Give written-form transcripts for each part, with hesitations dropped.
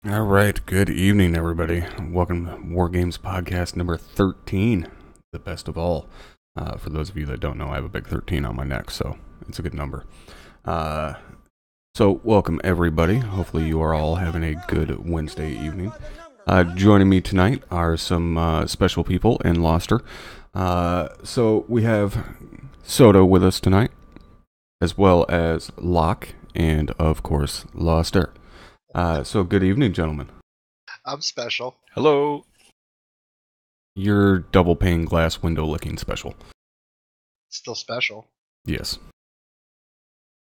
All right, good evening, everybody. Welcome to War Games Podcast number 13, the best of all. For those of you that don't know, I have a big 13 on my neck, so it's a good number. So, welcome, everybody. Hopefully, you are all having a good Wednesday evening. Joining me tonight are some special people in Loster. So, we have Soto with us tonight, as well as Locke, and, of course, Loster. So good evening, gentlemen. I'm special. Hello. You're double pane glass window licking special. Still special. Yes.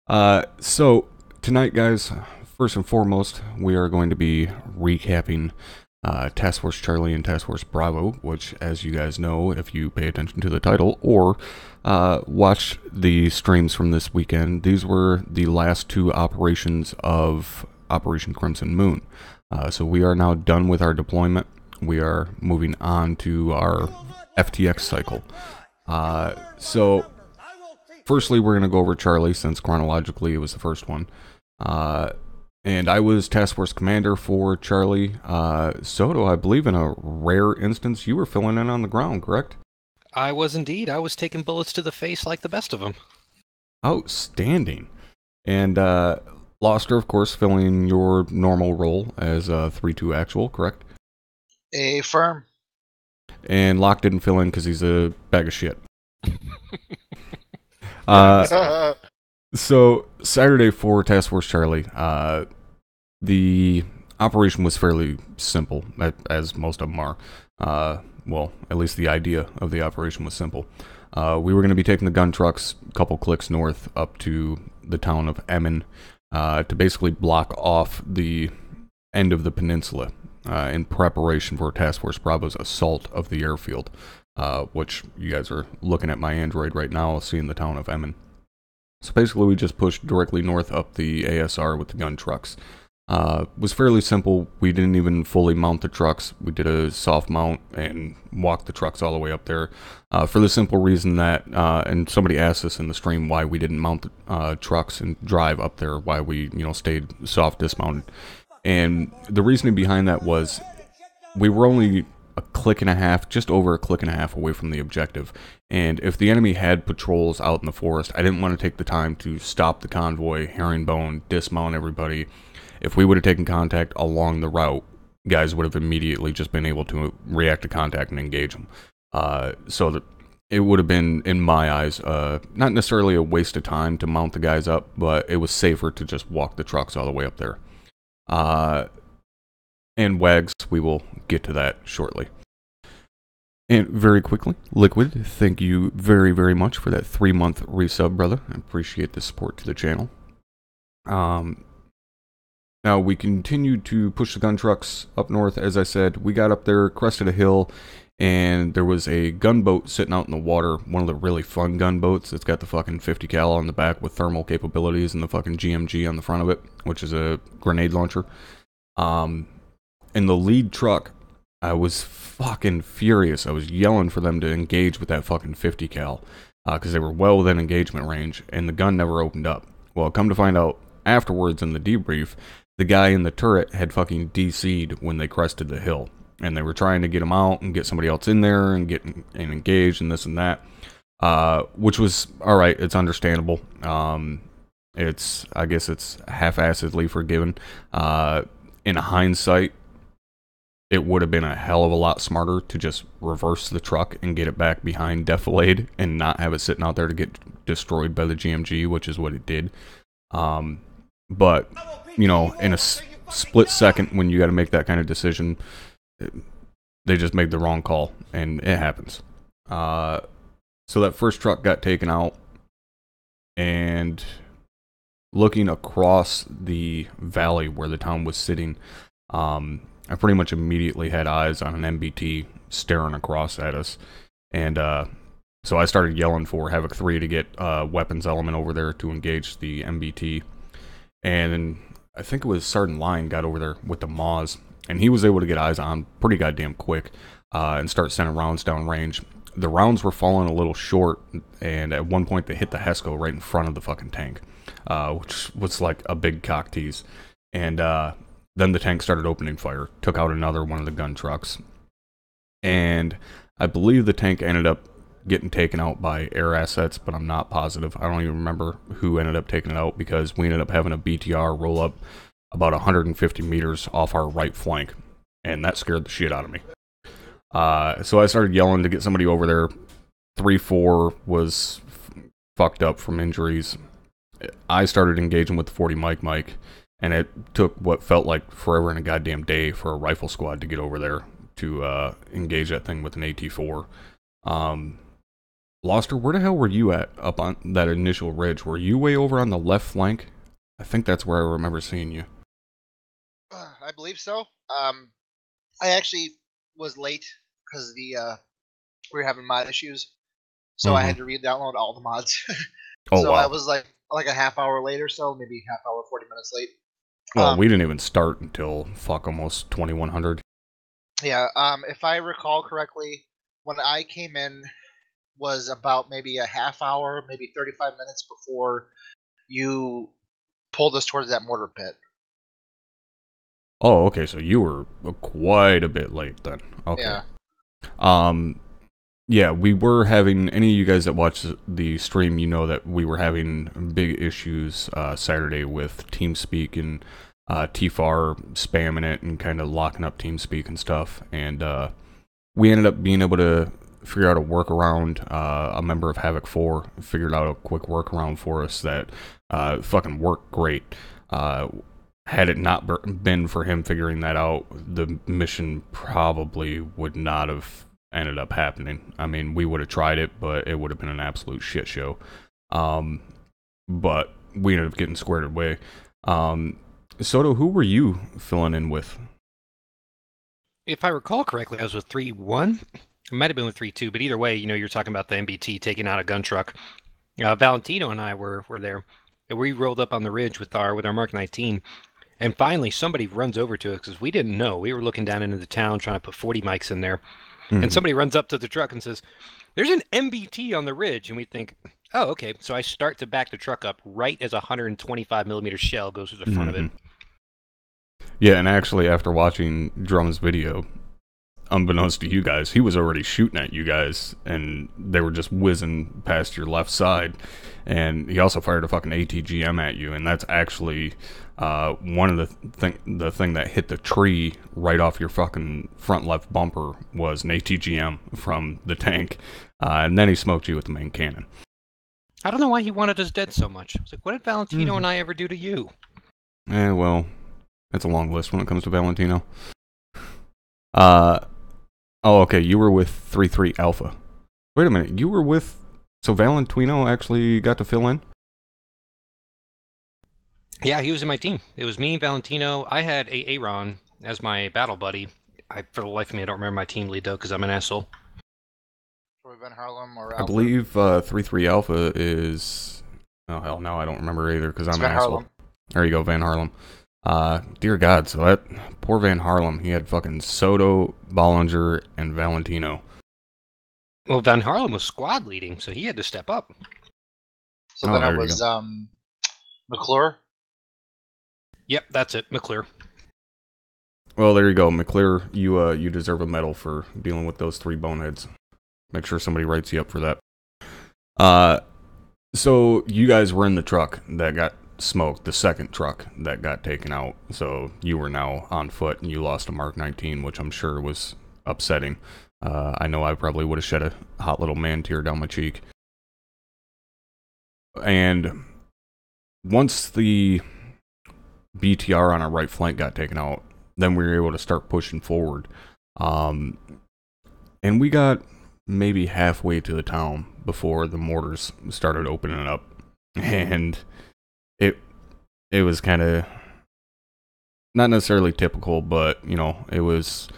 So tonight, guys, first and foremost, we are going to be recapping Task Force Charlie and Task Force Bravo, which, as you guys know, if you pay attention to the title or watch the streams from this weekend, these were the last two operations of Operation Crimson Moon. So we are now done with our deployment. We are moving on to our FTX cycle. So firstly, we're going to go over Charlie, since chronologically it was the first one. And I was Task Force Commander for Charlie. Soto, I believe in a rare instance, you were filling in on the ground, correct? I was indeed. I was taking bullets to the face like the best of them. Outstanding. And Loster, of course, filling your normal role as a 3-2 actual, correct? A firm. And Locke didn't fill in because he's a bag of shit. So, Saturday for Task Force Charlie, the operation was fairly simple, as most of them are. Well, at least the idea of the operation was simple. We were going to be taking the gun trucks a couple clicks north up to the town of Emmen to basically block off the end of the peninsula in preparation for Task Force Bravo's assault of the airfield, which you guys are looking at my Android right now, seeing the town of Emmen. So basically, we just pushed directly north up the ASR with the gun trucks. It was fairly simple. We didn't even fully mount the trucks. We did a soft mount and walked the trucks all the way up there for the simple reason that, and somebody asked us in the stream why we didn't mount the trucks and drive up there, why we stayed soft dismounted. And the reasoning behind that was we were only a click and a half, just over a click and a half away from the objective. And if the enemy had patrols out in the forest, I didn't want to take the time to stop the convoy, herringbone, dismount everybody. If we would have taken contact along the route, guys would have immediately just been able to react to contact and engage them. So that it would have been, in my eyes, not necessarily a waste of time to mount the guys up, but it was safer to just walk the trucks all the way up there. And WAGs, we will get to that shortly. And very quickly, Liquid, thank you very, very much for that 3-month resub, brother. I appreciate the support to the channel. Now, we continued to push the gun trucks up north. As I said, we got up there, crested a hill, and there was a gunboat sitting out in the water. One of the really fun gunboats. It's got the fucking 50 cal on the back with thermal capabilities and the fucking GMG on the front of it, which is a grenade launcher. In the lead truck, I was fucking furious. I was yelling for them to engage with that fucking 50 cal because they were well within engagement range, and the gun never opened up. Well, come to find out afterwards in the debrief, the guy in the turret had fucking DC'd when they crested the hill, and they were trying to get him out and get somebody else in there and get engaged and this and that, which was alright. It's understandable. I guess it's half-assedly forgiven. In hindsight, it would have been a hell of a lot smarter to just reverse the truck and get it back behind Defilade and not have it sitting out there to get destroyed by the GMG, which is what it did. But, in a split second when you got to make that kind of decision, they just made the wrong call, and it happens. So that first truck got taken out, and looking across the valley where the town was sitting, I pretty much immediately had eyes on an MBT staring across at us. And so I started yelling for Havoc 3 to get weapons element over there to engage the MBT. And then I think it was Sergeant Lion got over there with the Maws, and he was able to get eyes on pretty goddamn quick and start sending rounds down range. The rounds were falling a little short, and at one point they hit the Hesco right in front of the fucking tank, which was like a big cock tease. And then the tank started opening fire, took out another one of the gun trucks. And I believe the tank ended up getting taken out by air assets, but I'm not positive. I don't even remember who ended up taking it out, because we ended up having a BTR roll up about 150 meters off our right flank, and that scared the shit out of me. So I started yelling to get somebody over there. 3-4 was fucked up from injuries. I started engaging with the 40 Mike, and it took what felt like forever and a goddamn day for a rifle squad to get over there to engage that thing with an AT4. Loster, where the hell were you at up on that initial ridge? Were you way over on the left flank? I think that's where I remember seeing you. I believe so. I actually was late because we were having mod issues, so I had to re-download all the mods. Oh, so wow. I was like a half hour late or so, maybe half hour, 40 minutes late. Well, we didn't even start until almost 2100. Yeah. If I recall correctly, when I came in was about maybe a half hour, maybe 35 minutes before you pulled us towards that mortar pit. Oh, okay, so you were quite a bit late then. Okay. Yeah. Yeah, we were having, any of you guys that watched the stream, you know that we were having big issues Saturday with TeamSpeak and TFAR spamming it and kind of locking up TeamSpeak and stuff. And we ended up being able to figure out a workaround. A member of Havoc 4 figured out a quick workaround for us that fucking worked great. Had it not been for him figuring that out, the mission probably would not have ended up happening. I mean, we would have tried it, but it would have been an absolute shit show. But we ended up getting squared away. Soto, who were you filling in with? If I recall correctly, I was with 3-1. It might have been with 3-2, but either way, you're talking about the MBT taking out a gun truck. Valentino and I were there. And we rolled up on the ridge with our Mark 19. And finally, somebody runs over to us because we didn't know. We were looking down into the town trying to put 40 mics in there. And somebody runs up to the truck and says, "There's an MBT on the ridge." And we think, oh, okay. So I start to back the truck up right as a 125 millimeter shell goes through the front of it. Yeah, and actually, after watching Drum's video, unbeknownst to you guys, he was already shooting at you guys, and they were just whizzing past your left side. And he also fired a fucking ATGM at you, and that's actually one of the thing that hit the tree right off your fucking front left bumper was an ATGM from the tank, and then he smoked you with the main cannon. I don't know why he wanted us dead so much. It's like, what did Valentino and I ever do to you? Well, it's a long list when it comes to Valentino. Oh, okay, you were with 3-3 Alpha. Wait a minute, you were with... So Valentino actually got to fill in? Yeah, he was in my team. It was me, Valentino. I had Aaron as my battle buddy. For the life of me, I don't remember my team lead, though, because I'm an asshole. Van Harlem or Alpha? I believe 3-3 Alpha is... Oh, hell no, I don't remember either, because I'm an asshole. Harlem. There you go, Van Harlem. Dear God, so that poor Van Harlem, he had fucking Soto, Bollinger, and Valentino. Well, Van Harlem was squad leading, so he had to step up. So then it was McClure? Yep, that's it, McClure. Well, there you go, McClure. You deserve a medal for dealing with those three boneheads. Make sure somebody writes you up for that. So you guys were in the truck that got smoked, the second truck that got taken out. So you were now on foot, and you lost a Mark 19, which I'm sure was upsetting. I know I probably would have shed a hot little man tear down my cheek. And once the BTR on our right flank got taken out, then we were able to start pushing forward. And we got maybe halfway to the town before the mortars started opening up. And it was kind of not necessarily typical, but, it was...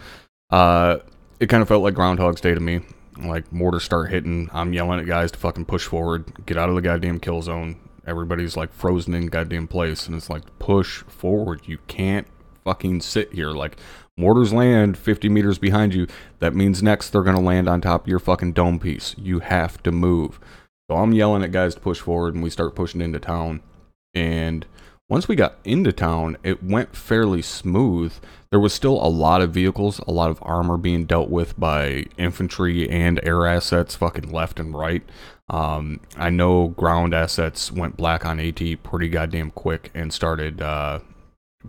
It kind of felt like Groundhog's Day to me. Like, mortars start hitting, I'm yelling at guys to fucking push forward, get out of the goddamn kill zone. Everybody's, like, frozen in goddamn place, and it's like, push forward. You can't fucking sit here. Like, mortars land 50 meters behind you. That means next they're going to land on top of your fucking dome piece. You have to move. So I'm yelling at guys to push forward, and we start pushing into town. And Once we got into town, it went fairly smooth. There was still a lot of vehicles, a lot of armor being dealt with by infantry and air assets fucking left and right. I know ground assets went black on AT pretty goddamn quick and started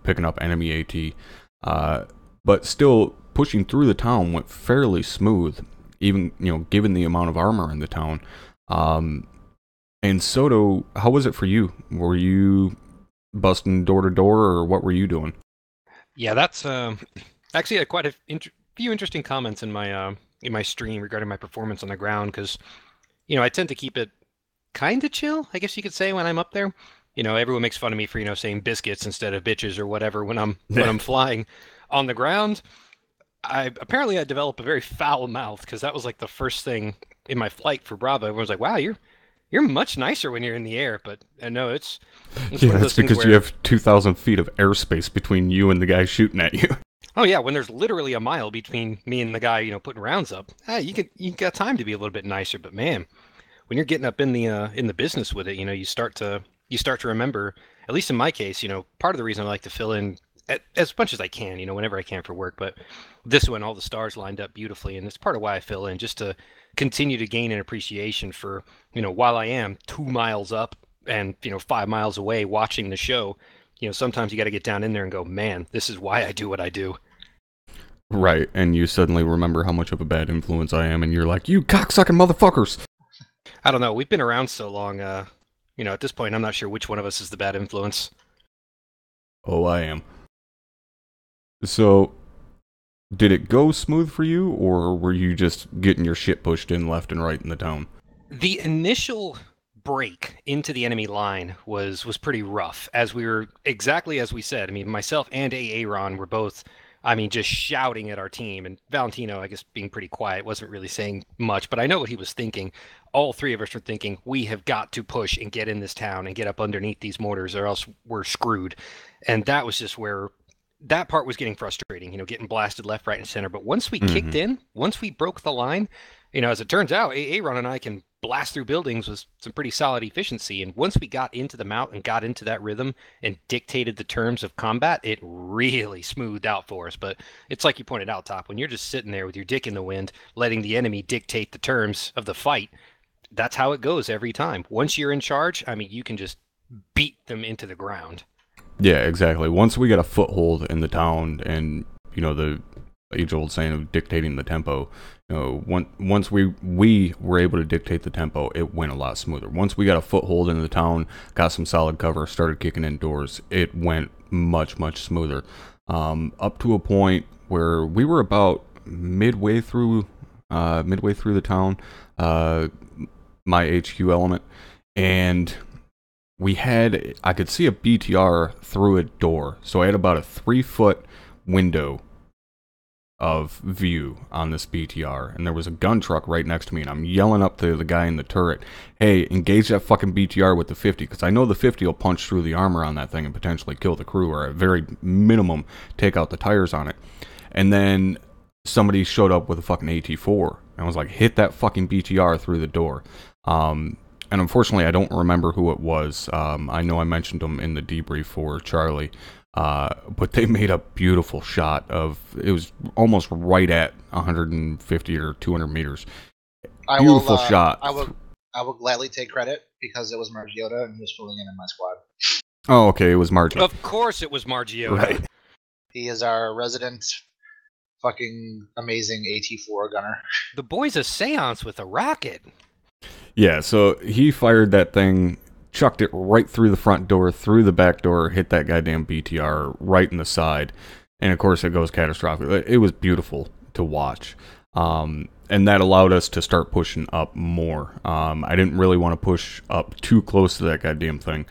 picking up enemy AT. But still, pushing through the town went fairly smooth, even, given the amount of armor in the town. And Soto, how was it for you? Were you busting door to door, or what were you doing? Yeah, that's actually had quite a few interesting comments in my stream regarding my performance on the ground, because I tend to keep it kind of chill, I guess you could say, when I'm up there. Everyone makes fun of me for saying biscuits instead of bitches or whatever when I'm flying. On the ground, I developed a very foul mouth, because that was like the first thing in my flight for Bravo. Everyone's like, "Wow, you're much nicer when you're in the air," but no, it's yeah, that's because you have 2,000 feet of airspace between you and the guy shooting at you. Oh yeah, when there's literally a mile between me and the guy, putting rounds up, you got time to be a little bit nicer. But man, when you're getting up in the business with it, you start to remember. At least in my case, part of the reason I like to fill in as much as I can, whenever I can for work. But this one, all the stars lined up beautifully, and it's part of why I fill in, just to continue to gain an appreciation for, while I am 2 miles up and 5 miles away watching the show, sometimes you got to get down in there and go, man, this is why I do what I do. Right, and you suddenly remember how much of a bad influence I am, and you're like, you cocksucking motherfuckers! I don't know, we've been around so long, at this point, I'm not sure which one of us is the bad influence. Oh, I am. So, did it go smooth for you, or were you just getting your shit pushed in left and right in the town? The initial break into the enemy line was pretty rough, as we were, exactly as we said. I mean, myself and Aaron were both, just shouting at our team, and Valentino, I guess, being pretty quiet, wasn't really saying much, but I know what he was thinking. All three of us were thinking, we have got to push and get in this town and get up underneath these mortars, or else we're screwed. And that was just where that part was getting frustrating, getting blasted left, right, and center. But once we kicked in, once we broke the line, as it turns out, Aaron and I can blast through buildings with some pretty solid efficiency. And once we got into the mount and got into that rhythm and dictated the terms of combat, it really smoothed out for us. But it's like you pointed out, Top, when you're just sitting there with your dick in the wind, letting the enemy dictate the terms of the fight, that's how it goes every time. Once you're in charge, you can just beat them into the ground. Yeah, exactly. Once we got a foothold in the town, and the age-old saying of dictating the tempo, once we were able to dictate the tempo, it went a lot smoother. Once we got a foothold in the town, got some solid cover, started kicking indoors, it went much smoother. Up to a point where we were about midway through the town, my HQ element, and I could see a BTR through a door, so I had about a 3-foot window of view on this BTR, and there was a gun truck right next to me, and I'm yelling up to the guy in the turret, hey, engage that fucking BTR with the 50, because I know the 50 will punch through the armor on that thing and potentially kill the crew, or at very minimum, take out the tires on it. And then somebody showed up with a fucking AT4, and I was like, hit that fucking BTR through the door. And unfortunately, I don't remember who it was. I know I mentioned them in the debrief for Charlie, but they made a beautiful shot of, it was almost right at 150 or 200 meters. Beautiful shot. I will gladly take credit, because it was Margiota and he was filling in my squad. Oh, okay, it was Margie. Of course it was Margiota. Right. He is our resident fucking amazing AT4 gunner. The boy's a seance with a rocket. Yeah, so he fired that thing, chucked it right through the front door, through the back door, hit that goddamn BTR right in the side, and of course it goes catastrophic. It was beautiful to watch, and that allowed us to start pushing up more. I didn't really want to push up too close to that goddamn thing,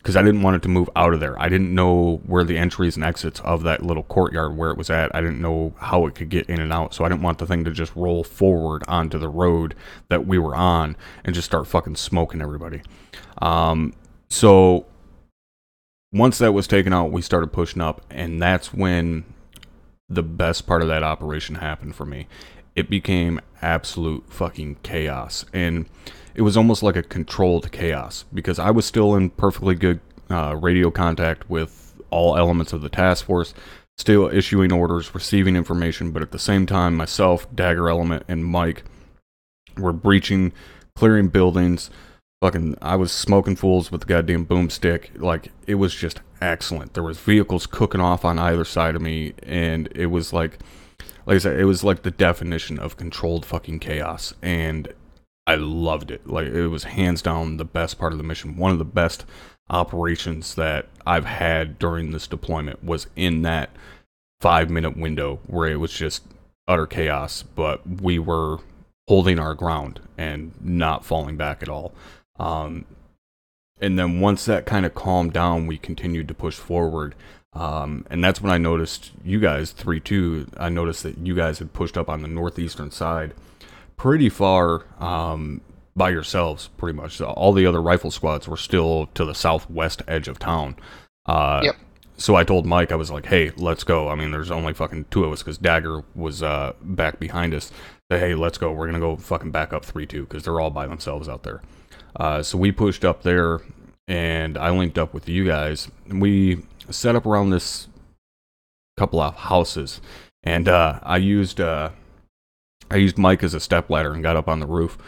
because I didn't want it to move out of there. I didn't know where the entries and exits of that little courtyard, where it was at. I didn't know how it could get in and out, so I didn't want the thing to just roll forward onto the road that we were on and just start fucking smoking everybody. So once that was taken out, we started pushing up, and that's when the best part of that operation happened for me. It became absolute fucking chaos, and it was almost like a controlled chaos, because I was still in perfectly good radio contact with all elements of the task force, still issuing orders, receiving information, but at the same time, myself, Dagger Element, and Mike were breaching, clearing buildings. Fucking, I was smoking fools with the goddamn boomstick. Like, it was just excellent. There was vehicles cooking off on either side of me, and it was like I said, it was like the definition of controlled fucking chaos, and I loved it. Like, it was hands down the best part of the mission. One of the best operations that I've had during this deployment was in that 5-minute window where it was just utter chaos, but we were holding our ground and not falling back at all. And then once that kind of calmed down, we continued to push forward. And that's when I noticed you guys, 3-2, I noticed that you guys had pushed up on the northeastern side pretty far by yourselves, pretty much. So all the other rifle squads were still to the southwest edge of town. Yep. So I told Mike, I was like, hey, let's go. I mean, there's only fucking 2 of us because Dagger was back behind us. But, hey, let's go. We're going to go fucking back up 3-2 because they're all by themselves out there. So we pushed up there, and I linked up with you guys. We set up around this couple of houses, and I used Mike as a stepladder and got up on the roof.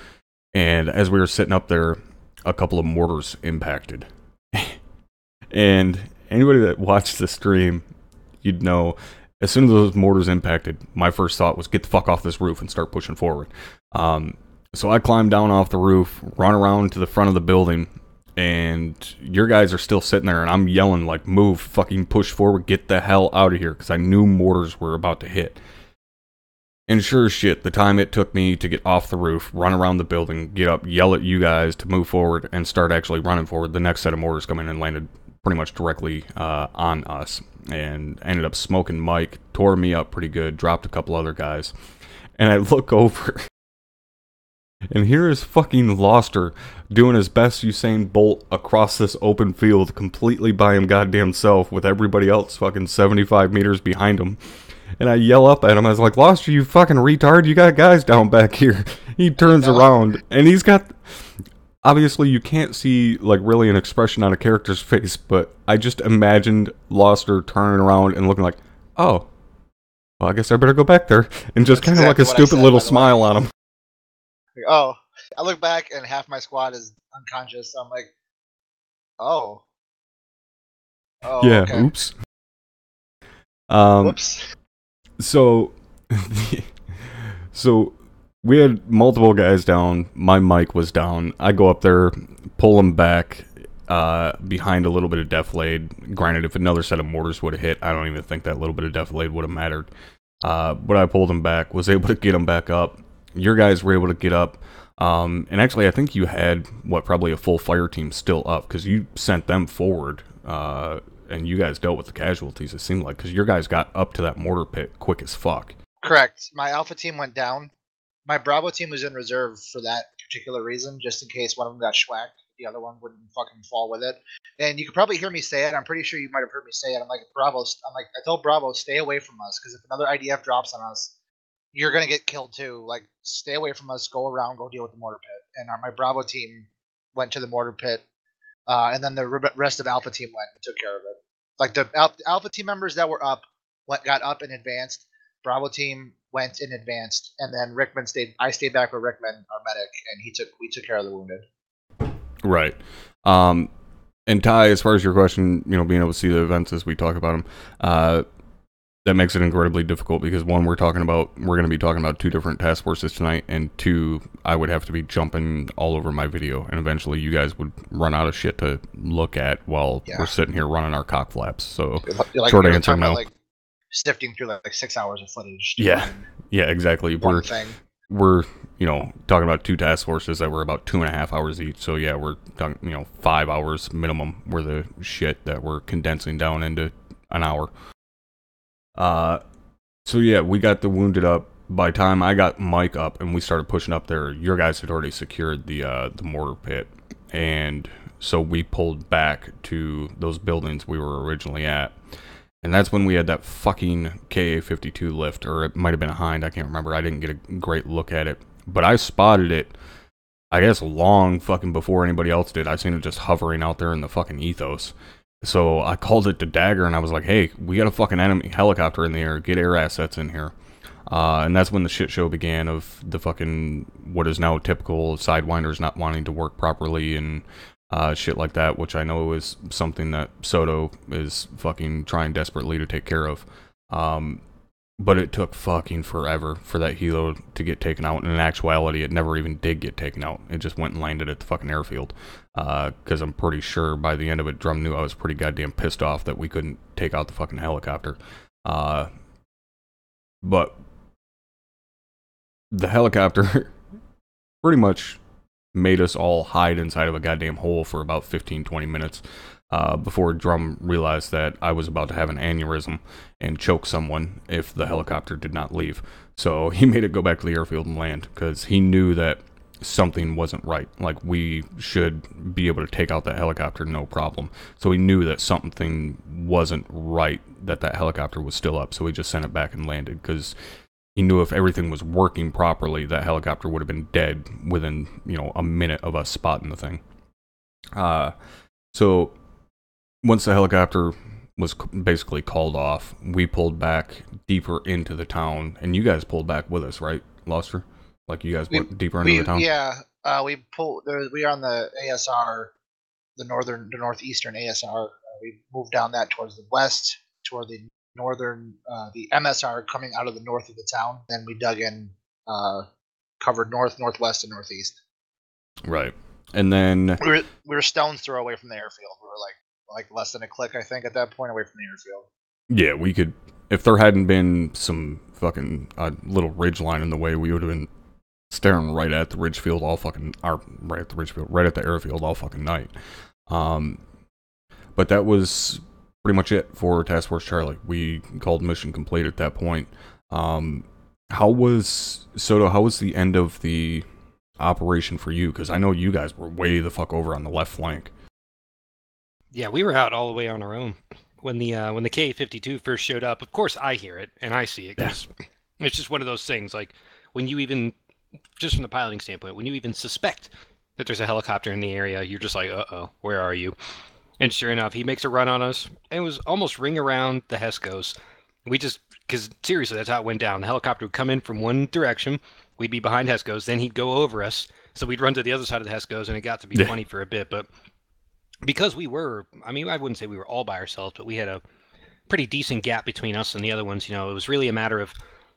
And as we were sitting up there, a couple of mortars impacted. And anybody that watched the stream, you'd know, as soon as those mortars impacted, my first thought was get the fuck off this roof and start pushing forward. So I climbed down off the roof, run around to the front of the building, and your guys are still sitting there, and I'm yelling, like, move, fucking push forward, get the hell out of here, because I knew mortars were about to hit. And sure as shit, the time it took me to get off the roof, run around the building, get up, yell at you guys to move forward, and start actually running forward, the next set of mortars come in and landed pretty much directly on us, and ended up smoking Mike, tore me up pretty good, dropped a couple other guys, and I look over, and here is fucking Loster doing his best Usain Bolt across this open field completely by him goddamn self with everybody else fucking 75 meters behind him. And I yell up at him. I was like, Loster, you fucking retard. You got guys down back here. He turns around and he's got... Obviously, you can't see like really an expression on a character's face, but I just imagined Loster turning around and looking like, oh, well, I guess I better go back there. And just kind of like a stupid little smile on him. Oh, I look back and half my squad is unconscious. So I'm like, oh, yeah, okay. Oops. Whoops. So we had multiple guys down. My mic was down. I go up there, pull him back behind a little bit of deflade. Granted, if another set of mortars would have hit, I don't even think that little bit of deflade would have mattered. But I pulled him back, was able to get him back up. Your guys were able to get up. And actually, I think you had, probably a full fire team still up, because you sent them forward, and you guys dealt with the casualties, it seemed like, because your guys got up to that mortar pit quick as fuck. Correct. My Alpha team went down. My Bravo team was in reserve for that particular reason, just in case one of them got schwacked, the other one wouldn't fucking fall with it. And you could probably hear me say it. I'm pretty sure you might have heard me say it. I told Bravo, stay away from us, because if another IDF drops on us, you're going to get killed too. Like, stay away from us, go around, go deal with the mortar pit. And my Bravo team went to the mortar pit, and then the rest of Alpha team went and took care of it. Like, the Alpha team members that were up got up and advanced. Bravo team went and advanced, and then Rickman stayed. I stayed back with Rickman, our medic, and we took care of the wounded. Right. And Ty, as far as your question, being able to see the events as we talk about them, that makes it incredibly difficult because one, we're going to be talking about 2 different task forces tonight, and 2, I would have to be jumping all over my video, and eventually you guys would run out of shit to look at while we're sitting here running our cock flaps. So, short answer, no. Sifting through like 6 hours of footage. Yeah, exactly. We're talking about 2 task forces that were about 2.5 hours each. So yeah, we're talking 5 hours minimum worth of shit that we're condensing down into an hour. So yeah, we got the wounded up. By the time I got Mike up and we started pushing up there, your guys had already secured the mortar pit, and so we pulled back to those buildings we were originally at. And that's when we had that fucking KA-52 lift, or it might have been a Hind, I can't remember. I didn't get a great look at it. But I spotted it I guess long fucking before anybody else did. I seen it just hovering out there in the fucking ethos. So I called it the Dagger, and I was like, hey, we got a fucking enemy helicopter in the air. Get air assets in here. And that's when the shit show began of the fucking, what is now typical Sidewinders not wanting to work properly and shit like that, which I know is something that Soto is fucking trying desperately to take care of. But it took fucking forever for that helo to get taken out. And in actuality, it never even did get taken out. It just went and landed at the fucking airfield. Because I'm pretty sure by the end of it, Drum knew I was pretty goddamn pissed off that we couldn't take out the fucking helicopter. But the helicopter pretty much made us all hide inside of a goddamn hole for about 15-20 minutes before Drum realized that I was about to have an aneurysm and choke someone if the helicopter did not leave. So he made it go back to the airfield and land because he knew that something wasn't right. Like, we should be able to take out that helicopter no problem. So he knew that something wasn't right, that helicopter was still up. So he just sent it back and landed because he knew if everything was working properly, that helicopter would have been dead within, a minute of us spotting the thing. So once the helicopter was basically called off, we pulled back deeper into the town, and you guys pulled back with us, right, Luster? Like, you guys went deeper into the town? Yeah, we pulled. We are on the ASR, the northeastern ASR. We moved down that towards the west, toward the northern, the MSR coming out of the north of the town. Then we dug in, covered north, northwest, and northeast. Right, and then we were stone's throw away from the airfield. We were like less than a click, I think, at that point, away from the airfield. Yeah, we could. If there hadn't been some fucking little ridge line in the way, we would have been staring right at the ridgefield all fucking, right at the airfield all fucking night. But that was pretty much it for Task Force Charlie. We called mission complete at that point. How was the end of the operation for you? Because I know you guys were way the fuck over on the left flank. Yeah, we were out all the way on our own. When the K-52 first showed up, of course I hear it and I see it. Cause it's just one of those things, like, when you even, just from the piloting standpoint, when you even suspect that there's a helicopter in the area, you're just like, uh-oh, where are you? And sure enough, he makes a run on us, and it was almost ring around the Heskos. Because seriously, that's how it went down. The helicopter would come in from one direction, we'd be behind Heskos, then he'd go over us, so we'd run to the other side of the Heskos, and it got to be funny for a bit, but because we were, I wouldn't say we were all by ourselves, but we had a pretty decent gap between us and the other ones. It was really a matter of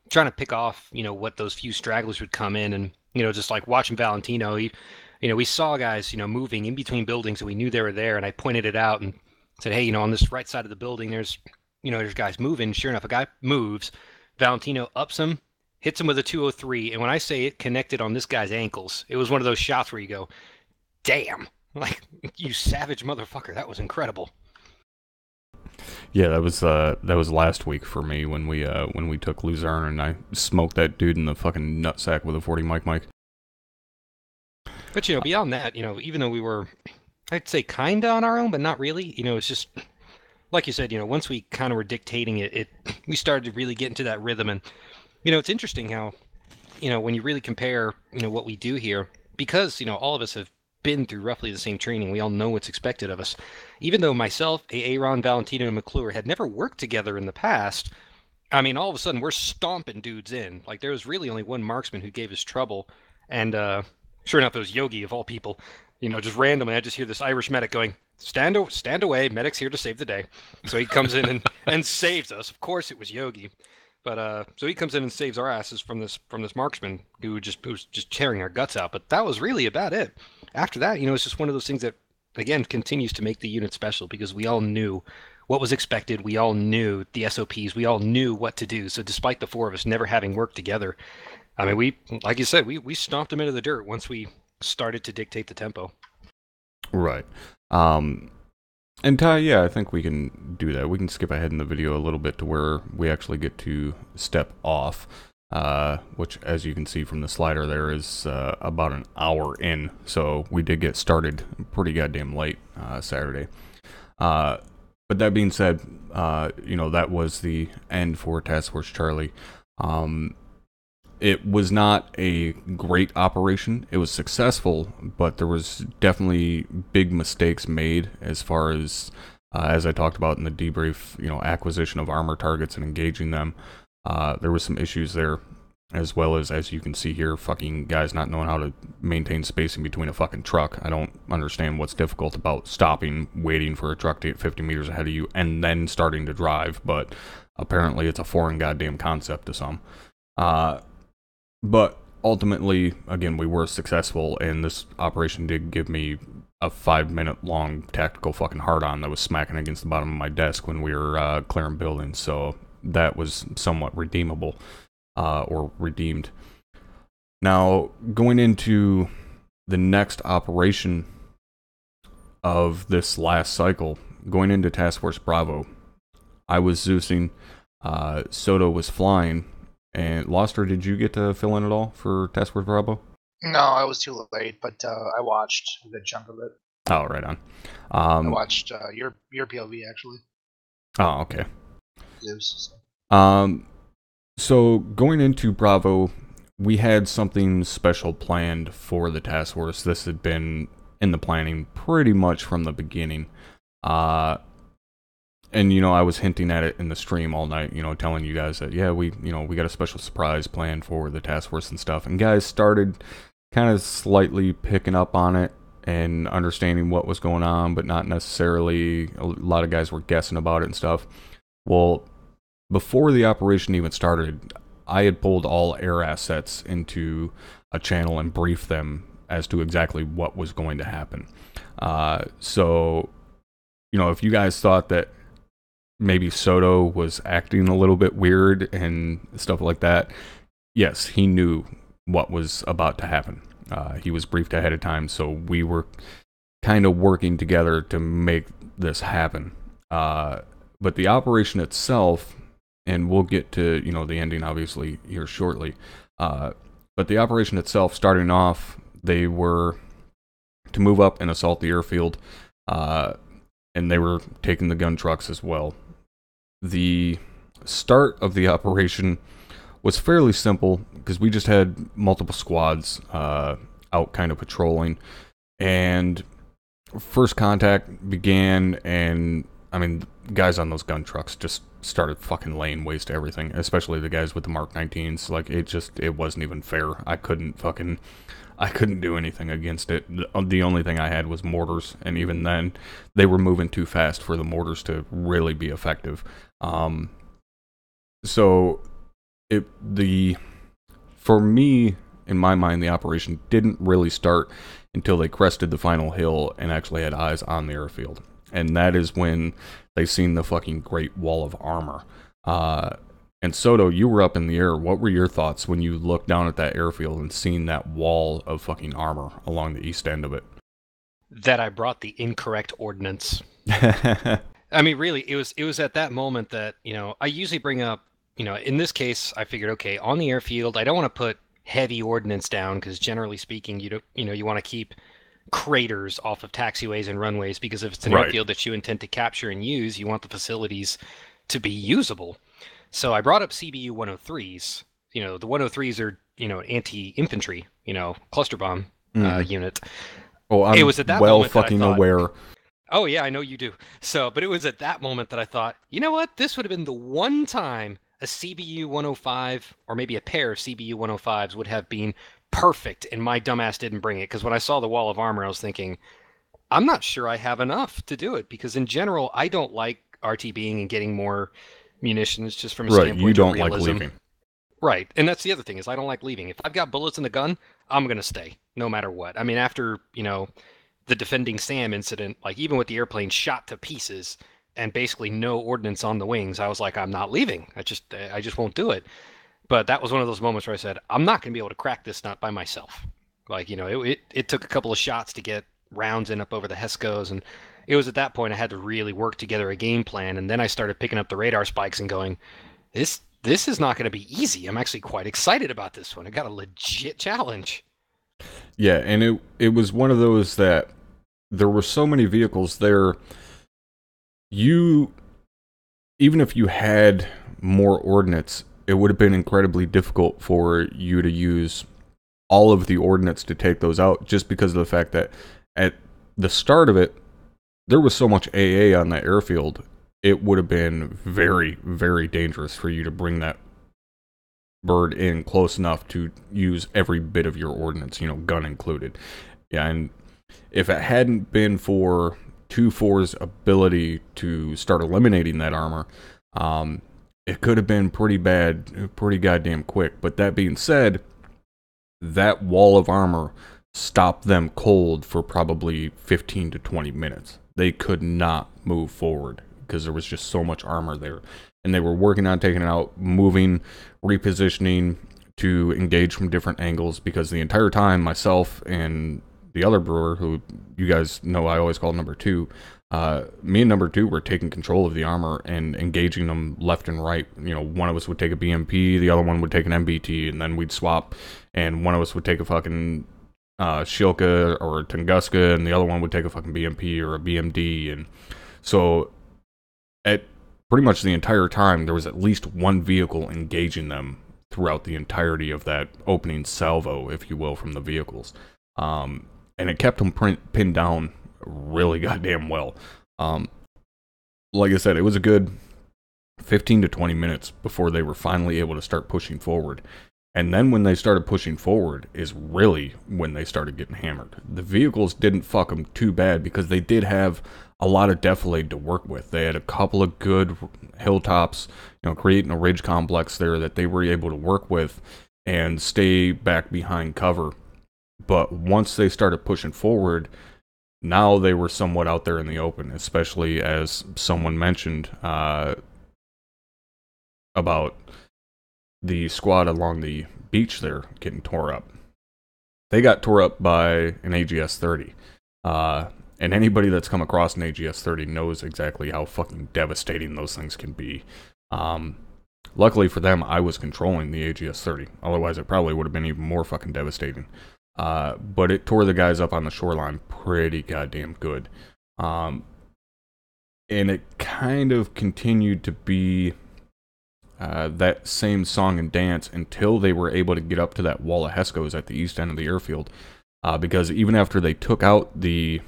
trying to pick off, what those few stragglers would come in, and, just like watching Valentino, we saw guys, moving in between buildings, and we knew they were there, and I pointed it out and said, hey, on this right side of the building, there's guys moving. Sure enough, a guy moves, Valentino ups him, hits him with a 203, and when I say it connected on this guy's ankles, it was one of those shots where you go, damn. Like, you savage motherfucker, that was incredible. Yeah, that was last week for me when we took Luzerne and I smoked that dude in the fucking nutsack with a 40 mic. But beyond that, even though we were, I'd say kinda on our own, but not really. It's just like you said. Once we kind of were dictating it, we started to really get into that rhythm, and it's interesting how, when you really compare, what we do here, because all of us have been through roughly the same training. We all know what's expected of us. Even though myself, Aaron, Valentino, and McClure had never worked together in the past, all of a sudden we're stomping dudes in. Like, there was really only one marksman who gave us trouble, and sure enough, it was Yogi of all people. Just randomly, I just hear this Irish medic going, stand away, medic's here to save the day. So he comes in and saves us. Of course it was Yogi. But so he comes in and saves our asses from this marksman who was just tearing our guts out. But that was really about it. After that, it's just one of those things that, again, continues to make the unit special because we all knew what was expected. We all knew the SOPs. We all knew what to do. So despite the four of us never having worked together, we, like you said, we stomped them into the dirt once we started to dictate the tempo. Right. And Ty, yeah, I think we can do that. We can skip ahead in the video a little bit to where we actually get to step off, which, as you can see from the slider there, is about an hour in. So we did get started pretty goddamn late Saturday. But that being said, that was the end for Task Force Charlie. It was not a great operation. It was successful, but there was definitely big mistakes made as far as I talked about in the debrief, acquisition of armor targets and engaging them. There was some issues there, as well as you can see here, fucking guys not knowing how to maintain spacing between a fucking truck. I don't understand what's difficult about stopping, waiting for a truck to get 50 meters ahead of you, and then starting to drive, but apparently it's a foreign goddamn concept to some. But ultimately, again, we were successful, and this operation did give me a 5-minute long tactical fucking hard-on that was smacking against the bottom of my desk when we were clearing buildings, so that was somewhat redeemable, or redeemed. Now, going into the next operation of this last cycle, going into Task Force Bravo, I was Zeusing, Soto was flying, and Loster, did you get to fill in at all for Task Force Bravo? No, I was too late, but I watched a good chunk of it. Oh, right on. I watched your POV, actually. Oh, okay. Zeus. So. So going into Bravo, we had something special planned for the task force. This had been in the planning pretty much from the beginning. And, I was hinting at it in the stream all night, telling you guys that, yeah, we got a special surprise planned for the task force and stuff. And guys started kind of slightly picking up on it and understanding what was going on, but not necessarily. A lot of guys were guessing about it and stuff. Well, before the operation even started, I had pulled all air assets into a channel and briefed them as to exactly what was going to happen. So, if you guys thought that maybe Soto was acting a little bit weird and stuff like that, yes, he knew what was about to happen. He was briefed ahead of time, so we were kind of working together to make this happen. But the operation itself, and we'll get to, the ending obviously here shortly, but the operation itself, starting off, they were to move up and assault the airfield, and they were taking the gun trucks as well. The start of the operation was fairly simple because we just had multiple squads out kind of patrolling, and first contact began, and guys on those gun trucks just started fucking laying waste to everything, especially the guys with the Mark 19s. Like, it wasn't even fair. I couldn't do anything against it. The only thing I had was mortars, and even then, they were moving too fast for the mortars to really be effective. For me, in my mind, the operation didn't really start until they crested the final hill and actually had eyes on the airfield. And that is when they seen the fucking Great Wall of Armor. And Soto, you were up in the air. What were your thoughts when you looked down at that airfield and seen that wall of fucking armor along the east end of it? That I brought the incorrect ordnance. Really, it was at that moment that, I usually bring up, in this case, I figured, okay, on the airfield, I don't want to put heavy ordnance down because generally speaking, you want to keep craters off of taxiways and runways, because if it's an airfield that you intend to capture and use, you want the facilities to be usable. So I brought up CBU 103s. The 103s are, anti-infantry, cluster bomb unit. Oh, it was at that moment fucking aware. Oh yeah, I know you do. But it was at that moment that I thought, you know what? This would have been the one time a CBU 105 or maybe a pair of CBU 105s would have been perfect, and my dumbass didn't bring it, because when I saw the wall of armor, I was thinking, I'm not sure I have enough to do it, because in general, I don't like RTBing and getting more munitions just from a standpoint of realism. You don't like leaving. Right, and that's the other thing, is I don't like leaving. If I've got bullets in the gun, I'm going to stay, no matter what. After, the defending Sam incident, like even with the airplane shot to pieces and basically no ordnance on the wings, I was like, I'm not leaving. I just won't do it. But that was one of those moments where I said, I'm not going to be able to crack this nut by myself. Like, it took a couple of shots to get rounds in up over the Hescos, and it was at that point I had to really work together a game plan, and then I started picking up the radar spikes and going, this is not going to be easy. I'm actually quite excited about this one. I got a legit challenge. Yeah, and it was one of those that there were so many vehicles there. Even if you had more ordnance, it would have been incredibly difficult for you to use all of the ordnance to take those out, just because of the fact that at the start of it, there was so much AA on that airfield. It would have been very, very dangerous for you to bring that bird in close enough to use every bit of your ordnance, gun included. Yeah, and if it hadn't been for 2-4's ability to start eliminating that armor, it could have been pretty bad, pretty goddamn quick. But that being said, that wall of armor stopped them cold for probably 15 to 20 minutes. They could not move forward because there was just so much armor there. And they were working on taking it out, moving, repositioning to engage from different angles, because the entire time, myself and the other brewer, who you guys know I always call number 2, me and number 2 were taking control of the armor and engaging them left and right. One of us would take a BMP, the other one would take an MBT, and then we'd swap, and one of us would take a fucking Shilka or Tunguska, and the other one would take a fucking BMP or a BMD. And so at pretty much the entire time, there was at least one vehicle engaging them throughout the entirety of that opening salvo, if you will, from the vehicles. And it kept them pinned down really goddamn well. Like I said, it was a good 15 to 20 minutes before they were finally able to start pushing forward. And then when they started pushing forward is really when they started getting hammered. The vehicles didn't fuck them too bad because they did have a lot of defilade to work with. They had a couple of good hilltops, creating a ridge complex there that they were able to work with and stay back behind cover. But once they started pushing forward, now they were somewhat out there in the open, especially as someone mentioned about the squad along the beach there getting tore up. They got tore up by an AGS-30. And anybody that's come across an AGS-30 knows exactly how fucking devastating those things can be. Luckily for them, I was controlling the AGS-30. Otherwise, it probably would have been even more fucking devastating. But it tore the guys up on the shoreline pretty goddamn good. And it kind of continued to be that same song and dance until they were able to get up to that wall of Hescos at the east end of the airfield. Because even after they took out the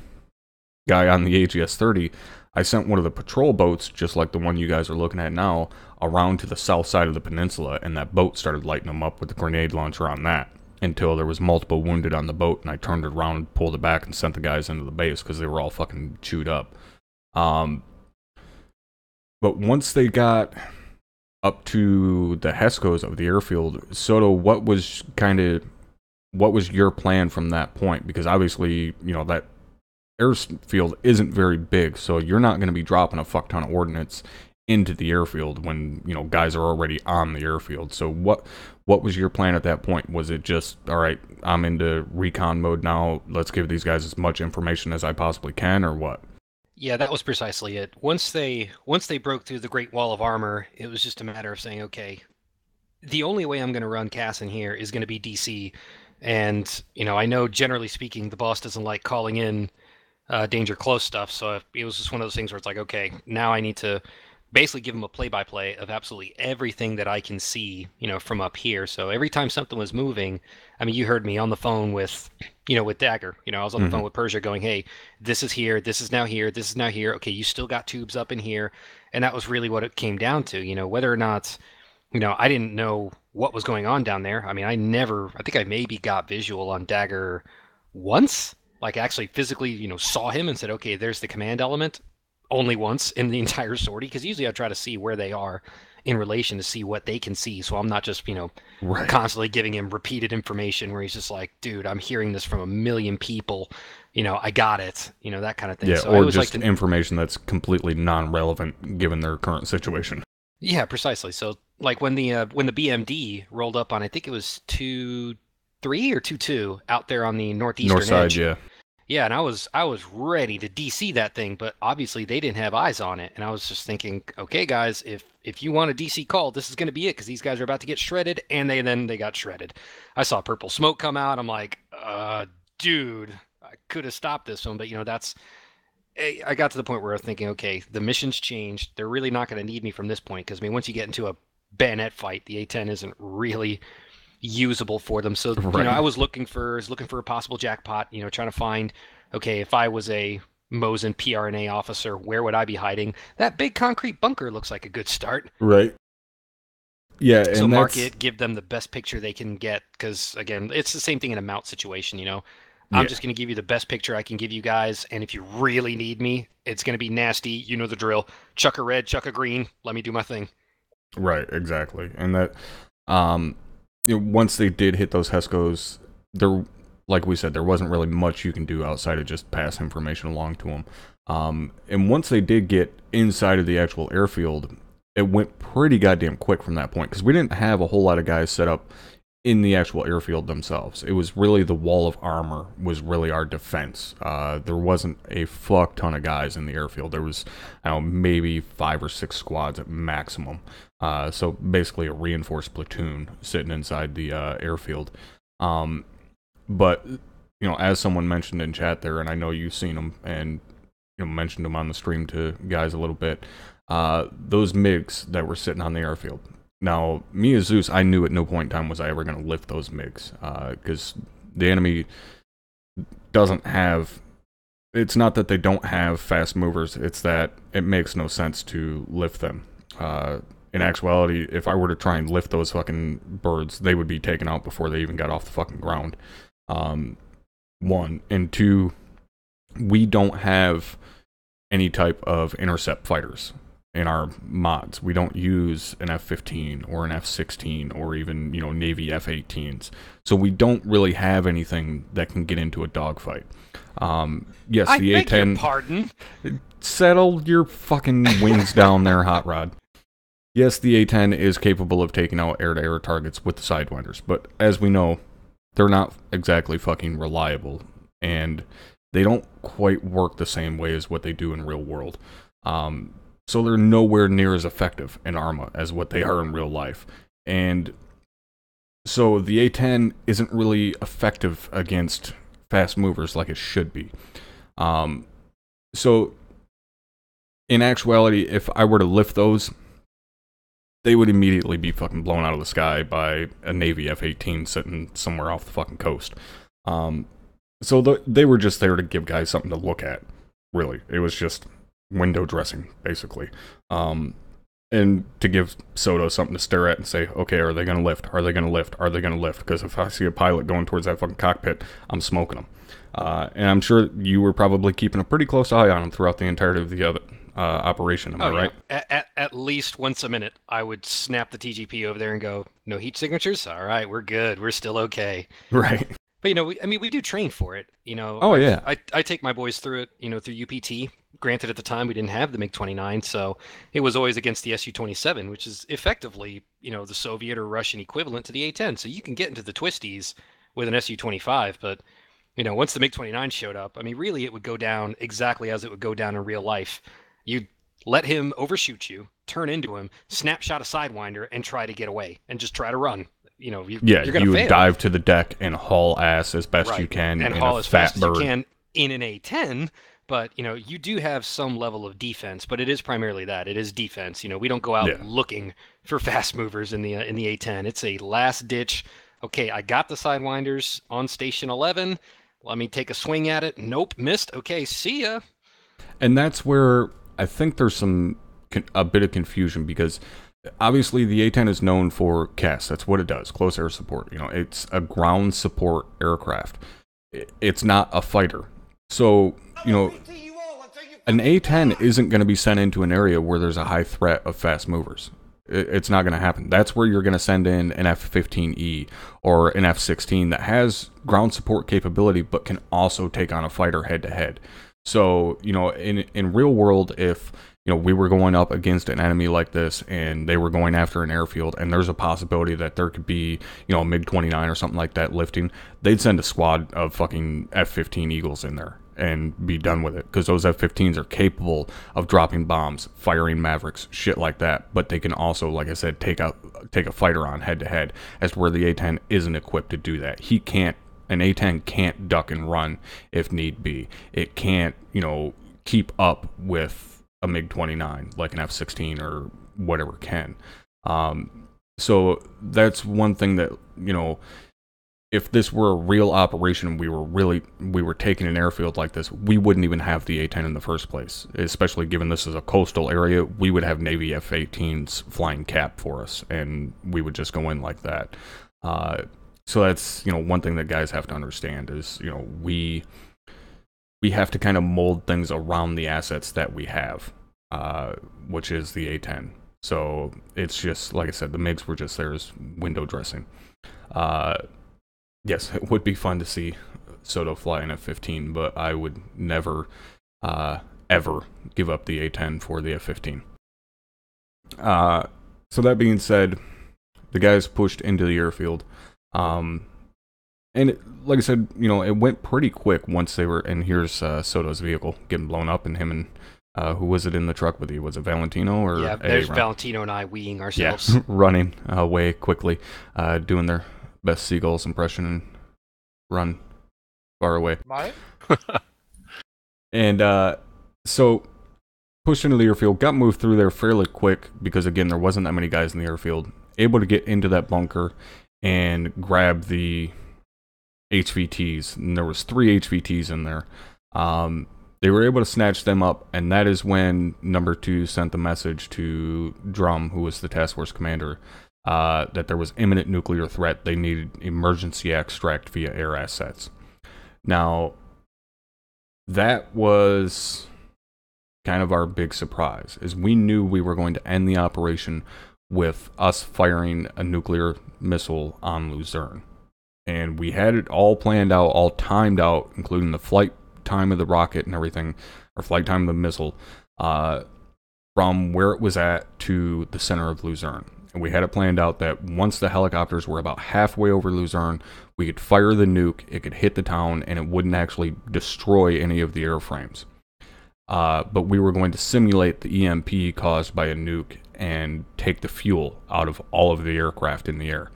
guy on the AGS-30, I sent one of the patrol boats, just like the one you guys are looking at now, around to the south side of the peninsula, and that boat started lighting them up with the grenade launcher on that, until there was multiple wounded on the boat, and I turned it around, pulled it back, and sent the guys into the base, because they were all fucking chewed up. But once they got up to the Hescos of the airfield, Soto, what was your plan from that point? Because obviously, that airfield isn't very big, so you're not going to be dropping a fuck ton of ordnance into the airfield when guys are already on the airfield. So what was your plan at that point? Was it just, all right, I'm into recon mode now, let's give these guys as much information as I possibly can, or what? Yeah, that was precisely it. Once they broke through the Great Wall of Armor, it was just a matter of saying, okay, the only way I'm going to run Cass in here is going to be DC. And I know generally speaking the boss doesn't like calling in danger close stuff, so it was just one of those things where it's like, okay, now I need to basically give him a play-by-play of absolutely everything that I can see, from up here. So every time something was moving, I mean, you heard me on the phone with Dagger. I was on the phone with Persia going, hey, this is here, this is now here, this is now here. Okay, you still got tubes up in here. And that was really what it came down to, whether or not, I didn't know what was going on down there. I mean, I think I maybe got visual on Dagger once, like actually physically, saw him and said, okay, there's the command element. Only once in the entire sortie, because usually I try to see where they are in relation to see what they can see, so I'm not just Right. constantly giving him repeated information where he's just like, dude, I'm hearing this from a million people, I got it, that kind of thing. Yeah, so or I was just like information that's completely non-relevant given their current situation. Yeah, precisely. So like when the BMD rolled up on, I think it was 2-3 or 2-2 out there on the northeastern North side, edge. yeah. Yeah, and I was ready to DC that thing, but obviously they didn't have eyes on it, and I was just thinking, okay, guys, if you want a DC call, this is going to be it, because these guys are about to get shredded, and they got shredded. I saw purple smoke come out. I'm like, dude, I could have stopped this one, but that's. I got to the point where I was thinking, okay, the mission's changed. They're really not going to need me from this point, because I mean, once you get into bayonet fight. The A10 isn't really usable for them. So Right. I was looking for a possible jackpot. Trying to find, okay, if I was a Mosin PRNA officer, where would I be hiding? That big concrete bunker looks like a good start. Right. Yeah, and So mark that's it, give them the best picture they can get, because again, it's the same thing in a mount situation. yeah, I'm just going to give you the best picture I can give you guys, and if you really need me, it's going to be nasty. You know the drill. Chuck a red, chuck a green. Let me do my thing. right, exactly. And that once they did hit those Hescos, there, like we said, there wasn't really much you can do outside of just pass information along to them. And once they did get inside of the actual airfield, it went pretty goddamn quick from that point, because we didn't have a whole lot of guys set up in the actual airfield themselves. It was really the wall of armor was really our defense. There wasn't a fuck ton of guys in the airfield. There was, I don't know, maybe 5 or 6 squads at maximum. So basically a reinforced platoon sitting inside the airfield. But as someone mentioned in chat there, and I know you've seen them and mentioned them on the stream to guys a little bit, those MiGs that were sitting on the airfield. Now, me as Zeus, I knew at no point in time was I ever going to lift those MiGs, because the enemy doesn't have... It's not that they don't have fast movers, it's that it makes no sense to lift them. In actuality, if I were to try and lift those fucking birds, they would be taken out before they even got off the fucking ground. 1. And 2, we don't have any type of intercept fighters in our mods. We don't use an F-15 or an F-16 or even, Navy F-18s. So we don't really have anything that can get into a dogfight. Yes, I the beg A-10... your pardon? Settle your fucking wings down there, Hot Rod. Yes, the A-10 is capable of taking out air-to-air targets with the Sidewinders, but as we know, they're not exactly fucking reliable, and they don't quite work the same way as what they do in real world. So they're nowhere near as effective in Arma as what they are in real life. And so the A-10 isn't really effective against fast movers like it should be. So in actuality, if I were to lift those, they would immediately be fucking blown out of the sky by a Navy F-18 sitting somewhere off the fucking coast. So they were just there to give guys something to look at, really. It was just window dressing, basically. And to give Soto something to stare at and say, okay, are they going to lift? Are they going to lift? Are they going to lift? Because if I see a pilot going towards that fucking cockpit, I'm smoking them. And I'm sure you were probably keeping a pretty close eye on them throughout the entirety of the other operation, am I right? Yeah. At least once a minute, I would snap the TGP over there and go, no heat signatures? All right, we're good. We're still okay. Right. But, we do train for it. Oh, yeah. I take my boys through it, through UPT. Granted, at the time, we didn't have the MiG-29, so it was always against the Su-27, which is effectively, the Soviet or Russian equivalent to the A-10. So you can get into the twisties with an Su-25, but, once the MiG-29 showed up, really, it would go down exactly as it would go down in real life. You'd let him overshoot you, turn into him, snapshot a Sidewinder, and try to get away, and just try to run. You're going to fail. You would dive to the deck and haul ass as best you can and in haul a as fat fast bird. as you can in an A-10. But, you do have some level of defense, but it is primarily that. It is defense. We don't go out looking for fast movers in the A-10. It's a last ditch. Okay, I got the Sidewinders on Station 11. Let me take a swing at it. Nope, missed. Okay, see ya. And that's where I think there's a bit of confusion, because obviously the A-10 is known for CAS. That's what it does, close air support. It's a ground support aircraft. It's not a fighter. So, an A-10 isn't going to be sent into an area where there's a high threat of fast movers. It's not going to happen. That's where you're going to send in an F-15E or an F-16 that has ground support capability but can also take on a fighter head-to-head. So, in real world, if we were going up against an enemy like this and they were going after an airfield and there's a possibility that there could be, a MiG-29 or something like that lifting, they'd send a squad of fucking F-15 Eagles in there and be done with it, because those F-15s are capable of dropping bombs, firing Mavericks, shit like that. But they can also, like I said, take a fighter on head-to-head, as to where the A-10 isn't equipped to do that. An A-10 can't duck and run if need be. It can't, keep up with a MiG-29 like an F-16 or whatever can. So that's one thing that, if this were a real operation, we were taking an airfield like this, we wouldn't even have the A-10 in the first place. Especially given this is a coastal area, we would have Navy F-18s flying cap for us, and we would just go in like that. So that's, one thing that guys have to understand is, we have to kind of mold things around the assets that we have, which is the A-10. So it's just, like I said, the MiGs were just there as window dressing. Yes, it would be fun to see Soto fly an F-15, but I would never, ever give up the A-10 for the F-15. So that being said, the guys pushed into the airfield. And like I said, it went pretty quick once they were, and here's Soto's vehicle getting blown up, and him and, who was it in the truck with you? Was it Valentino or? Yeah, there's Valentino and I weeing ourselves. Yeah, running away quickly, doing their best Seagulls impression and run far away. Mine? And so pushed into the airfield, got moved through there fairly quick because, again, there wasn't that many guys in the airfield. Able to get into that bunker and grab the HVTs, and there was 3 HVTs in there. They were able to snatch them up, and that is when number 2 sent the message to Drum, who was the task force commander, that there was imminent nuclear threat. They needed emergency extract via air assets. Now, that was kind of our big surprise, is we knew we were going to end the operation with us firing a nuclear missile on Luzerne. And we had it all planned out, all timed out, including the flight time of the rocket and everything, or flight time of the missile, from where it was at to the center of Luzerne. And we had it planned out that once the helicopters were about halfway over Luzerne, we could fire the nuke, it could hit the town, and it wouldn't actually destroy any of the airframes. But we were going to simulate the EMP caused by a nuke and take the fuel out of all of the aircraft in the air.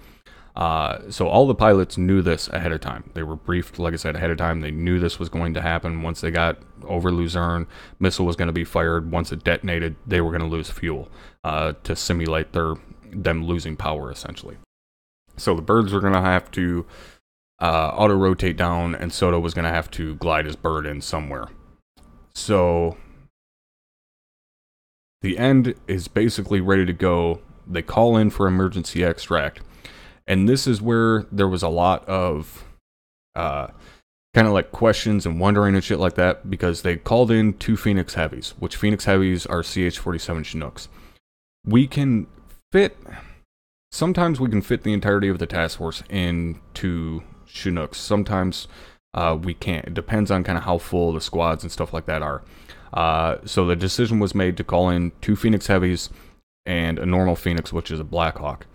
So all the pilots knew this ahead of time. They were briefed, like I said, ahead of time. They knew this was going to happen. Once they got over Luzerne, missile was going to be fired. Once it detonated, they were going to lose fuel to simulate them losing power, essentially. So the birds were going to have to auto-rotate down, and Soto was going to have to glide his bird in somewhere. So the end is basically ready to go. They call in for emergency extract. And this is where there was a lot of kind of like questions and wondering and shit like that, because they called in 2 Phoenix Heavies, which Phoenix Heavies are CH-47 Chinooks. Sometimes we can fit the entirety of the task force into Chinooks. Sometimes we can't. It depends on kind of how full the squads and stuff like that are. So the decision was made to call in 2 Phoenix Heavies and a normal Phoenix, which is a Black Hawk.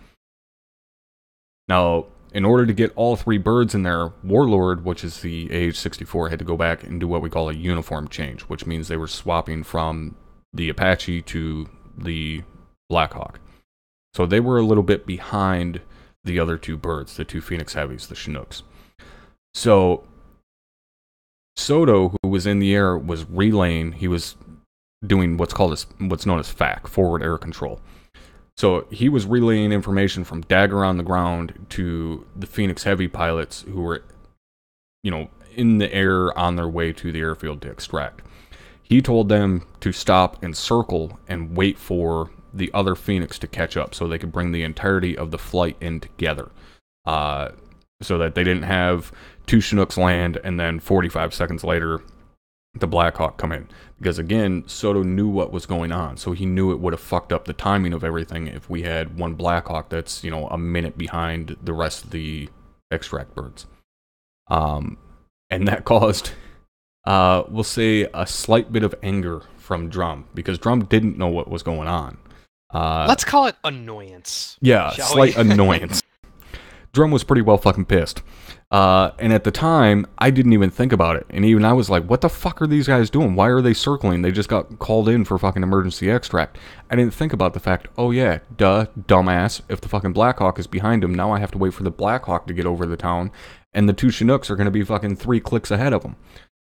Now, in order to get all 3 birds in there, Warlord, which is the AH-64, had to go back and do what we call a uniform change, which means they were swapping from the Apache to the Black Hawk. So they were a little bit behind the other 2 birds, the 2 Phoenix Heavies, the Chinooks. So Soto, who was in the air, was relaying. He was doing what's known as FAC, forward air control. So he was relaying information from Dagger on the ground to the Phoenix Heavy pilots who were, in the air on their way to the airfield to extract. He told them to stop and circle and wait for the other Phoenix to catch up so they could bring the entirety of the flight in together. So that they didn't have 2 Chinooks land and then 45 seconds later the Black Hawk come in. Because again, Soto knew what was going on, so he knew it would have fucked up the timing of everything if we had one Black Hawk that's, a minute behind the rest of the extract birds. And that caused, we'll say, a slight bit of anger from Drum, because Drum didn't know what was going on. Let's call it annoyance. Yeah, slight annoyance. Drum was pretty well fucking pissed. And at the time, I didn't even think about it. And even I was like, what the fuck are these guys doing? Why are they circling? They just got called in for fucking emergency extract. I didn't think about the fact, oh yeah, duh, dumbass. If the fucking Black Hawk is behind him, now I have to wait for the Black Hawk to get over the town. And the 2 Chinooks are going to be fucking 3 clicks ahead of them.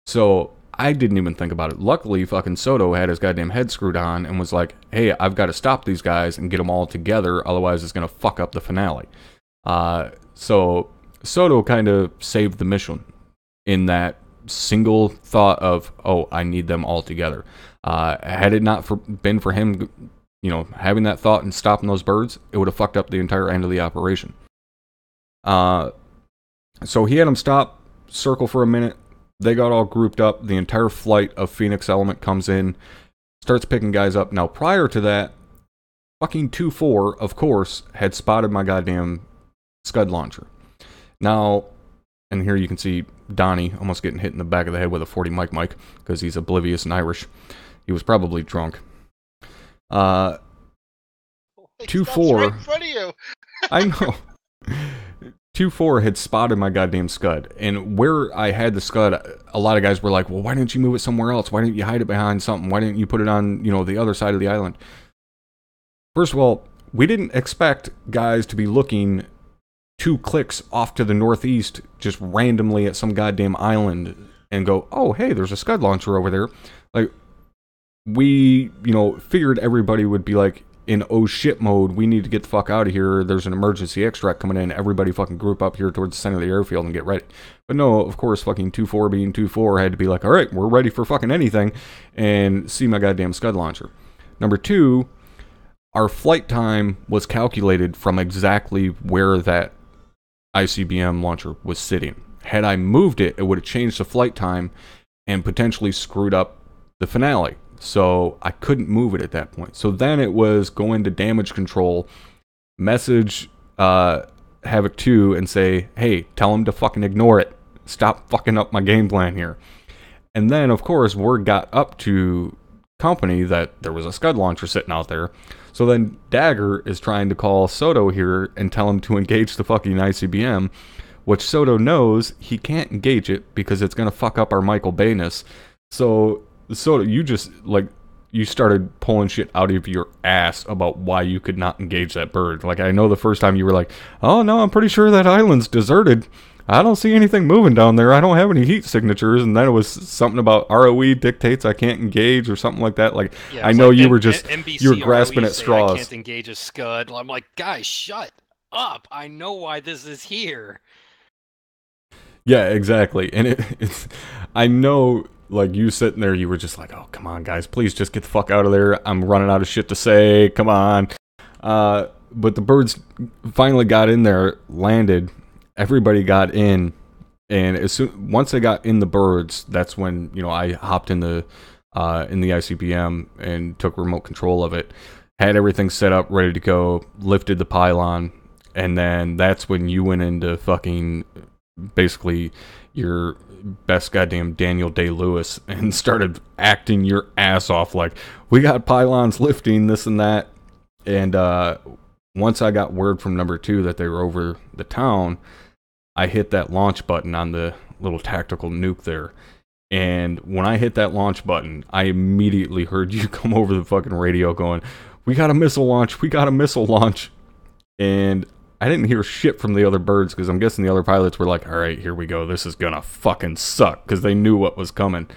So I didn't even think about it. Luckily, fucking Soto had his goddamn head screwed on and was like, hey, I've got to stop these guys and get them all together, otherwise it's going to fuck up the finale. So Soto kind of saved the mission in that single thought of, oh, I need them all together. Had it not been for him, having that thought and stopping those birds, it would have fucked up the entire end of the operation. So he had them stop, circle for a minute. They got all grouped up. The entire flight of Phoenix Element comes in, starts picking guys up. Now, prior to that, fucking 2-4, of course, had spotted my goddamn Scud launcher. Now, and here you can see Donnie almost getting hit in the back of the head with a 40 Mike because he's oblivious and Irish. He was probably drunk. 2-4. Right in front of you. I know. 2-4 had spotted my goddamn Scud, and where I had the Scud, a lot of guys were like, well, why didn't you move it somewhere else? Why didn't you hide it behind something? Why didn't you put it on, the other side of the island? First of all, we didn't expect guys to be looking 2 clicks off to the northeast just randomly at some goddamn island and go, oh, hey, there's a Scud launcher over there. Like, we, figured everybody would be like, in oh shit mode, we need to get the fuck out of here. There's an emergency extract coming in. Everybody fucking group up here towards the center of the airfield and get ready. But no, of course, fucking 2-4 being 2-4 had to be like, all right, we're ready for fucking anything, and see my goddamn Scud launcher. Number 2, our flight time was calculated from exactly where that ICBM launcher was sitting. Had I moved it, it would have changed the flight time and potentially screwed up the finale. So I couldn't move it at that point. So then it was go into damage control, message Havoc 2 and say, hey, tell him to fucking ignore it. Stop fucking up my game plan here. And then, of course, word got up to company that there was a Scud launcher sitting out there. So then Dagger is trying to call Soto here and tell him to engage the fucking ICBM, which Soto knows he can't engage it because it's going to fuck up our Michael Bayness. So you started pulling shit out of your ass about why you could not engage that bird. Like, I know the first time you were like, oh no, I'm pretty sure that island's deserted. I don't see anything moving down there. I don't have any heat signatures. And then it was something about ROE dictates I can't engage or something like that. Like, yeah, I know like you were just, NBC you were grasping at straws. I can't engage a Scud. I'm like, guys, shut up. I know why this is here. Yeah, exactly. And it's, I know, like, you sitting there, you were just like, oh, come on, guys, please just get the fuck out of there. I'm running out of shit to say. Come on. But the birds finally got in there, landed. Everybody got in. And once they got in the birds, that's when, I hopped in the ICBM and took remote control of it. Had everything set up, ready to go, lifted the pylon. And then that's when you went into fucking basically your best goddamn Daniel Day-Lewis and started acting your ass off like, we got pylons lifting, this and that. And once I got word from number 2 that they were over the town, I hit that launch button on the little tactical nuke there. And when I hit that launch button, I immediately heard you come over the fucking radio going, we got a missile launch, we got a missile launch. And I didn't hear shit from the other birds because I'm guessing the other pilots were like, all right, here we go. This is going to fucking suck because they knew what was coming.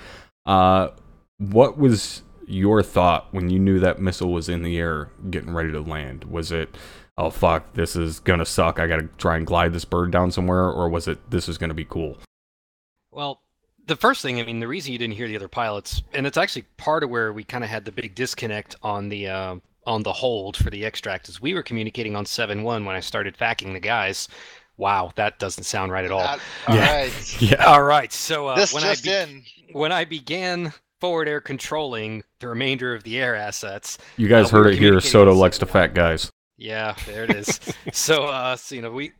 What was your thought when you knew that missile was in the air getting ready to land? Was it, oh, fuck, this is going to suck. I got to try and glide this bird down somewhere? Or was it, this is going to be cool? Well, the first thing, I mean, the reason you didn't hear the other pilots, and it's actually part of where we kind of had the big disconnect on the hold for the extract, is we were communicating on 7-1 when I started facking the guys. Wow, that doesn't sound right at all. All right. Yeah. All right. So when I began forward air controlling the remainder of the air assets, you guys heard it here. Soto likes to fat guys. Yeah, there it is. So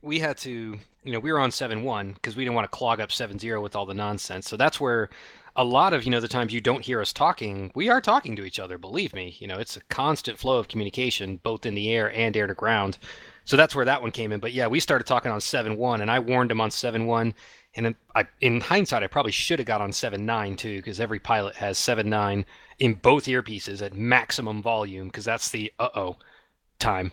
we had to, we were on 7-1 because we didn't want to clog up 7-0 with all the nonsense. So that's where a lot of, the times you don't hear us talking, we are talking to each other, believe me. It's a constant flow of communication, both in the air and air to ground. So that's where that one came in. But yeah, we started talking on 7-1, and I warned him on 7-1. And then in hindsight, I probably should have got on 7-9 too, because every pilot has 7-9 in both earpieces at maximum volume, because that's the time.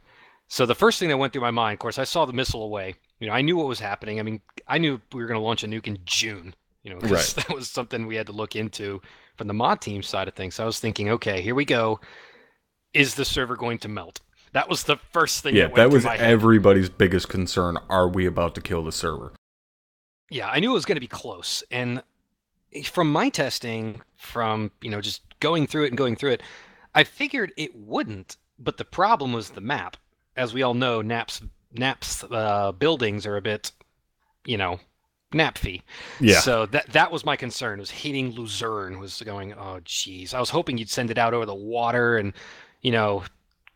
So the first thing that went through my mind, of course, I saw the missile away. I knew what was happening. I mean, I knew we were going to launch a nuke in June. because Right. that was something we had to look into from the mod team side of things. So I was thinking, okay, here we go. Is the server going to melt? That was the first thing Yeah, that that went through was my head. everybody's biggest concern. Are we about to kill the server? Yeah, I knew it was going to be close. And from my testing, from, just going through it, I figured it wouldn't. But the problem was the map. As we all know, Nap's buildings are a bit, napfy. Yeah. So that was my concern. Was hitting Luzerne was going, oh geez. I was hoping you'd send it out over the water and, you know,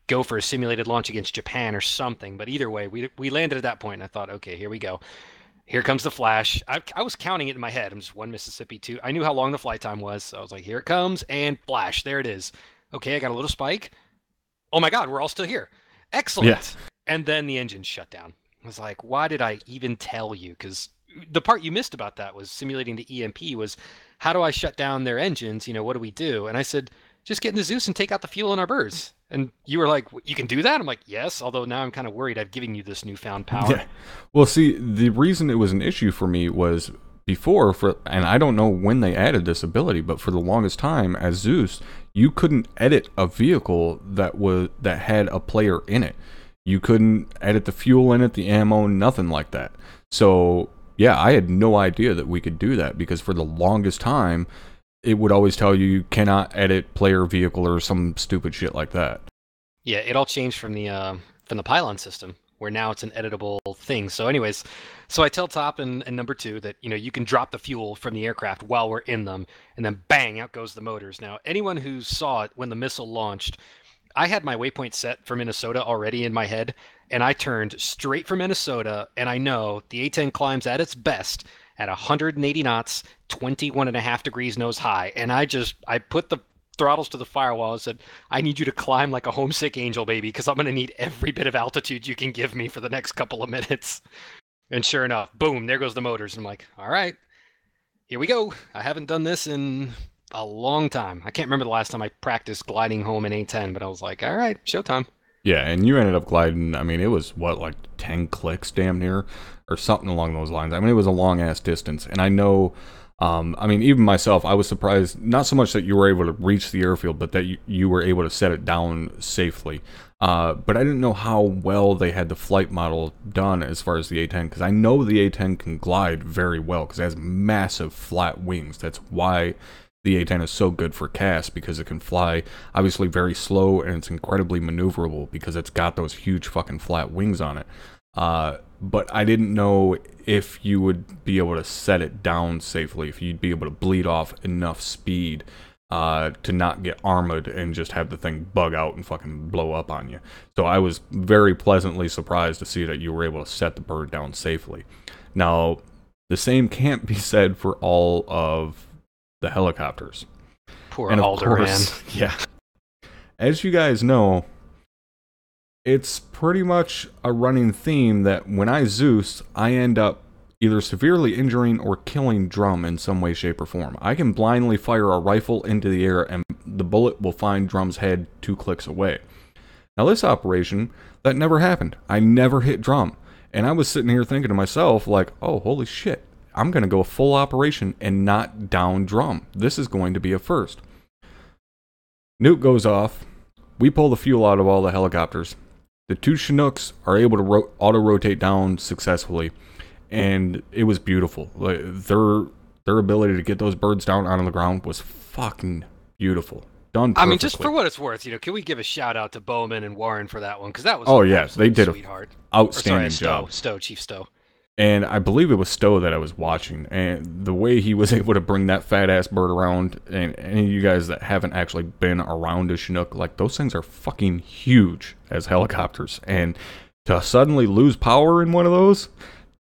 go for a simulated launch against Japan or something. But either way, we landed at that point, and I thought, okay, here we go. Here comes the flash. I was counting it in my head. I'm just 1 Mississippi, 2. I knew how long the flight time was, so I was like, here it comes, and flash. There it is. Okay, I got a little spike. Oh my God, we're all still here. Excellent. Yeah. And then the engine shut down. I was like, why did I even tell you? Because the part you missed about that was simulating the EMP was, how do I shut down their engines? What do we do? And I said, just get into Zeus and take out the fuel in our birds. And you were like, you can do that? I'm like, yes, although now I'm kind of worried I've given you this newfound power. Yeah. Well, see, the reason it was an issue for me was before, and I don't know when they added this ability, but for the longest time as Zeus, you couldn't edit a vehicle that had a player in it. You couldn't edit the fuel in it, the ammo, nothing like that. So, yeah, I had no idea that we could do that because for the longest time, it would always tell you cannot edit player vehicle or some stupid shit like that. Yeah, it all changed from the pylon system, where now it's an editable thing. So anyways, so I tell Top and number 2 that, you can drop the fuel from the aircraft while we're in them, and then bang, out goes the motors. Now, anyone who saw it when the missile launched, I had my waypoint set for Minnesota already in my head, and I turned straight for Minnesota, and I know the A-10 climbs at its best at 180 knots, 21.5 degrees nose high, and I put the throttles to the firewall and said, I need you to climb like a homesick angel, baby, because I'm going to need every bit of altitude you can give me for the next couple of minutes. And sure enough, boom, there goes the motors. And I'm like, all right, here we go. I haven't done this in a long time. I can't remember the last time I practiced gliding home in A10, but I was like, all right, showtime. Yeah, and you ended up gliding, I mean, it was, like 10 clicks damn near, or something along those lines. I mean, it was a long-ass distance, and I know, I mean, even myself, I was surprised, not so much that you were able to reach the airfield, but that you were able to set it down safely. But I didn't know how well they had the flight model done as far as the A-10, because I know the A-10 can glide very well, because it has massive flat wings. That's why the A-10 is so good for CAS, because it can fly obviously very slow, and it's incredibly maneuverable because it's got those huge fucking flat wings on it. But I didn't know if you would be able to set it down safely, if you'd be able to bleed off enough speed to not get armored and just have the thing bug out and fucking blow up on you. So I was very pleasantly surprised to see that you were able to set the bird down safely. Now, the same can't be said for all of the helicopters. Poor And of Alder, man. yeah. As you guys know, it's pretty much a running theme that when I Zeus, I end up either severely injuring or killing Drum in some way, shape, or form. I can blindly fire a rifle into the air and the bullet will find Drum's head 2 clicks away. Now this operation, that never happened. I never hit Drum. And I was sitting here thinking to myself, like, oh, holy shit. I'm going to go full operation and not down Drum. This is going to be a first. Nuke goes off. We pull the fuel out of all the helicopters. The 2 Chinooks are able to auto-rotate down successfully. And it was beautiful. Like, their ability to get those birds down onto the ground was fucking beautiful. Done perfectly. I mean, just for what it's worth, can we give a shout out to Bowman and Warren for that one? Because that was they did sweetheart. Outstanding job. Chief Stowe. And I believe it was Stowe that I was watching, and the way he was able to bring that fat-ass bird around, and any of you guys that haven't actually been around a Chinook, like, those things are fucking huge as helicopters, and to suddenly lose power in one of those,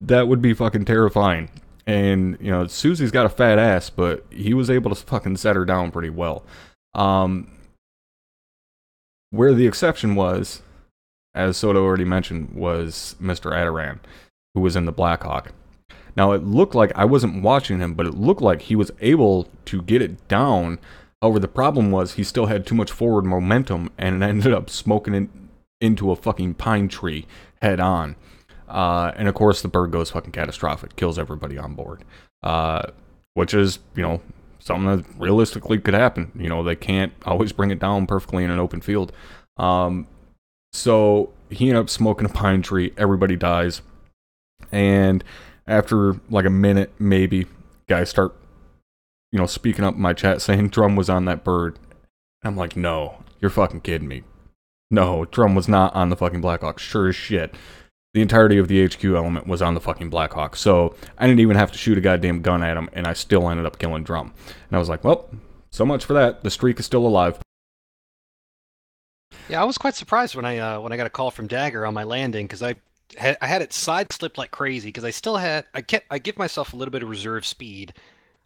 that would be fucking terrifying. And, Susie's got a fat ass, but he was able to fucking set her down pretty well. Where the exception was, as Soto already mentioned, was Mr. Adaran, who was in the Blackhawk. Now, it looked like I wasn't watching him, but it looked like he was able to get it down. However, the problem was he still had too much forward momentum, and it ended up smoking into a fucking pine tree head on. And of course, the bird goes fucking catastrophic, kills everybody on board. which is, something that realistically could happen. They can't always bring it down perfectly in an open field. So he ended up smoking a pine tree. Everybody dies. And after like a minute, maybe, guys start, speaking up in my chat saying Drum was on that bird. I'm like, no, you're fucking kidding me. No, Drum was not on the fucking Blackhawk. Sure as shit. The entirety of the HQ element was on the fucking Blackhawk. So I didn't even have to shoot a goddamn gun at him, and I still ended up killing Drum. And I was like, well, so much for that. The streak is still alive. Yeah, I was quite surprised when I got a call from Dagger on my landing, because I had it side slipped like crazy, because I give myself a little bit of reserve speed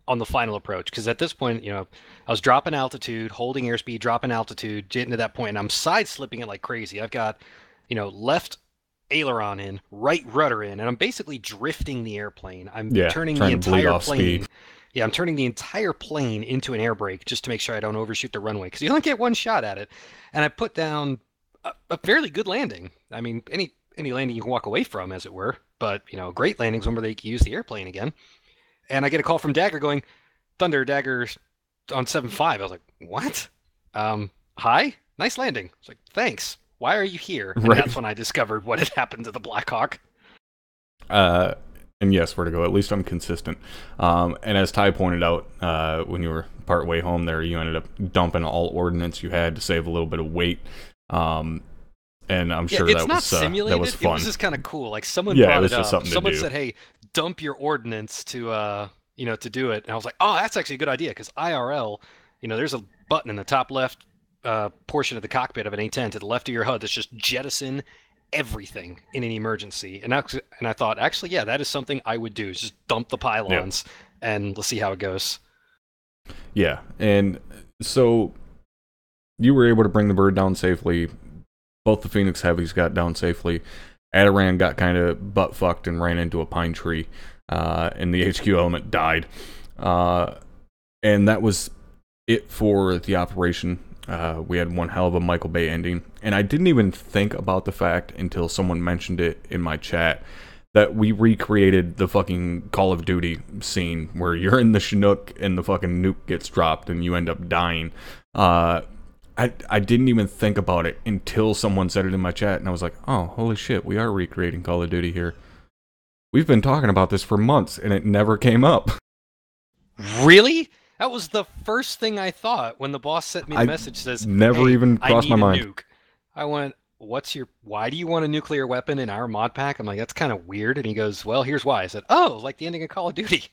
on the final approach, because at this point, I was dropping altitude, holding airspeed, dropping altitude, getting to that point, and I'm side slipping it like crazy. I've got, left aileron in, right rudder in, and I'm basically drifting the airplane. I'm turning the entire plane. Speed. Yeah, I'm turning the entire plane into an air brake just to make sure I don't overshoot the runway, because you only get one shot at it. And I put down a fairly good landing. I mean, any landing you can walk away from, as it were. But, great landings when they can use the airplane again. And I get a call from Dagger going, Thunder, Dagger on 7.5. I was like, what? Hi? Nice landing. I was like, thanks. Why are you here? And that's when I discovered what had happened to the Blackhawk. And yes, Vertigo, at least I'm consistent. And as Ty pointed out, when you were part way home there, you ended up dumping all ordnance you had to save a little bit of weight. And I'm sure that was simulated. That was fun. It was just kind of cool. Like someone brought it up. Someone said, "Hey, dump your ordnance to to do it." And I was like, "Oh, that's actually a good idea," because IRL, there's a button in the top left portion of the cockpit of an A-10 to the left of your HUD that's just jettison everything in an emergency. And I thought, actually, yeah, that is something I would do. Is just dump the pylons and let's see how it goes. Yeah, and so you were able to bring the bird down safely. Both the Phoenix Heavies got down safely. Adaran got kind of butt fucked and ran into a pine tree, and the HQ element died. And that was it for the operation. We had one hell of a Michael Bay ending, and I didn't even think about the fact until someone mentioned it in my chat that we recreated the fucking Call of Duty scene where you're in the Chinook and the fucking nuke gets dropped and you end up dying. I didn't even think about it until someone said it in my chat, and I was like, oh, holy shit, we are recreating Call of Duty here. We've been talking about this for months, and it never came up. Really? That was the first thing I thought when the boss sent me the message says, never even crossed my mind. Nuke. I went, why do you want a nuclear weapon in our mod pack? I'm like, that's kind of weird. And he goes, well, here's why. I said, oh, like the ending of Call of Duty.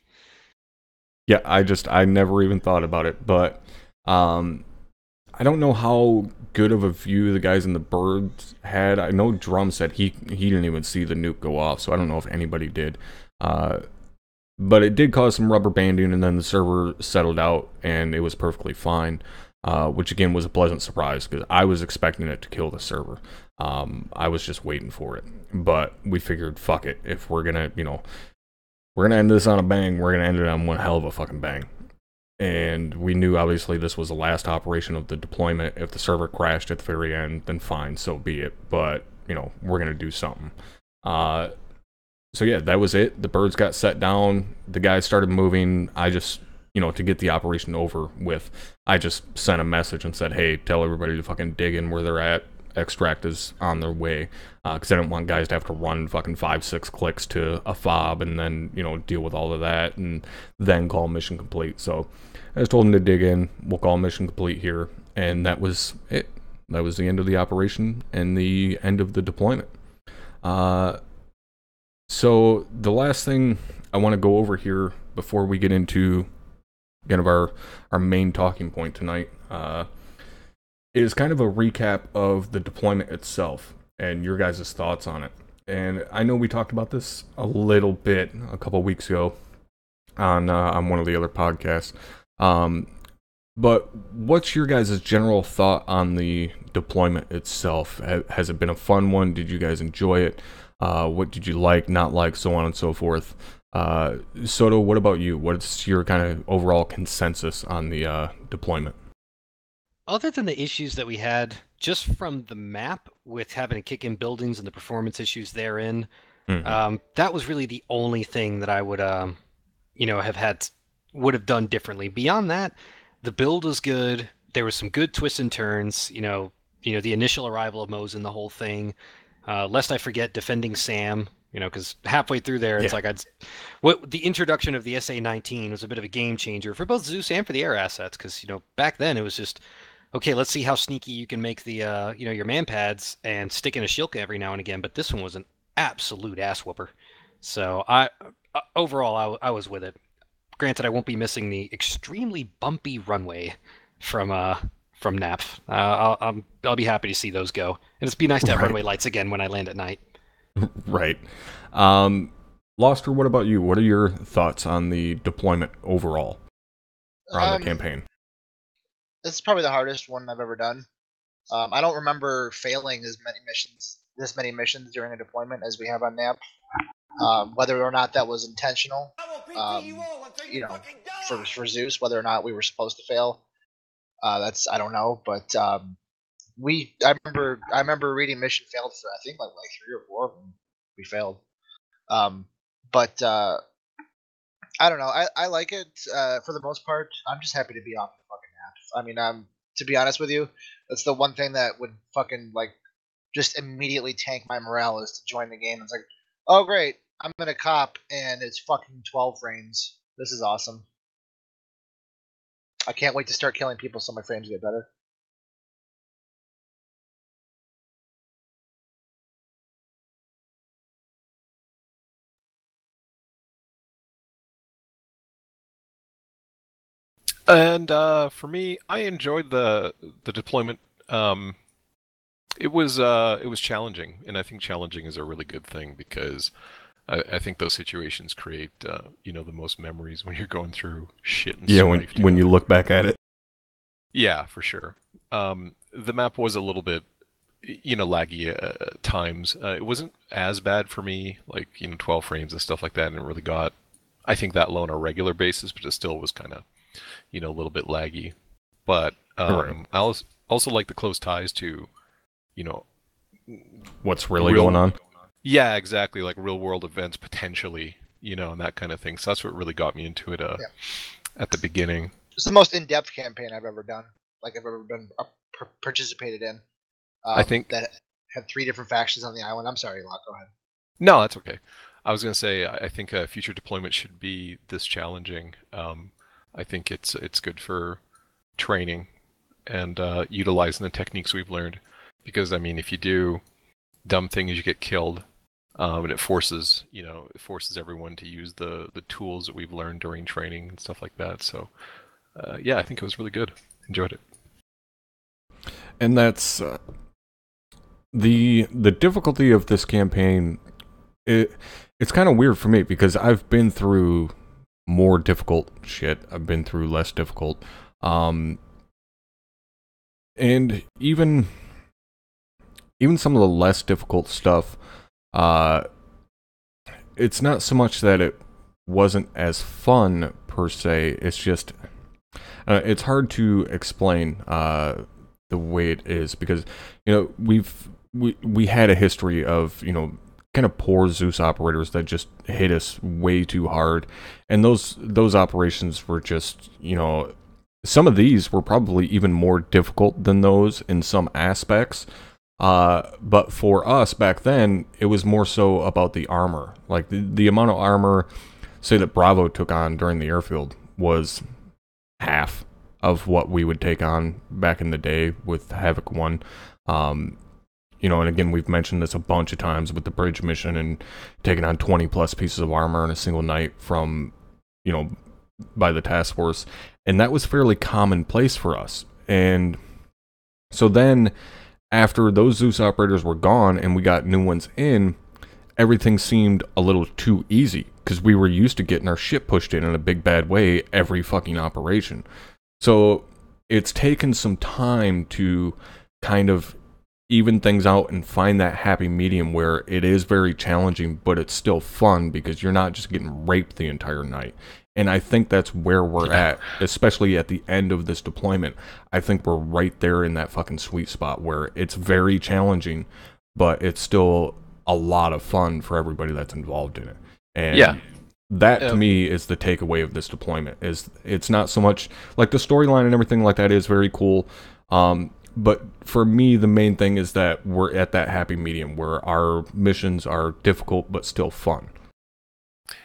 Yeah, I never even thought about it, but I don't know how good of a view the guys in the birds had. I know Drum said he didn't even see the nuke go off, so I don't know if anybody did. But it did cause some rubber banding, and then the server settled out, and it was perfectly fine, which again was a pleasant surprise, because I was expecting it to kill the server. I was just waiting for it. But we figured, fuck it, if we're gonna, we're gonna end this on a bang, we're gonna end it on one hell of a fucking bang. And we knew, obviously, this was the last operation of the deployment. If the server crashed at the very end, then fine, so be it. But, we're gonna do something. So yeah, that was it. The birds got set down. The guys started moving. I just, to get the operation over with, I just sent a message and said, hey, tell everybody to fucking dig in where they're at. Extract is on their way. Because I didn't want guys to have to run fucking 5-6 clicks to a fob and then, deal with all of that and then call mission complete. So I just told them to dig in. We'll call mission complete here. And that was it. That was the end of the operation and the end of the deployment. So the last thing I want to go over here before we get into kind of our main talking point tonight is kind of a recap of the deployment itself and your guys' thoughts on it. And I know we talked about this a little bit a couple weeks ago on one of the other podcasts. But what's your guys' general thought on the deployment itself? Has it been a fun one? Did you guys enjoy it? What did you like, not like, so on and so forth? Soto, what about you? What's your kind of overall consensus on the deployment? Other than the issues that we had just from the map with having to kick in buildings and the performance issues therein, that was really the only thing that I would, have had would have done differently. Beyond that, the build was good. There was some good twists and turns. The initial arrival of Mose and the whole thing. Lest I forget, defending Sam. Because halfway through there, it's like the introduction of the SA-19 was a bit of a game changer for both Zeus and for the air assets. Because back then it was just, okay, let's see how sneaky you can make the your man pads and stick in a Shilka every now and again. But this one was an absolute ass whooper. So overall I was with it. Granted, I won't be missing the extremely bumpy runway from NAPF. I'll be happy to see those go, and it'd be nice to have runway lights again when I land at night. Right. Loster, what about you? What are your thoughts on the deployment overall, or on the campaign? This is probably the hardest one I've ever done. I don't remember failing this many missions during a deployment as we have on NAP. Whether or not that was intentional, for Zeus, whether or not we were supposed to fail, that's I don't know. But I remember reading mission failed for I think like 3 or 4 of them. We failed. But I don't know. I like it for the most part. I'm just happy to be off the fucking NAP. I mean, to be honest with you, that's the one thing that would fucking just immediately tank my morale is to join the game. It's like, oh great, I'm in a cop and it's fucking 12 frames. This is awesome. I can't wait to start killing people so my frames get better. And for me, I enjoyed the deployment. It was challenging, and I think challenging is a really good thing because I think those situations create the most memories when you're going through shit and strife. when you look back at it. Yeah, for sure. The map was a little bit laggy at times. It wasn't as bad for me, 12 frames and stuff like that, and it really got, I think, that low on a regular basis, but it still was kind of a little bit laggy. But I also like the close ties to what's really going on. Yeah, exactly, like real world events potentially, and that kind of thing. So that's what really got me into it at the beginning. It's the most in-depth campaign I've ever done, I've ever been participated in. I think that had 3 different factions on the island. I'm sorry, Locke, go ahead. No, that's okay. I was going to say, I think a future deployment should be this challenging. I think it's good for training and utilizing the techniques we've learned. Because, I mean, if you do dumb things, you get killed. And it forces everyone to use the tools that we've learned during training and stuff like that. So, I think it was really good. Enjoyed it. And that's the difficulty of this campaign. It's kind of weird for me because I've been through more difficult shit. I've been through less difficult. And even some of the less difficult stuff, it's not so much that it wasn't as fun per se. It's just it's hard to explain the way it is because we had a history of kind of poor Zeus operators that just hit us way too hard, and those operations were just some of these were probably even more difficult than those in some aspects. But for us back then, it was more so about the armor. Like the amount of armor, say that Bravo took on during the airfield was half of what we would take on back in the day with Havoc 1. And again, we've mentioned this a bunch of times with the bridge mission and taking on 20 plus pieces of armor in a single night from, by the task force. And that was fairly commonplace for us. And so then after those Zeus operators were gone and we got new ones in, everything seemed a little too easy because we were used to getting our shit pushed in a big bad way every fucking operation. So it's taken some time to kind of even things out and find that happy medium where it is very challenging, but it's still fun because you're not just getting raped the entire night. And I think that's where we're at, especially at the end of this deployment. I think we're right there in that fucking sweet spot where it's very challenging, but it's still a lot of fun for everybody that's involved in it. And that to me is the takeaway of this deployment. Is it's not so much like the storyline and everything like that is very cool. But for me, the main thing is that we're at that happy medium where our missions are difficult but still fun.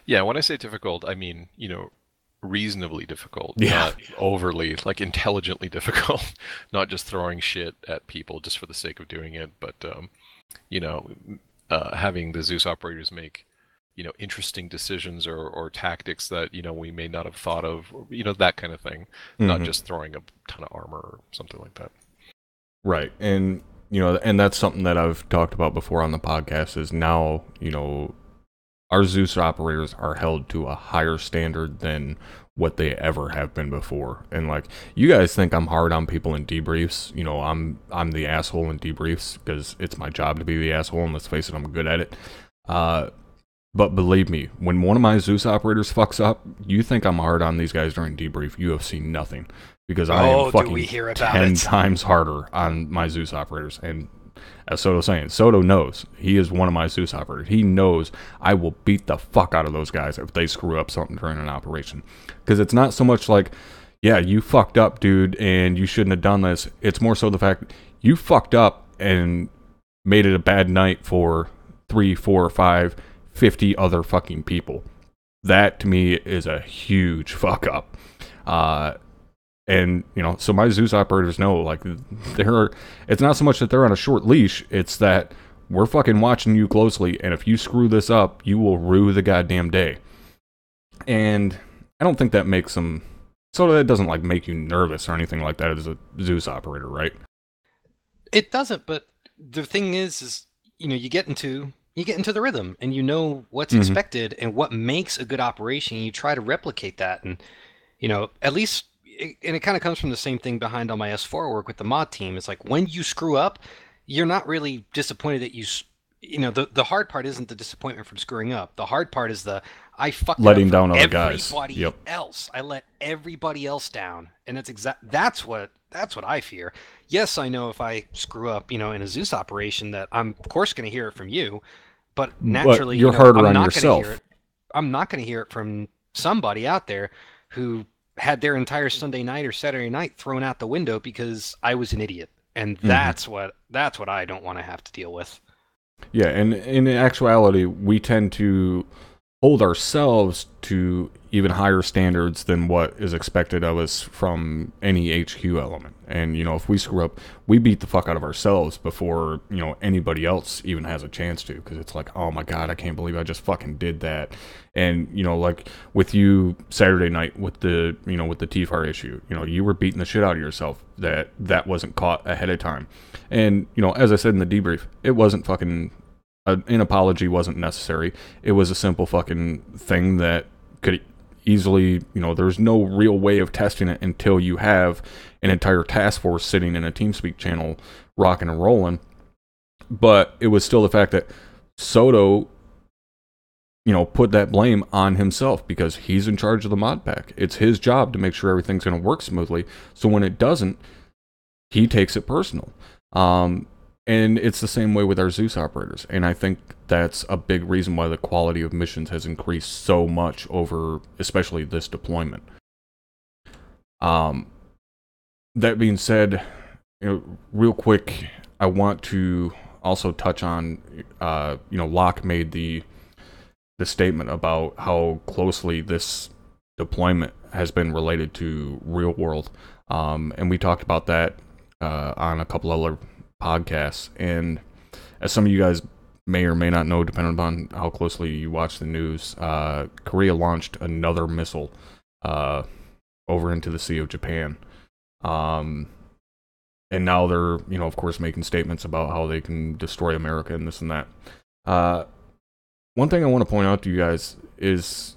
Yeah, when I say difficult, I mean, reasonably difficult, Yeah. not overly, like intelligently difficult, not just throwing shit at people just for the sake of doing it, but, having the Zeus operators make, interesting decisions or tactics that, we may not have thought of, that kind of thing, not just throwing a ton of armor or something like that. Right. And, and that's something that I've talked about before on the podcast is now, our Zeus operators are held to a higher standard than what they ever have been before. And like, you guys think I'm hard on people in debriefs. I'm the asshole in debriefs because it's my job to be the asshole, and let's face it, I'm good at it. But believe me, when one of my Zeus operators fucks up, you think I'm hard on these guys during debrief. You have seen nothing because I am fucking 10 times harder on my Zeus operators. And as Soto's saying, Soto knows. He is one of my Zeus operators. He knows I will beat the fuck out of those guys if they screw up something during an operation. Because it's not so much like, yeah, you fucked up, dude, and you shouldn't have done this. It's more so the fact you fucked up and made it a bad night for 3, 4, 5, 50 other fucking people. That, to me, is a huge fuck up. And, so my Zeus operators know, like, it's not so much that they're on a short leash, it's that we're fucking watching you closely, and if you screw this up, you will rue the goddamn day. And I don't think that makes them, so that doesn't, like, make you nervous or anything like that as a Zeus operator, right? It doesn't, but the thing is, you get into the rhythm, and you know what's expected and what makes a good operation, and you try to replicate that, and, at least... And it kind of comes from the same thing behind all my S4 work with the mod team. It's like when you screw up, you're not really disappointed that the hard part isn't the disappointment from screwing up. The hard part is I fucked letting up down other guys. Everybody else. I let everybody else down, and that's what I fear. Yes, I know if I screw up, in a Zeus operation, that I'm of course going to hear it from you, but naturally, you're harder on not yourself. I'm not going to hear it from somebody out there who had their entire Sunday night or Saturday night thrown out the window because I was an idiot. And that's what I don't want to have to deal with. Yeah, and in actuality, we tend to hold ourselves to even higher standards than what is expected of us from any HQ element. And, if we screw up, we beat the fuck out of ourselves before, anybody else even has a chance to. Because it's like, oh my God, I can't believe I just fucking did that. And, like with you Saturday night with the, with the TFAR issue, you were beating the shit out of yourself that wasn't caught ahead of time. And, as I said in the debrief, it wasn't fucking... an apology wasn't necessary. It was a simple fucking thing that could easily, there's no real way of testing it until you have an entire task force sitting in a TeamSpeak channel rocking and rolling. But it was still the fact that Soto, put that blame on himself because he's in charge of the mod pack. It's his job to make sure everything's going to work smoothly. So when it doesn't, he takes it personal. And it's the same way with our Zeus operators. And I think that's a big reason why the quality of missions has increased so much over, especially this deployment. That being said, real quick, I want to also touch on, Locke made the statement about how closely this deployment has been related to real world. And we talked about that on a couple other podcasts, and as some of you guys may or may not know, depending upon how closely you watch the news, Korea launched another missile over into the Sea of Japan, and now they're of course making statements about how they can destroy America and this and that. One thing I want to point out to you guys is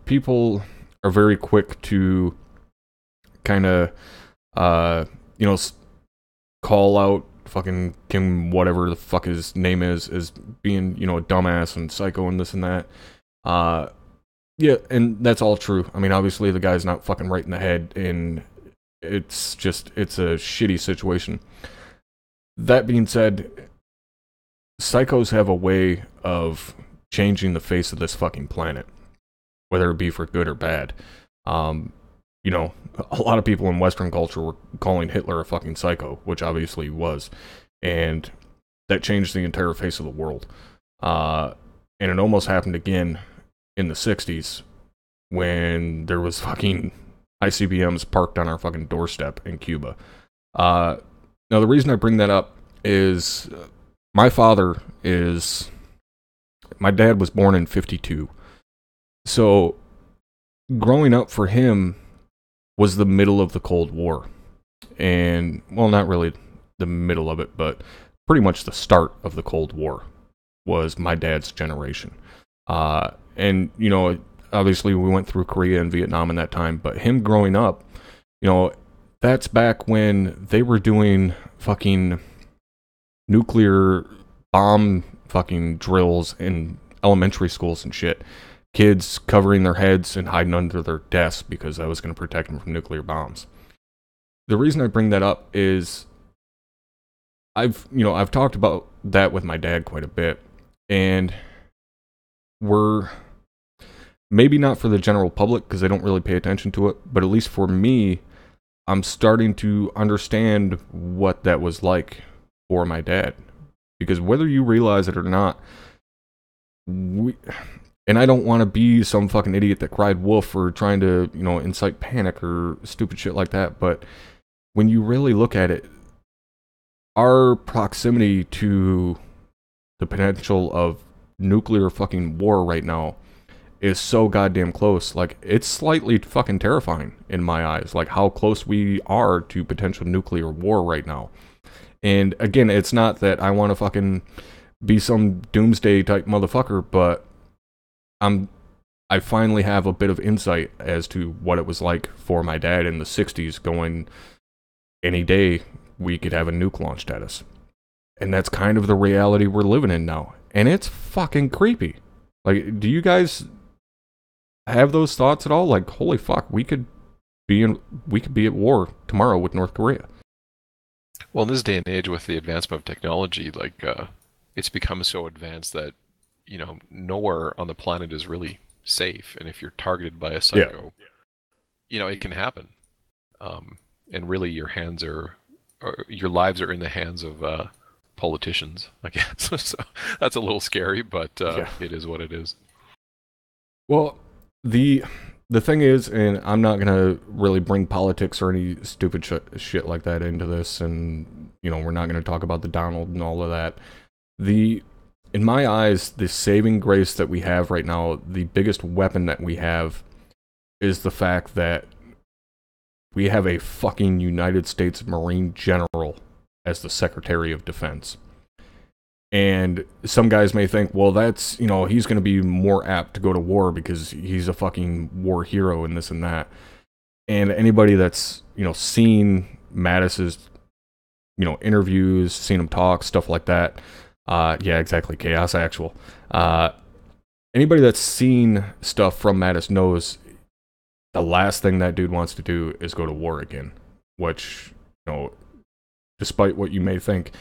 people are very quick to kind of call out fucking Kim, whatever the fuck his name is being, a dumbass and psycho and this and that. Yeah, and that's all true. I mean, obviously the guy's not fucking right in the head, and it's a shitty situation. That being said, psychos have a way of changing the face of this fucking planet. whether it be for good or bad. You know, a lot of people in Western culture were calling Hitler a fucking psycho, which obviously he was. And that changed the entire face of the world. And it almost happened again in the 60s when there was fucking ICBMs parked on our fucking doorstep in Cuba. Now, the reason I bring that up is my dad was born in 52. So, growing up for him was the middle of the Cold War. And, well, not really the middle of it, but pretty much the start of the Cold War was my dad's generation. And, you know, obviously we went through Korea and Vietnam in that time, but him growing up, you know, that's back when they were doing fucking nuclear bomb fucking drills in elementary schools and shit. Kids covering their heads and hiding under their desks because that was going to protect them from nuclear bombs. The reason I bring that up is I've talked about that with my dad quite a bit, and we're maybe not for the general public because they don't really pay attention to it, but at least for me, I'm starting to understand what that was like for my dad. Because whether you realize it or not, and I don't want to be some fucking idiot that cried wolf or trying to, you know, incite panic or stupid shit like that, but when you really look at it, our proximity to the potential of nuclear fucking war right now is so goddamn close. Like, it's slightly fucking terrifying in my eyes, like how close we are to potential nuclear war right now. And again, it's not that I want to fucking be some doomsday type motherfucker, but I finally have a bit of insight as to what it was like for my dad in the 60s, going any day we could have a nuke launched at us. And that's kind of the reality we're living in now. And it's fucking creepy. Like, do you guys have those thoughts at all? Like, holy fuck, we could be at war tomorrow with North Korea. Well, in this day and age, with the advancement of technology, like it's become so advanced that, you know, nowhere on the planet is really safe. And if you're targeted by a psycho, you know, it can happen. And really, your lives are in the hands of politicians, I guess. So that's a little scary, but it is what it is. Well, the thing is, and I'm not gonna really bring politics or any stupid shit like that into this, and you know, we're not gonna talk about the Donald and all of that. In my eyes, the saving grace that we have right now, the biggest weapon that we have, is the fact that we have a fucking United States Marine General as the Secretary of Defense. And some guys may think, well, that's, you know, he's going to be more apt to go to war because he's a fucking war hero and this and that. And anybody that's, you know, seen Mattis's, you know, interviews, seen him talk, stuff like that. Yeah, exactly. Chaos Actual. Anybody that's seen stuff from Mattis knows the last thing that dude wants to do is go to war again, which, you know, despite what you may think,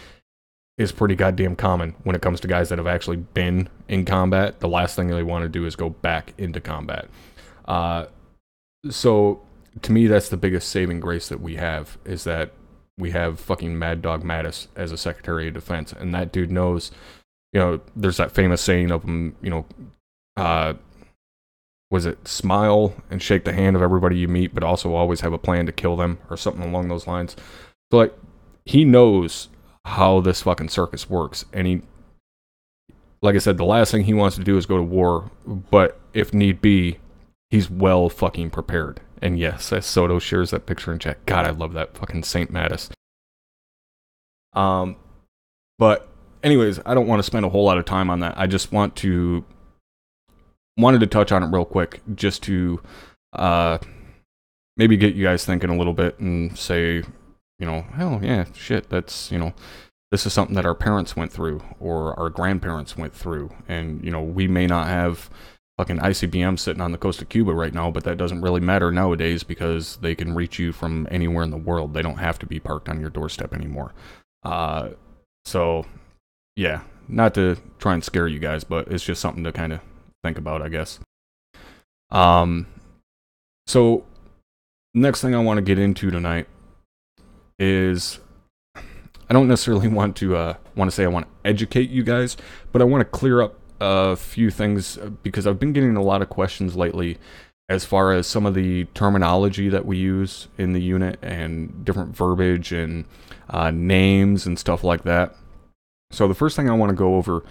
is pretty goddamn common when it comes to guys that have actually been in combat. The last thing they want to do is go back into combat. So, to me, that's the biggest saving grace that we have, is that we have fucking Mad Dog Mattis as a Secretary of Defense. And that dude knows, you know, there's that famous saying of him, you know, was it smile and shake the hand of everybody you meet, but also always have a plan to kill them, or something along those lines. So, like, he knows how this fucking circus works, and he, like I said, the last thing he wants to do is go to war, but if need be, he's well fucking prepared. And yes, as Soto shares that picture in chat, God, I love that fucking Saint Mattis. But anyways, I don't want to spend a whole lot of time on that. I just wanted to touch on it real quick, just to maybe get you guys thinking a little bit and say, you know, hell yeah, shit, that's, you know, this is something that our parents went through or our grandparents went through. And, you know, we may not have fucking ICBM sitting on the coast of Cuba right now, but that doesn't really matter nowadays because they can reach you from anywhere in the world. They don't have to be parked on your doorstep anymore. So, yeah, not to try and scare you guys, but it's just something to kind of think about, I guess. So next thing I want to get into tonight is, I don't necessarily want to say I want to educate you guys, but I want to clear up a few things because I've been getting a lot of questions lately as far as some of the terminology that we use in the unit and different verbiage and names and stuff like that. So the first thing I want to go over,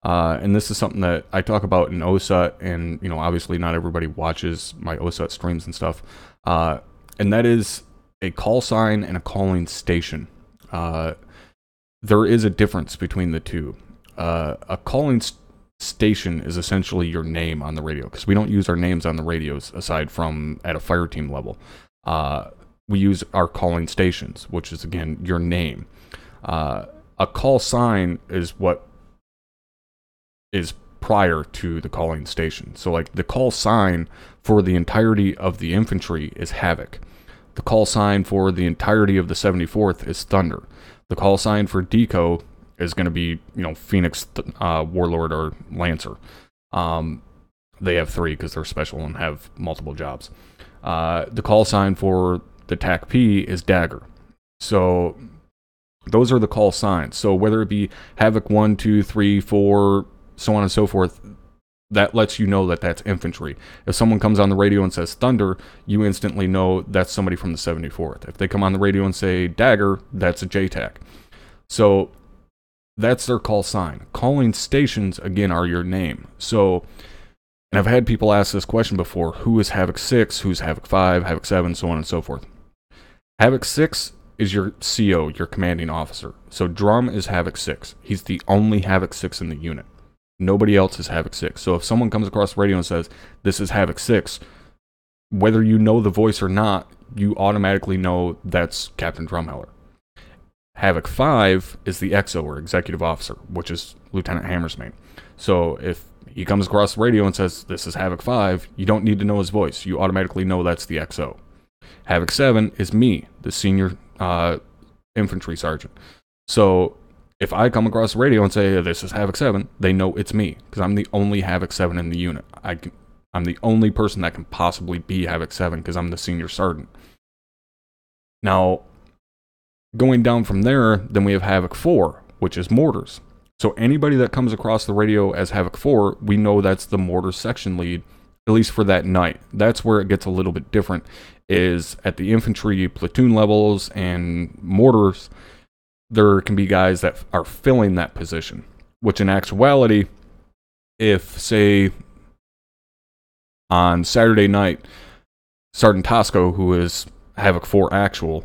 and this is something that I talk about in OSUT, and obviously not everybody watches my OSUT streams and stuff, and that is a call sign and a calling station. There is a difference between the two. A calling station is essentially your name on the radio, because we don't use our names on the radios aside from at a fire team level. We use our calling stations, which is, again, your name. A call sign is what is prior to the calling station. So, like, the call sign for the entirety of the infantry is Havoc. The call sign for the entirety of the 74th is Thunder. The call sign for Deco is going to be, Phoenix, Warlord, or Lancer. They have 3 because they're special and have multiple jobs. The call sign for the TAC P is Dagger. So those are the call signs. So whether it be Havoc 1, 2, 3, 4, so on and so forth, that lets you know that that's infantry. If someone comes on the radio and says Thunder, you instantly know that's somebody from the 74th. If they come on the radio and say Dagger, that's a JTAC. So that's their call sign. Calling stations, again, are your name. So, and I've had people ask this question before: who is Havoc 6, who's Havoc 5, Havoc 7, so on and so forth. Havoc 6 is your CO, your commanding officer. So Drum is Havoc 6. He's the only Havoc 6 in the unit. Nobody else is Havoc 6. So if someone comes across the radio and says, this is Havoc 6, whether you know the voice or not, you automatically know that's Captain Drumheller. Havoc 5 is the XO, or Executive Officer, which is Lieutenant Hammersmane. So if he comes across the radio and says, this is Havoc 5, you don't need to know his voice. You automatically know that's the XO. Havoc 7 is me, the senior infantry sergeant. So if I come across the radio and say, this is Havoc 7, they know it's me, because I'm the only Havoc 7 in the unit. I'm the only person that can possibly be Havoc 7, because I'm the senior sergeant. Now, going down from there, then we have Havoc 4, which is mortars. So anybody that comes across the radio as Havoc 4, we know that's the mortars section lead, at least for that night. That's where it gets a little bit different, is at the infantry platoon levels and mortars, there can be guys that are filling that position, which in actuality, if, say, on Saturday night, Sergeant Tosco, who is Havoc 4 actual,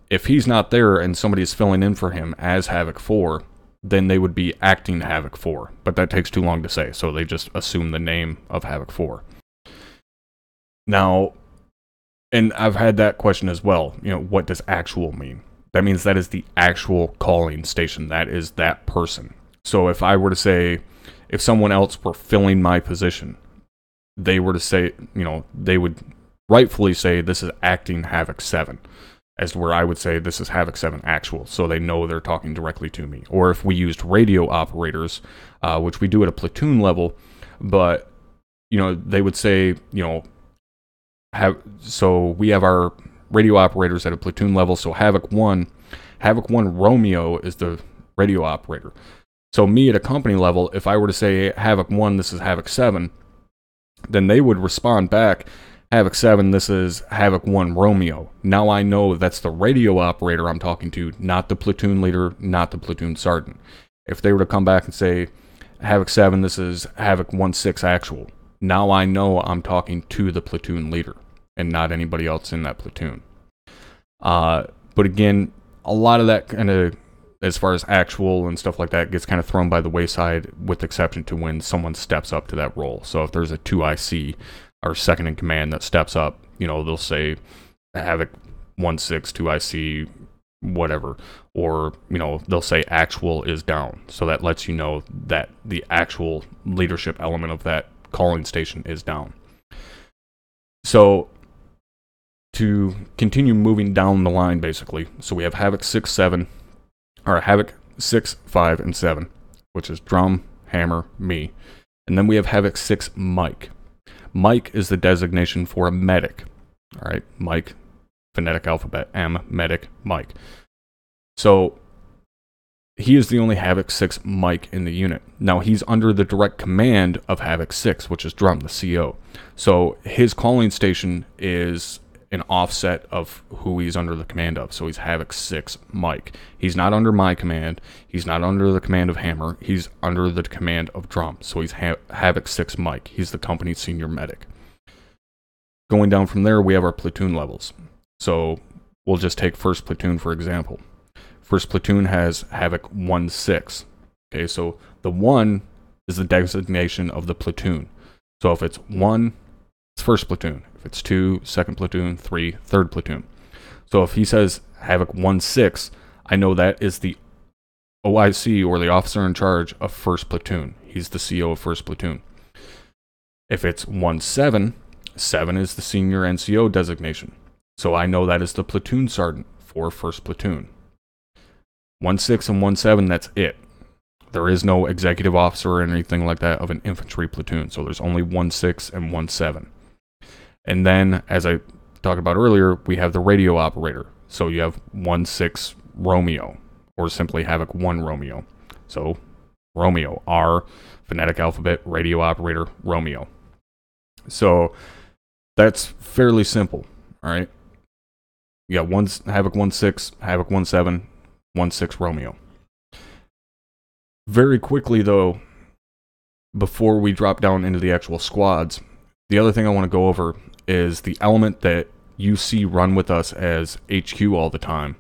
if he's not there and somebody is filling in for him as Havoc 4, then they would be acting Havoc 4. But that takes too long to say, so they just assume the name of Havoc 4. Now, and I've had that question as well, what does actual mean? That means that is the actual calling station. That is that person. So if I were to say, if someone else were filling my position, they were to say, they would rightfully say, this is acting Havoc 7. As to where I would say, this is Havoc 7 actual. So they know they're talking directly to me. Or if we used radio operators, which we do at a platoon level, but, they would say, so we have our radio operators at a platoon level. So Havoc 1 Romeo is the radio operator. So me at a company level, if I were to say Havoc 1, this is Havoc 7, then they would respond back, Havoc 7, this is Havoc 1 Romeo. Now I know that's the radio operator I'm talking to, not the platoon leader, not the platoon sergeant. If they were to come back and say, Havoc 7, this is Havoc 1-6 actual, now I know I'm talking to the platoon leader and not anybody else in that platoon. But again, a lot of that kind of, as far as actual and stuff like that, gets kind of thrown by the wayside, with exception to when someone steps up to that role. So if there's a 2IC or second in command that steps up, they'll say Havoc 1-6, 2IC, whatever. Or, they'll say actual is down. So that lets you know that the actual leadership element of that calling station is down. So to continue moving down the line, basically, so we have Havoc 6, 7, or Havoc 6, 5, and 7, which is Drum, Hammer, me. And then we have Havoc 6, Mike. Mike is the designation for a medic. All right, Mike, phonetic alphabet, M, medic, Mike. So he is the only Havoc 6 Mike in the unit. Now, he's under the direct command of Havoc 6, which is Drum, the CO. So his calling station is an offset of who he's under the command of. So he's Havoc 6 Mike. He's not under my command. He's not under the command of Hammer. He's under the command of Drum. So he's Havoc 6 Mike. He's the company's senior medic. Going down from there, we have our platoon levels. So we'll just take 1st Platoon, for example. 1st Platoon has Havoc 1-6. Okay, so the 1 is the designation of the platoon. So if it's 1, it's 1st Platoon. If it's 2, 2nd Platoon, 3, 3rd Platoon. So if he says Havoc 1-6, I know that is the OIC, or the officer in charge of 1st Platoon. He's the CO of 1st Platoon. If it's 1-7, 7 is the senior NCO designation. So I know that is the platoon sergeant for 1st Platoon. 1-6 and 1-7, that's it. There is no executive officer or anything like that of an infantry platoon. So there's only 1-6 and 1-7. And then, as I talked about earlier, we have the radio operator. So you have 1-6 Romeo, or simply Havoc 1 Romeo. So Romeo, R, phonetic alphabet, radio operator, Romeo. So that's fairly simple, all right? You got Havoc 1-6, Havoc 1-7, 1-6 Romeo. Very quickly, though, before we drop down into the actual squads, the other thing I want to go over is the element that you see run with us as HQ all the time,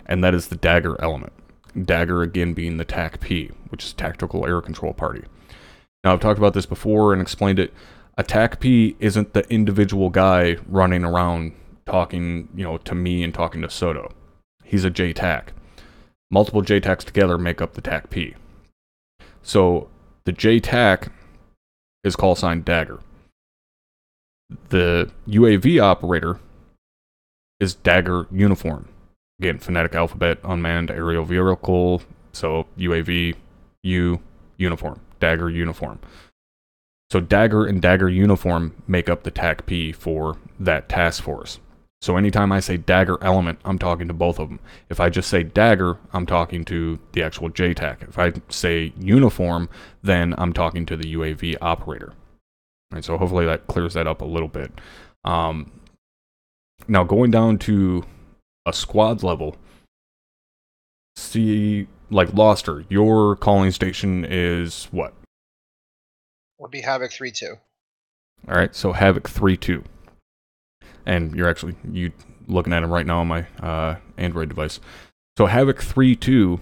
and that is the Dagger element. Dagger, again, being the TAC-P, which is Tactical Air Control Party. Now, I've talked about this before and explained it. A TAC-P isn't the individual guy running around talking, to me and talking to Soto. He's a JTAC. Multiple JTACs together make up the TAC-P. So the JTAC is call sign Dagger. The UAV operator is Dagger Uniform. Again, phonetic alphabet, unmanned aerial vehicle. So UAV, U, uniform. Dagger Uniform. So Dagger and Dagger Uniform make up the TAC-P for that task force. So anytime I say Dagger element, I'm talking to both of them. If I just say Dagger, I'm talking to the actual JTAC. If I say Uniform, then I'm talking to the UAV operator. All right, so hopefully that clears that up a little bit. Now going down to a squad level, see, like Loster, your calling station is what? Would be Havoc 3-2. All right, so Havoc 3-2. And you're looking at him right now on my Android device. So Havoc 3-2,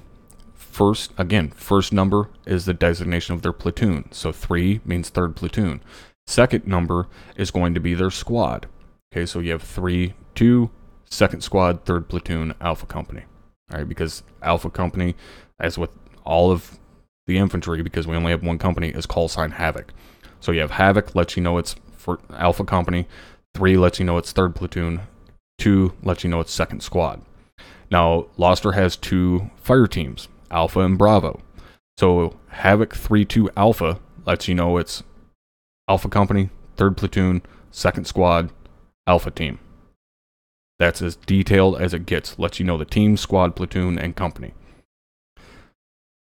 first number is the designation of their platoon. So 3 means 3rd Platoon. Second number is going to be their squad. Okay, so you have 3-2, 2nd Squad, 3rd Platoon, Alpha Company. All right, because Alpha Company, as with all of the infantry, because we only have one company, is call sign Havoc. So you have Havoc, lets you know it's for Alpha Company. 3 lets you know it's 3rd Platoon. 2 lets you know it's 2nd Squad. Now, Loster has 2 fire teams, Alpha and Bravo. So Havoc 3-2 Alpha lets you know it's Alpha Company, 3rd Platoon, 2nd Squad, Alpha Team. That's as detailed as it gets. Lets you know the team, squad, platoon, and company.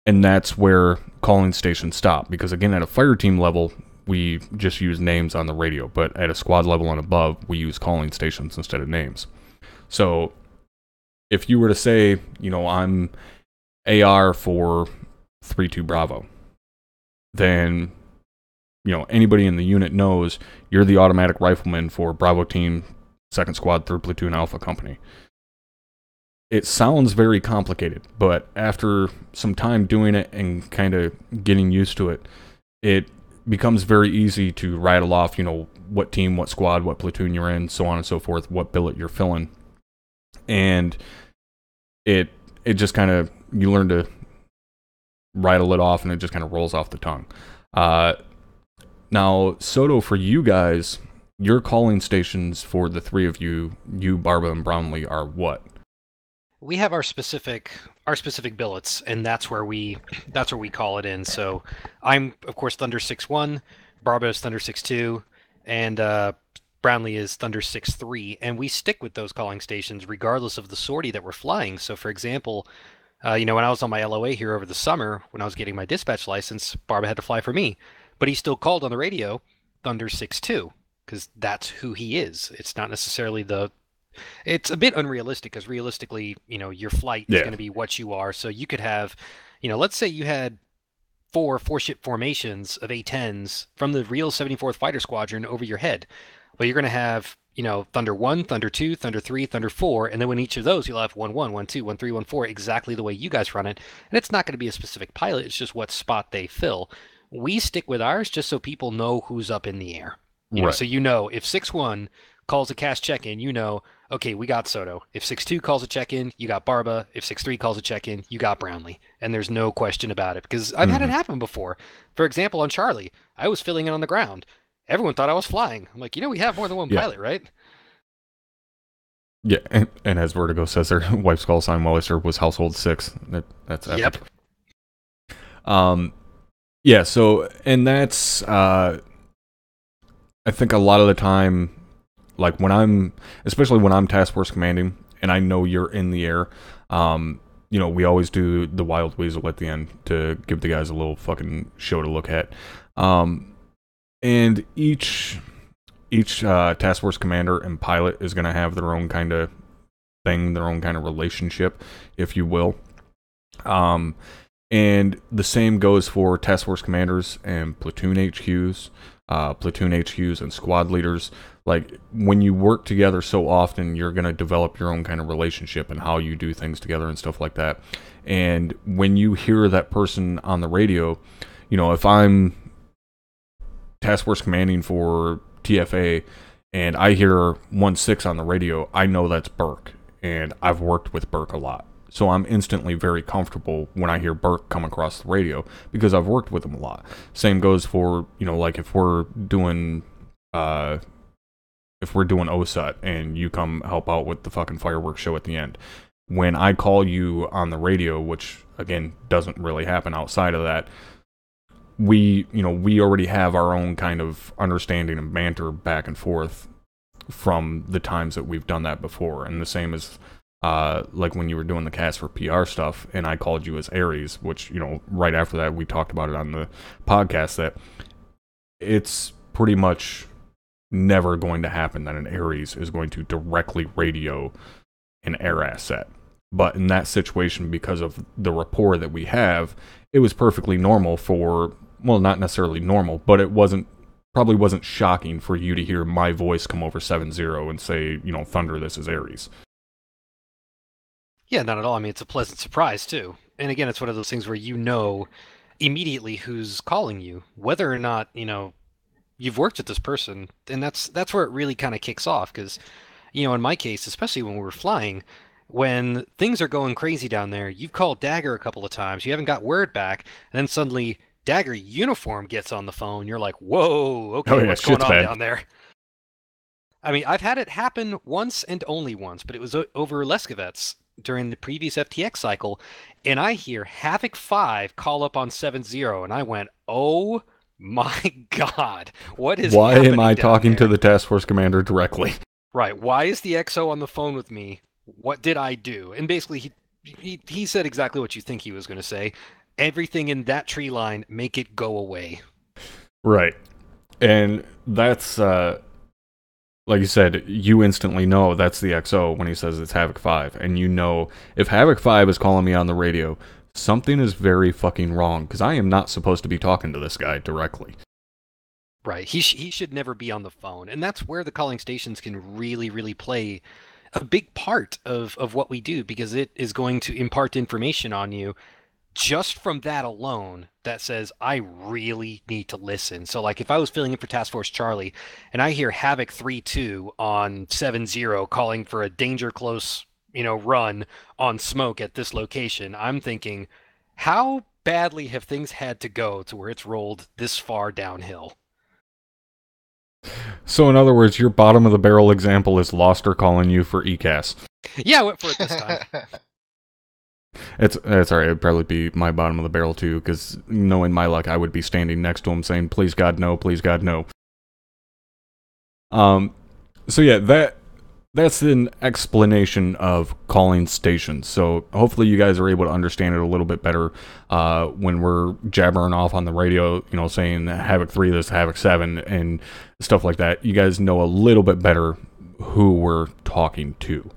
And that's where calling stations stop. Because again, at a fire team level, we just use names on the radio. But at a squad level and above, we use calling stations instead of names. So if you were to say, I'm AR for 3-2 Bravo, then, anybody in the unit knows you're the automatic rifleman for Bravo Team, 2nd Squad, 3rd Platoon, Alpha Company. It sounds very complicated, but after some time doing it and kind of getting used to it, it becomes very easy to rattle off, what team, what squad, what platoon you're in, so on and so forth, what billet you're filling. And it just kind of, you learn to rattle it off and it just kind of rolls off the tongue. Now, Soto, for you guys, your calling stations for the three of you, Barba, and Brownlee, are what? We have our specific billets, and that's where we call it in. So I'm, of course, Thunder 6-1, Barba is Thunder 6-2, and Brownlee is Thunder 6-3, and we stick with those calling stations regardless of the sortie that we're flying. So, for example, when I was on my LOA here over the summer, when I was getting my dispatch license, Barba had to fly for me, but he still called on the radio Thunder 6-2 because that's who he is. It's not necessarily it's a bit unrealistic because realistically, your flight is going to be what you are. So you could have, let's say you had four-ship formations of A-10s from the real 74th Fighter Squadron over your head. Well, you're going to have, Thunder 1, Thunder 2, Thunder 3, Thunder 4, and then when each of those, you'll have 1-1, 1-2, 1-3, 1-4, exactly the way you guys run it. And it's not going to be a specific pilot, it's just what spot they fill. We stick with ours just so people know who's up in the air. So if 6-1 calls a CAS check-in, okay, we got Soto. If 6-2 calls a check-in, you got Barba. If 6-3 calls a check-in, you got Brownlee. And there's no question about it because I've had it happen before. For example, on Charlie, I was filling in on the ground. Everyone thought I was flying. I'm like, we have more than one pilot, right? Yeah, and as Vertigo says, their wife's call sign while I served was Household 6. That's epic. Yep. Yeah, so, and that's, I think a lot of the time, like especially when I'm task force commanding, and I know you're in the air, we always do the Wild Weasel at the end to give the guys a little fucking show to look at. And each task force commander and pilot is going to have their own kind of thing, their own kind of relationship, if you will. And the same goes for task force commanders and platoon HQs and squad leaders. Like, when you work together so often, you're going to develop your own kind of relationship and how you do things together and stuff like that. And when you hear that person on the radio, if I'm task force commanding for TFA and I hear 1-6 on the radio, I know that's Burke, and I've worked with Burke a lot. So I'm instantly very comfortable when I hear Burke come across the radio because I've worked with him a lot. Same goes for, like if we're doing OSUT and you come help out with the fucking fireworks show at the end. When I call you on the radio, which again doesn't really happen outside of that, we already have our own kind of understanding and banter back and forth from the times that we've done that before. And the same as like when you were doing the cast for PR stuff and I called you as Ares, which, right after that we talked about it on the podcast, that it's pretty much never going to happen that an Ares is going to directly radio an air asset. But in that situation, because of the rapport that we have, it was perfectly normal not necessarily normal, but it probably wasn't shocking for you to hear my voice come over 7-0 and say, Thunder, this is Ares. Yeah, not at all. I mean, it's a pleasant surprise, too. And again, it's one of those things where immediately who's calling you, whether or not, you've worked with this person. And that's where it really kind of kicks off. Because, in my case, especially when we were flying, when things are going crazy down there, you've called Dagger a couple of times, you haven't got word back, and then suddenly Dagger uniform gets on the phone. You're like, whoa, okay, what's going on down there? I mean, I've had it happen once and only once, but it was over Leskovets during the previous FTX cycle, and I hear Havoc 5 call up on 7-0, and I went, oh my god, what is Why happening am I down talking there? to the task force commander directly? Right, why is the XO on the phone with me? What did I do? And basically, he said exactly what you think he was going to say. Everything in that tree line, make it go away. Right. And that's, like you said, you instantly know that's the XO when he says it's Havoc 5. And if Havoc 5 is calling me on the radio, something is very fucking wrong, because I am not supposed to be talking to this guy directly. Right. He should never be on the phone. And that's where the calling stations can really, really play a big part of what we do, because it is going to impart information on you just from that alone that says, I really need to listen. So like if I was filling in for Task Force Charlie and I hear Havoc 3-2 on 7-0 calling for a danger close, run on smoke at this location, I'm thinking, how badly have things had to go to where it's rolled this far downhill? So in other words, your bottom of the barrel example is Loster calling you for ECAS. Yeah, I went for it this time. It's alright, it'd probably be my bottom of the barrel too, because knowing my luck, I would be standing next to him saying, please God, no, please God, no. So yeah, that's an explanation of calling stations. So hopefully you guys are able to understand it a little bit better when we're jabbering off on the radio, saying Havoc 3 this, Havoc 7, and stuff like that. You guys know a little bit better who we're talking to.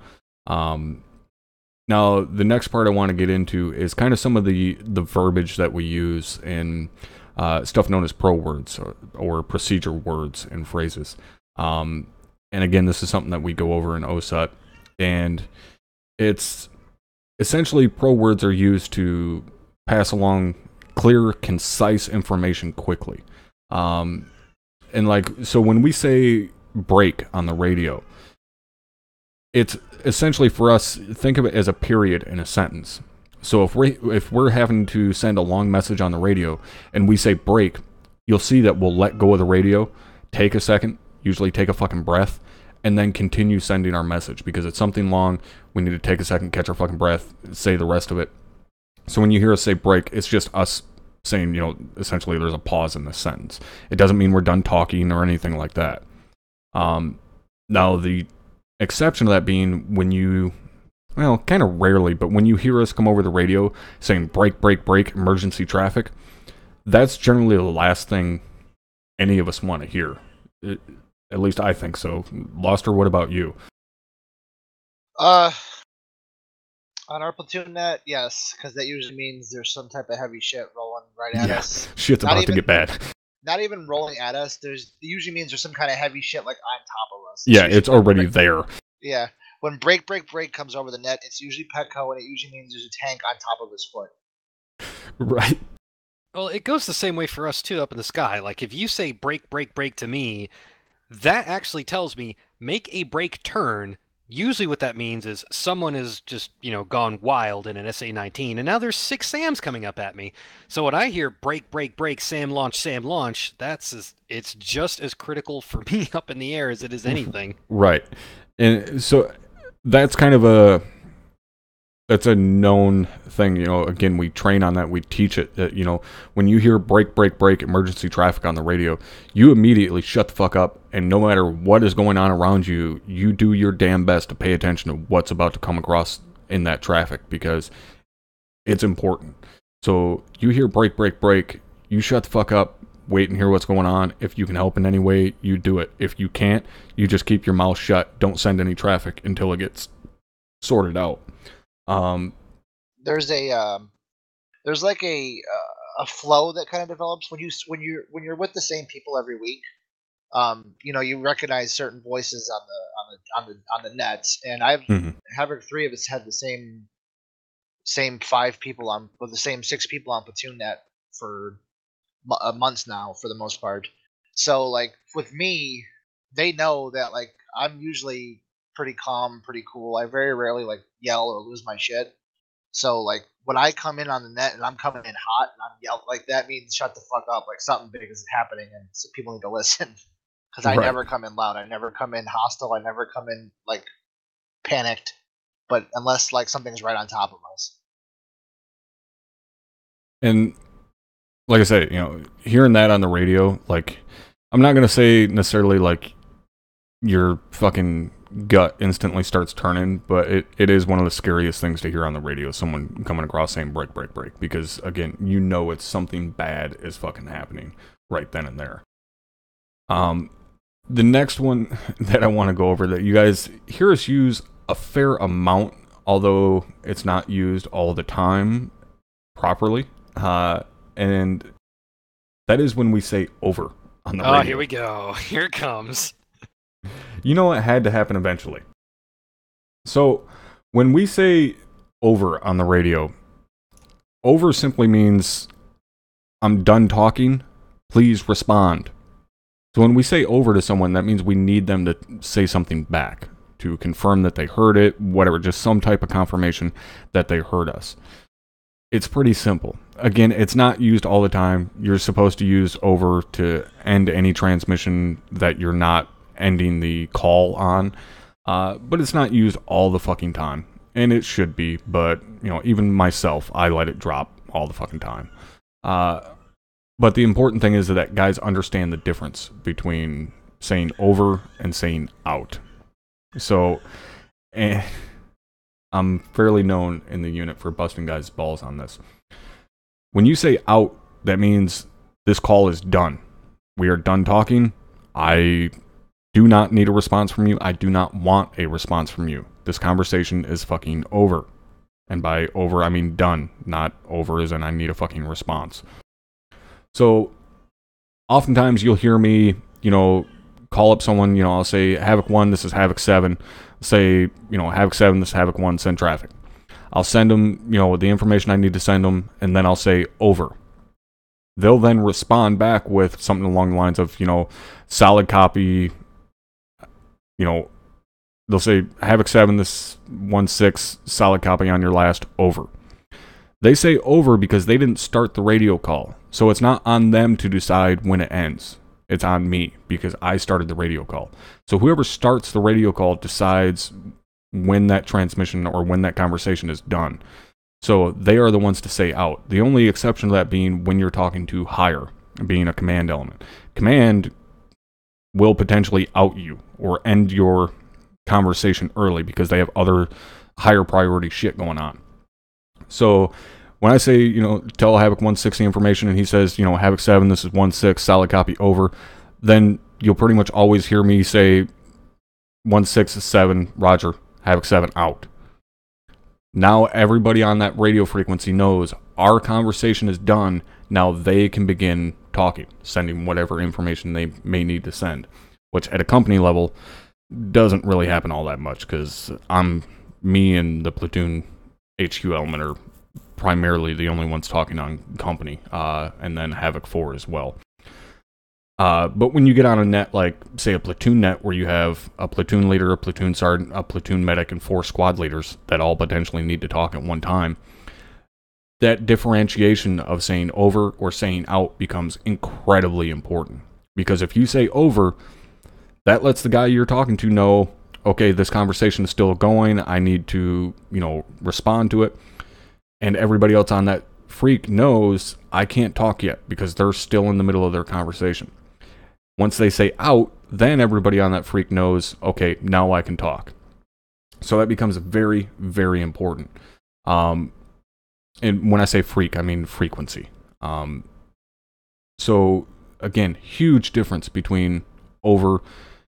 Now, the next part I want to get into is kind of some of the verbiage that we use in stuff known as pro words or procedure words and phrases. And again, this is something that we go over in OSUT, and it's essentially pro words are used to pass along clear, concise information quickly. And so when we say break on the radio, it's essentially for us, think of it as a period in a sentence. So if we're having to send a long message on the radio and we say break, you'll see that we'll let go of the radio, take a second, usually take a fucking breath, and then continue sending our message because it's something long. We need to take a second, catch our fucking breath, say the rest of it. So when you hear us say break, it's just us saying, essentially there's a pause in this sentence. It doesn't mean we're done talking or anything like that. Now the exception to that being when you, kind of rarely, but when you hear us come over the radio saying break, break, break, emergency traffic, that's generally the last thing any of us want to hear. At least I think so. Loster, what about you? On our platoon net, yes, because that usually means there's some type of heavy shit rolling right at us. Shit's about to get bad. Not even rolling at us. It usually means there's some kind of heavy shit like on top of us. Yeah, it's already there. Yeah. When break, break, break comes over the net, it's usually Petco, and it usually means there's a tank on top of his foot. Right. Well, it goes the same way for us, too, up in the sky. Like, if you say break, break, break to me, that actually tells me make a break turn. Usually what that means is someone has just, gone wild in an SA-19, and now there's 6 SAMs coming up at me. So when I hear break, break, break, SAM launch, it's just as critical for me up in the air as it is anything. Right. And so that's kind of that's a known thing, again, we train on that, we teach it, that, when you hear break, break, break, emergency traffic on the radio, you immediately shut the fuck up, and no matter what is going on around you, you do your damn best to pay attention to what's about to come across in that traffic, because it's important. So you hear break, break, break, you shut the fuck up, wait and hear what's going on. If you can help in any way, you do it. If you can't, you just keep your mouth shut, don't send any traffic until it gets sorted out. There's like a flow that kind of develops when you're with the same people every week. You recognize certain voices on the nets, and Havoc 3 of us had the same 5 people on, with the same 6 people on platoon net for months now, for the most part. So like with me, they know that like I'm usually pretty calm, pretty cool. I very rarely like yell or lose my shit. So like when I come in on the net and I'm coming in hot and I'm yelling, like that means shut the fuck up, like something big is happening and so people need to listen. Because I never come in loud, I never come in hostile, I never come in like panicked. But unless like something's right on top of us. And like I said, hearing that on the radio, like I'm not gonna say necessarily like your fucking gut instantly starts turning, but it is one of the scariest things to hear on the radio, someone coming across saying break, break, break, because again, it's something bad is fucking happening right then and there. The next one that I want to go over that you guys hear us use a fair amount, although it's not used all the time properly, and that is when we say over on the radio. Oh, here we go. Here it comes. It had to happen eventually. So, when we say over on the radio, over simply means I'm done talking, please respond. So when we say over to someone, that means we need them to say something back, to confirm that they heard it, whatever, just some type of confirmation that they heard us. It's pretty simple. Again, it's not used all the time. You're supposed to use over to end any transmission that you're not ending the call on, but it's not used all the fucking time, and it should be, but even myself, I let it drop all the fucking time. But the important thing is that guys understand the difference between saying over and saying out. So, I'm fairly known in the unit for busting guys' balls on this. When you say out, that means this call is done. We are done talking. I do not need a response from you. I do not want a response from you. This conversation is fucking over. And by over, I mean done. Not over as in I need a fucking response. So, oftentimes you'll hear me, call up someone, I'll say, Havoc 1, this is Havoc 7. Say, Havoc 7, this is Havoc 1, send traffic. I'll send them, the information I need to send them, and then I'll say, over. They'll then respond back with something along the lines of, solid copy, they'll say, Havoc 7, this 1-6, solid copy on your last, over. They say over because they didn't start the radio call. So it's not on them to decide when it ends. It's on me because I started the radio call. So whoever starts the radio call decides when that transmission or when that conversation is done. So they are the ones to say out. The only exception to that being when you're talking to higher, being a command element. Command will potentially out you or end your conversation early because they have other higher priority shit going on. So when I say, tell Havoc 160 information and he says, Havoc 7, this is 1-6, solid copy, over, then you'll pretty much always hear me say 1-6-7, roger, Havoc 7, out. Now everybody on that radio frequency knows our conversation is done. Now they can begin talking, sending whatever information they may need to send, which at a company level doesn't really happen all that much because me and the platoon HQ element are primarily the only ones talking on company, and then Havoc 4 as well. But when you get on a net, like, say, a platoon net where you have a platoon leader, a platoon sergeant, a platoon medic, and 4 squad leaders that all potentially need to talk at one time, that differentiation of saying over or saying out becomes incredibly important. Because if you say over, that lets the guy you're talking to know, okay, this conversation is still going, I need to, respond to it. And everybody else on that freak knows I can't talk yet because they're still in the middle of their conversation. Once they say out, then everybody on that freak knows, okay, now I can talk. So that becomes very, very important. And when I say freak, I mean frequency. So again, huge difference between over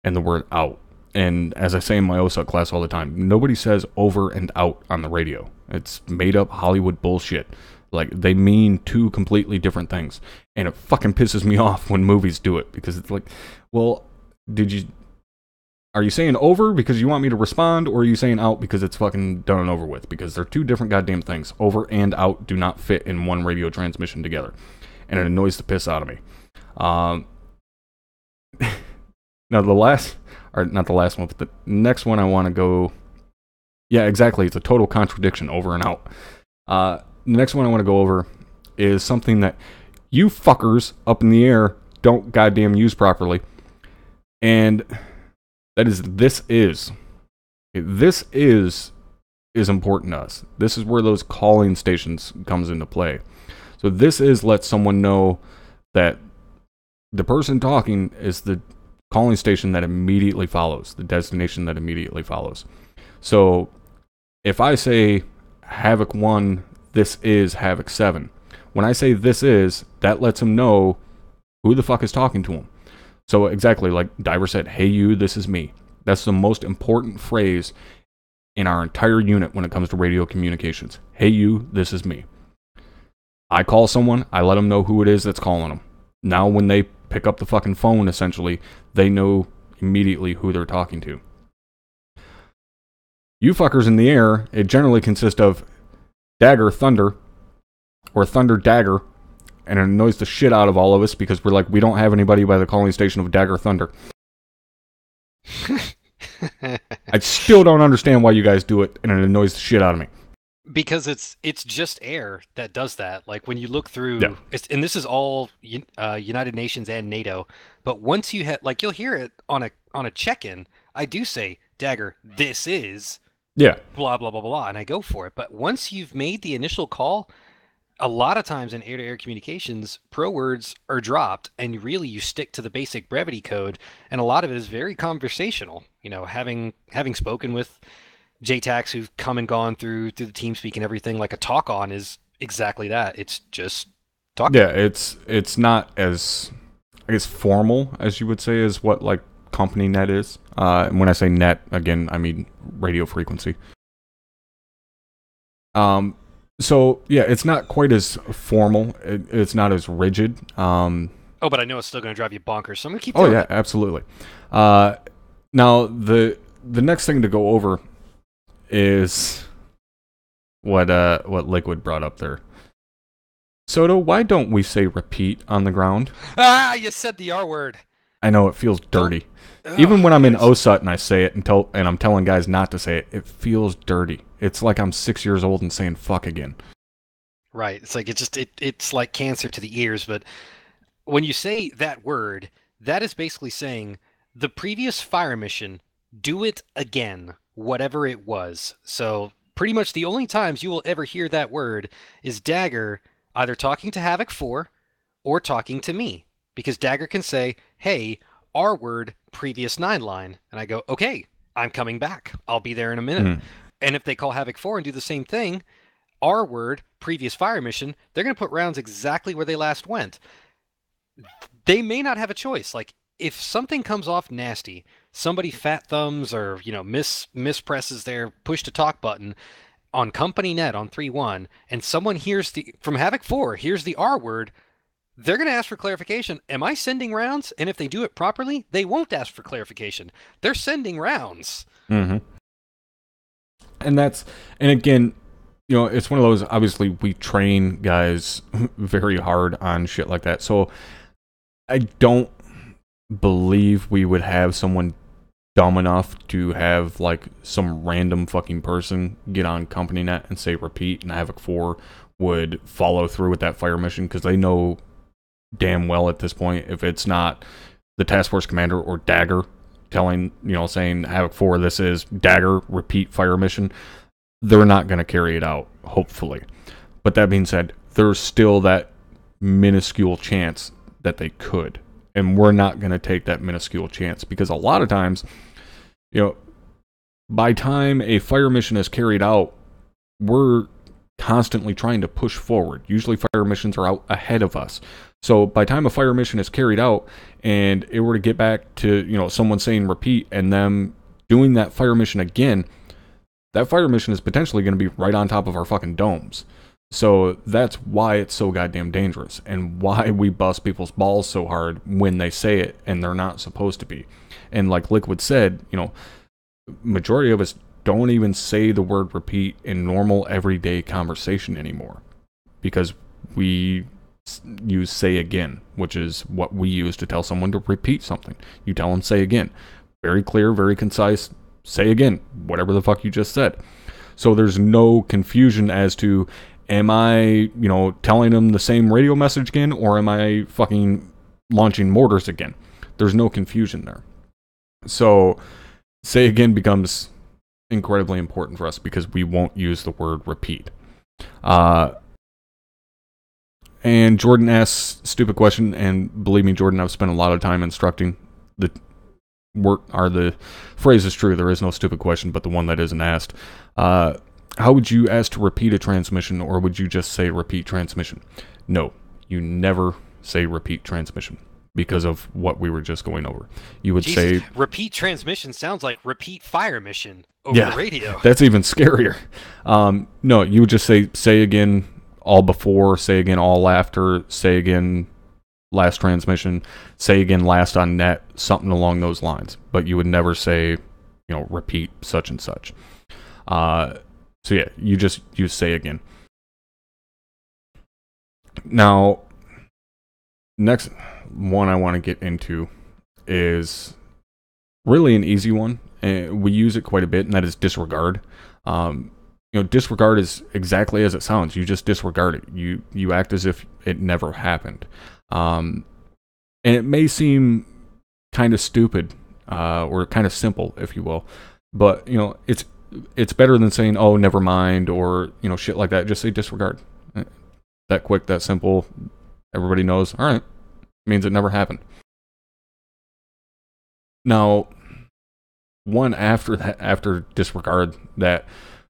and the word out. And as I say in my OSUC class all the time, nobody says over and out on the radio. It's made up Hollywood bullshit. Like, they mean two completely different things. And it fucking pisses me off when movies do it. Because it's like, well, are you saying over because you want me to respond? Or are you saying out because it's fucking done and over with? Because they're two different goddamn things. Over and out do not fit in one radio transmission together. And it annoys the piss out of me. Now, not the last one, but the next one I want to go... Yeah, exactly. It's a total contradiction, over and out. The next one I want to go over is something that you fuckers up in the air don't goddamn use properly. And that is this is. This is important to us. This is where those calling stations comes into play. So this is lets someone know that the person talking is the calling station that immediately follows, the destination that immediately follows. So if I say Havoc 1, this is Havoc 7, when I say this is, that lets him know who the fuck is talking to him. So exactly like Diver said, hey you, this is me. That's the most important phrase in our entire unit when it comes to radio communications. Hey you, this is me. I call someone, I let them know who it is that's calling them. Now when they pick up the fucking phone, essentially, they know immediately who they're talking to. You fuckers in the air, it generally consists of Dagger Thunder, or Thunder Dagger, and it annoys the shit out of all of us because we're like, we don't have anybody by the calling station of Dagger Thunder. I still don't understand why you guys do it, and it annoys the shit out of me. Because it's just air that does that. Like when you look through, Yeah. And this is all United Nations and NATO. But once you have, like, you'll hear it on a check-in. I do say, Dagger, this is, Yeah, blah blah blah blah, and I go for it. But once you've made the initial call, a lot of times in air-to-air communications, pro words are dropped, and really you stick to the basic brevity code, and a lot of it is very conversational. Having spoken with JTACs who've come and gone through the TeamSpeak and everything, like a talk on is exactly that. It's just talking. Yeah, it's not as, I guess, formal as you would say as what like company net is. And when I say net, again, I mean radio frequency. So yeah, it's not quite as formal. It's not as rigid. Oh, but I know it's still going to drive you bonkers, so I'm going to keep. Oh yeah, absolutely. Now the next thing to go over is what Liquid brought up there. Soto, why don't we say repeat on the ground? Ah, you said the R word. I know it feels dirty. Even when I'm in OSUT and I say it and I'm telling guys not to say it, it feels dirty. It's like I'm 6 years old and saying fuck again. Right. It's like it's like cancer to the ears, but when you say that word, that is basically saying the previous fire mission, do it again, whatever it was. So pretty much the only times you will ever hear that word is Dagger either talking to Havoc 4 or talking to me. Because Dagger can say, hey, R word, previous 9 line. And I go, okay, I'm coming back. I'll be there in a minute. And if they call Havoc 4 and do the same thing, R word, previous fire mission, they're going to put rounds exactly where they last went. They may not have a choice. Like, if something comes off nasty, somebody fat thumbs or, mispresses their push to talk button on company net on 3-1, and someone from Havoc 4 hears the R word, they're going to ask for clarification. Am I sending rounds? And if they do it properly, they won't ask for clarification. They're sending rounds. Mm-hmm. And again, it's one of those, obviously, we train guys very hard on shit like that. So I don't believe we would have someone dumb enough to have, like, some random fucking person get on company net and say repeat, and Havoc 4 would follow through with that fire mission, because they know damn well at this point, if it's not the task force commander or Dagger saying Havoc 4, this is Dagger, repeat fire mission, they're not going to carry it out, hopefully. But that being said, there's still that minuscule chance that they could. And we're not going to take that minuscule chance, because a lot of times, by time a fire mission is carried out, we're constantly trying to push forward. Usually fire missions are out ahead of us. So by the time a fire mission is carried out and it were to get back to, someone saying repeat and them doing that fire mission again, that fire mission is potentially going to be right on top of our fucking domes. So that's why it's so goddamn dangerous, and why we bust people's balls so hard when they say it and they're not supposed to be. And like Liquid said, majority of us don't even say the word repeat in normal everyday conversation anymore, because we use say again, which is what we use to tell someone to repeat something. You tell them say again. Very clear, very concise. Say again, whatever the fuck you just said. So there's no confusion as to, am I, telling them the same radio message again, or am I fucking launching mortars again? There's no confusion there. So say again becomes incredibly important for us, because we won't use the word repeat. And Jordan asks stupid question, and believe me, Jordan, I've spent a lot of time instructing. The phrase is true. There is no stupid question, but the one that isn't asked. How would you ask to repeat a transmission, or would you just say repeat transmission? No, you never say repeat transmission, because of what we were just going over. You would say repeat transmission sounds like repeat fire mission over the radio. That's even scarier. No, you would just say again all before, say again all after, say again last transmission, say again last on net, something along those lines. But you would never say, repeat such and such. So yeah, you say again. Now, next one I want to get into is really an easy one, and we use it quite a bit, and that is disregard. Disregard is exactly as it sounds. You just disregard it. You act as if it never happened. And it may seem kind of stupid, or kind of simple, if you will, but it's better than saying, oh, never mind, or shit like that. Just say disregard. that quick, that simple. Everybody knows, all right, means it never happened. Now, one after disregard that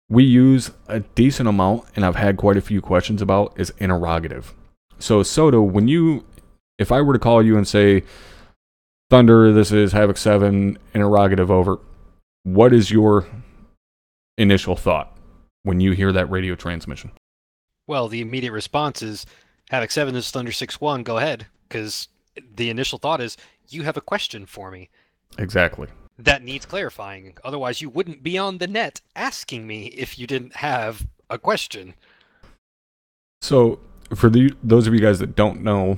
we use a decent amount, and I've had quite a few questions about, is interrogative. So Soto, if I were to call you and say, Thunder, this is Havoc 7, interrogative over, what is your initial thought when you hear that radio transmission? Well, the immediate response is, Havoc 7, this is Thunder 6-1, go ahead. Because the initial thought is, you have a question for me. Exactly. That needs clarifying. Otherwise, you wouldn't be on the net asking me if you didn't have a question. So, for those of you guys that don't know,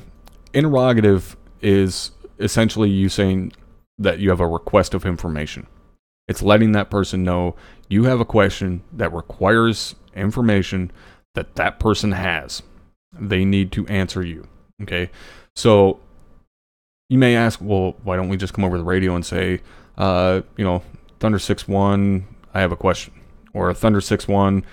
interrogative is essentially you saying that you have a request of information. It's letting that person know you have a question that requires information that person has. They need to answer you. Okay? So, you may ask, well, why don't we just come over the radio and say, Thunder 6-1, I have a question. Or Thunder 6-1,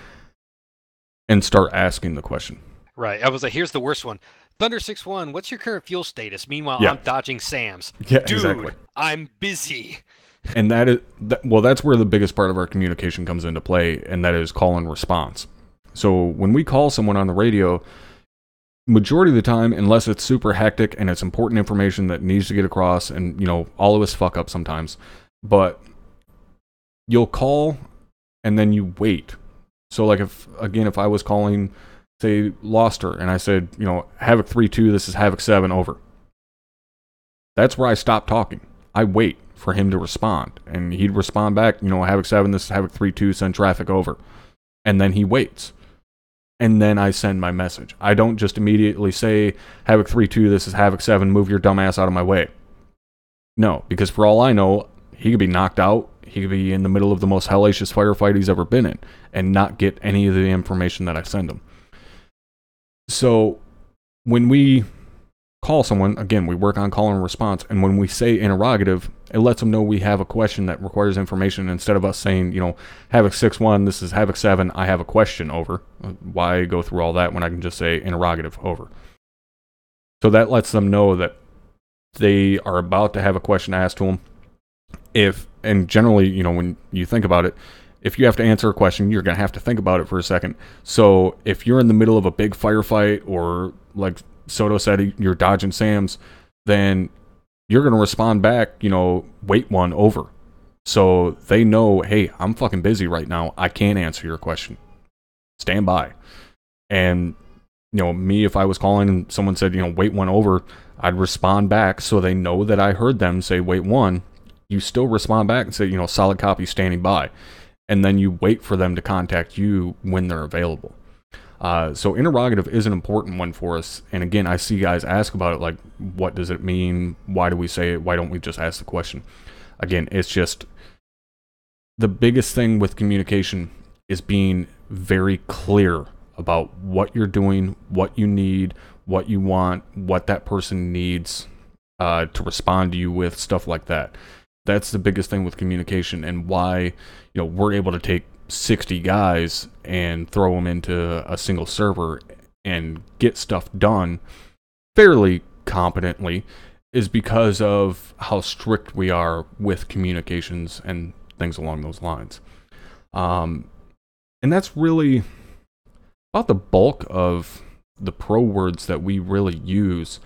and start asking the question. Right. I was like, here's the worst one. Thunder 6-1, what's your current fuel status? Meanwhile, Yeah. I'm dodging Sam's. Yeah, Dude, exactly. I'm busy. And that's where the biggest part of our communication comes into play, and that is call and response. So when we call someone on the radio, majority of the time, unless it's super hectic and it's important information that needs to get across, and all of us fuck up sometimes, but you'll call and then you wait. So like if I was calling, say, Loster, and I said, Havoc 3-2, this is Havoc 7, over. That's where I stop talking. I wait for him to respond, and he'd respond back, Havoc 7, this is Havoc 3-2, send traffic over. And then he waits. And then I send my message. I don't just immediately say, Havoc 3-2, this is Havoc 7, move your dumb ass out of my way. No, because for all I know, he could be knocked out, he could be in the middle of the most hellacious firefight he's ever been in, and not get any of the information that I send him. So, when we call someone, again, we work on call and response, and when we say interrogative, it lets them know we have a question that requires information, instead of us saying, Havoc 6-1, this is Havoc 7, I have a question, over. Why go through all that when I can just say interrogative, over? So that lets them know that they are about to have a question asked to them. And generally, when you think about it, if you have to answer a question, you're going to have to think about it for a second. So if you're in the middle of a big firefight, or like Soto said, you're dodging Sam's, then you're going to respond back, wait one, over. So they know, hey, I'm fucking busy right now. I can't answer your question. Stand by. And, me, if I was calling and someone said, wait one, over, I'd respond back so they know that I heard them say wait one. You still respond back and say, solid copy, standing by. And then you wait for them to contact you when they're available. So interrogative is an important one for us. And again, I see guys ask about it, like, what does it mean? Why do we say it? Why don't we just ask the question? Again, it's just the biggest thing with communication is being very clear about what you're doing, what you need, what you want, what that person needs to respond to you with, stuff like that. That's the biggest thing with communication, and why we're able to take 60 guys and throw them into a single server and get stuff done fairly competently, is because of how strict we are with communications and things along those lines. And that's really about the bulk of the pro words that we really use.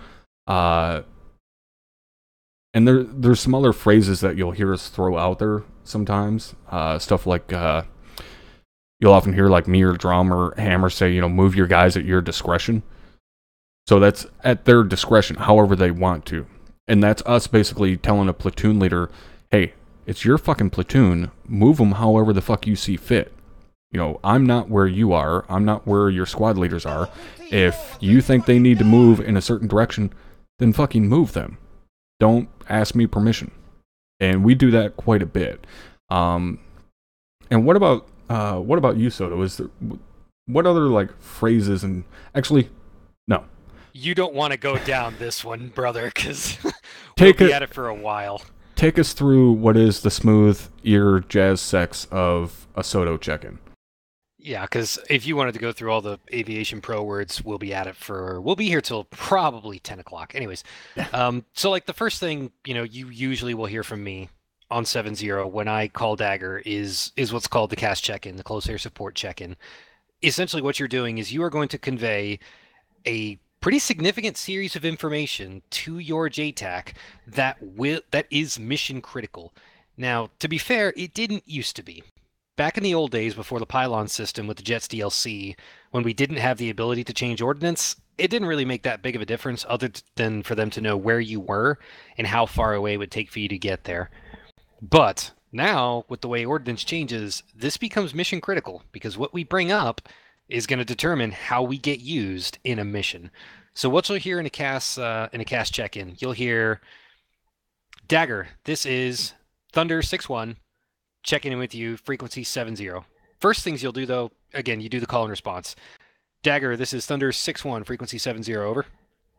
And there's some other phrases that you'll hear us throw out there sometimes. Stuff like, you'll often hear like me or Drum or Hammer say, move your guys at your discretion. So that's at their discretion, however they want to. And that's us basically telling a platoon leader, hey, it's your fucking platoon. Move them however the fuck you see fit. I'm not where you are. I'm not where your squad leaders are. If you think they need to move in a certain direction, then fucking move them. Don't ask me permission. And we do that quite a bit. And what about you, Soto? What other like phrases and actually, no. You don't want to go down this one, brother, because we'll be at it for a while. Take us through what is the smooth ear jazz sex of a Soto check-in. Yeah, because if you wanted to go through all the Aviation Pro words, we'll be here till probably 10 o'clock. Anyways, so like the first thing, you usually will hear from me on 7-0 when I call Dagger is what's called the CAS check-in, the close air support check-in. Essentially what you're doing is you are going to convey a pretty significant series of information to your JTAC that is mission critical. Now, to be fair, it didn't used to be. Back in the old days before the pylon system with the Jets DLC, when we didn't have the ability to change ordnance, it didn't really make that big of a difference other than for them to know where you were and how far away it would take for you to get there. But now, with the way ordnance changes, this becomes mission critical because what we bring up is going to determine how we get used in a mission. So what you'll hear in a CAS check-in, you'll hear, Dagger, this is Thunder 6-1, checking in with you, frequency 7-0. First things you'll do, though, again, you do the call and response. Dagger, this is Thunder 6-1, frequency 7-0, over.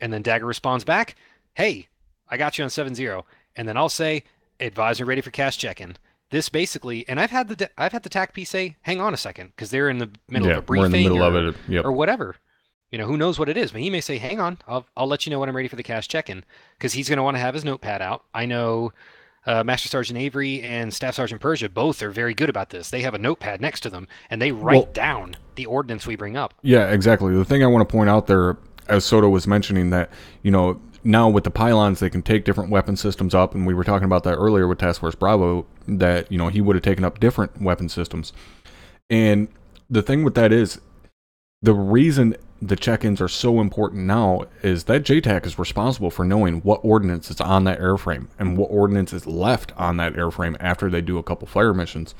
And then Dagger responds back, hey, I got you on 7-0. And then I'll say, advisor ready for CAS check-in. This basically, and I've had the TACP say, hang on a second, because they're in the middle of a briefing we're in the middle of it, yep. or whatever. Who knows what it is, but he may say, hang on, I'll let you know when I'm ready for the CAS check-in, because he's going to want to have his notepad out. I know Master Sergeant Avery and Staff Sergeant Persia both are very good about this. They have a notepad next to them, and they write down the ordnance we bring up. Yeah, exactly. The thing I want to point out there, as Soto was mentioning, that, now with the pylons, they can take different weapon systems up, and we were talking about that earlier with Task Force Bravo, that, he would have taken up different weapon systems. And the thing with that is, the reason the check-ins are so important now is that JTAC is responsible for knowing what ordnance is on that airframe and what ordnance is left on that airframe after they do a couple fire missions.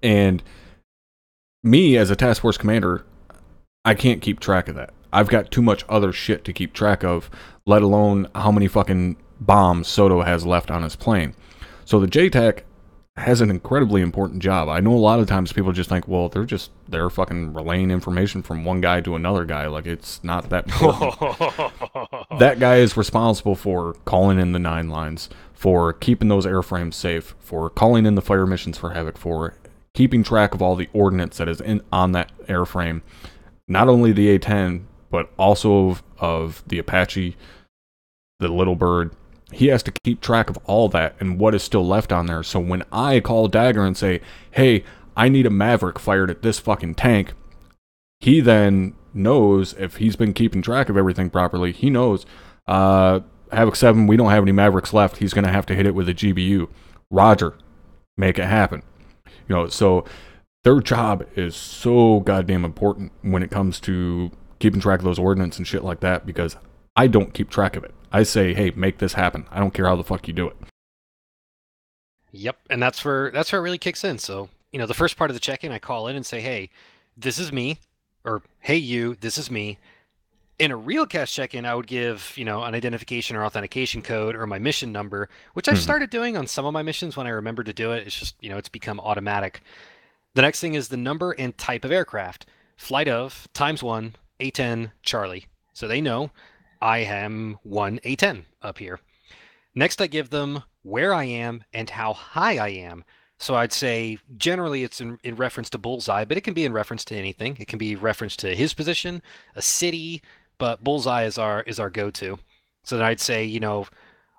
And me, as a task force commander, I can't keep track of that. I've got too much other shit to keep track of, let alone how many fucking bombs Soto has left on his plane. So the JTAC has an incredibly important job. I know a lot of times people just think, well, they're fucking relaying information from one guy to another guy. Like, it's not that important. That guy is responsible for calling in the 9 lines, for keeping those airframes safe, for calling in the fire missions for Havoc, for keeping track of all the ordnance that is on that airframe. Not only the A-10, but also of the Apache, the Little Bird. He has to keep track of all that and what is still left on there. So when I call Dagger and say, hey, I need a Maverick fired at this fucking tank, he then knows, if he's been keeping track of everything properly, he knows, Havoc 7, we don't have any Mavericks left. He's going to have to hit it with a GBU. Roger. Make it happen. So their job is so goddamn important when it comes to keeping track of those ordnance and shit like that, because I don't keep track of it. I say, hey, make this happen. I don't care how the fuck you do it. Yep, and that's where it really kicks in. So, the first part of the check-in, I call in and say, hey, this is me, or hey, you, this is me. In a real CAS check-in, I would give, an identification or authentication code or my mission number, which I've started doing on some of my missions when I remember to do it. It's just, it's become automatic. The next thing is the number and type of aircraft. Flight of, ×1, A-10, Charlie. So they know I am 1 A-10 up here. Next, I give them where I am and how high I am. So I'd say generally it's in reference to bullseye, but it can be in reference to anything. It can be reference to his position, a city, but bullseye is our go-to. So then I'd say,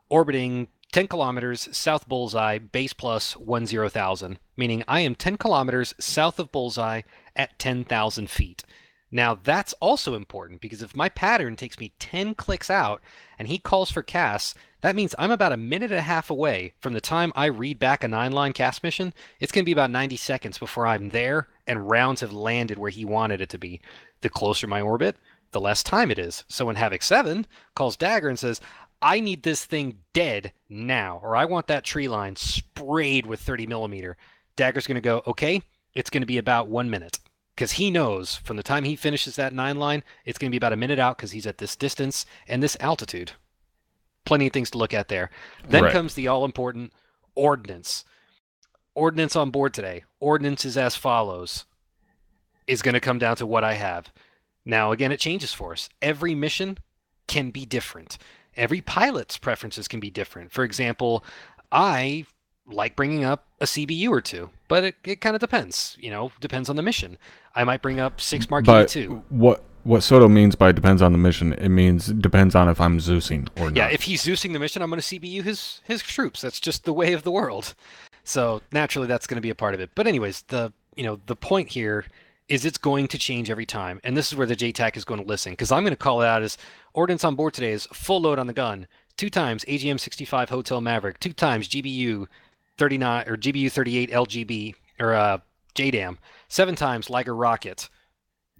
orbiting 10 kilometers south bullseye, base plus 10,000, meaning I am 10 kilometers south of bullseye at 10,000 feet. Now, that's also important, because if my pattern takes me 10 clicks out and he calls for CAS, that means I'm about a minute and a half away from the time I read back a 9-line CAS mission. It's going to be about 90 seconds before I'm there and rounds have landed where he wanted it to be. The closer my orbit, the less time it is. So when Havoc 7 calls Dagger and says, I need this thing dead now, or I want that tree line sprayed with 30 millimeter, Dagger's going to go, okay, it's going to be about 1 minute. Because he knows from the time he finishes that 9 line, it's going to be about a minute out because he's at this distance and this altitude. Plenty of things to look at there. Then comes the all-important ordnance. Ordnance on board today. Ordnance is as follows. Is going to come down to what I have. Now, again, it changes for us. Every mission can be different. Every pilot's preferences can be different. For example, I like bringing up a CBU or two, but it kind of depends. Depends on the mission. I might bring up 6 Mark But 82. what Soto means by depends on the mission, it means depends on if I'm Zeusing or not. Yeah, if he's Zeusing the mission, I'm going to CBU his troops. That's just the way of the world. So naturally, that's going to be a part of it. But anyways, the point here is it's going to change every time, and this is where the JTAC is going to listen, because I'm going to call it out as ordnance on board today is full load on the gun, 2 times AGM 65 Hotel Maverick, 2 times GBU 39 or GBU 38 LGB or JDAM, 7 times Liger Rocket,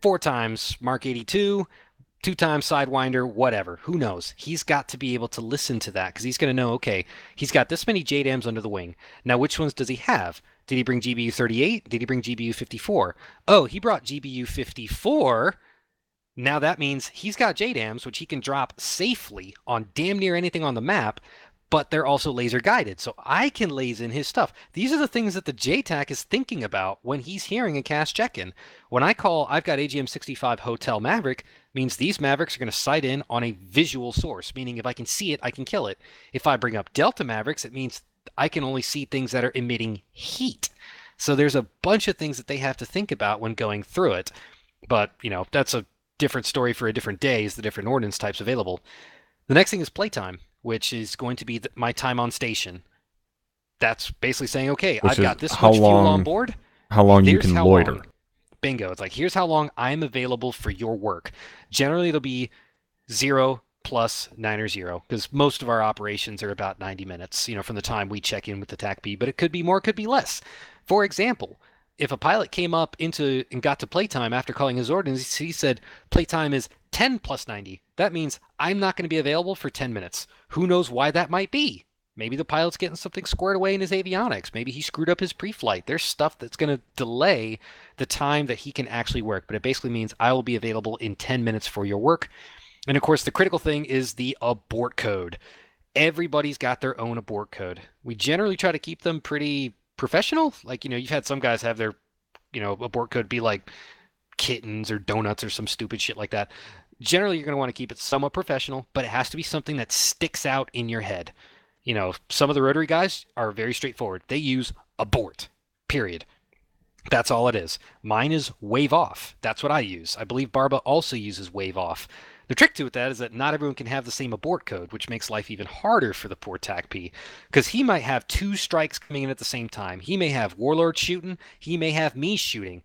4 times Mark 82. 2 times Sidewinder, whatever. Who knows? He's got to be able to listen to that because he's going to know, okay, he's got this many JDAMs under the wing. Now, which ones does he have? Did he bring GBU 38? Did he bring GBU 54? Oh, he brought GBU 54. Now that means he's got JDAMs, which he can drop safely on damn near anything on the map, but they're also laser guided. So I can laze in his stuff. These are the things that the JTAC is thinking about when he's hearing a cast check-in. When I call, I've got AGM 65 Hotel Maverick, means these Mavericks are going to sight in on a visual source, meaning if I can see it, I can kill it. If I bring up Delta Mavericks, it means I can only see things that are emitting heat. So there's a bunch of things that they have to think about when going through it. But, that's a different story for a different day, is the different ordnance types available. The next thing is playtime, which is going to be my time on station. That's basically saying, okay, I've got this much fuel on board. How long you can loiter. Bingo. It's like, here's how long I'm available for your work. Generally, it'll be 0 plus 9 or 0, because most of our operations are about 90 minutes, from the time we check in with the TAC-B, but it could be more, could be less. For example, if a pilot came up and got to playtime after calling his ordnance, he said playtime is 10 plus 90. That means I'm not going to be available for 10 minutes. Who knows why that might be? Maybe the pilot's getting something squared away in his avionics. Maybe he screwed up his pre-flight. There's stuff that's going to delay the time that he can actually work. But it basically means I will be available in 10 minutes for your work. And of course, the critical thing is the abort code. Everybody's got their own abort code. We generally try to keep them pretty professional. Like, you've had some guys have their, abort code be like kittens or donuts or some stupid shit like that. Generally, you're going to want to keep it somewhat professional, but it has to be something that sticks out in your head. Some of the rotary guys are very straightforward. They use abort, period. That's all it is. Mine is wave off. That's what I use. I believe Barba also uses wave off. The trick to that is that not everyone can have the same abort code, which makes life even harder for the poor TAC-P, because he might have 2 strikes coming in at the same time. He may have Warlord shooting. He may have me shooting.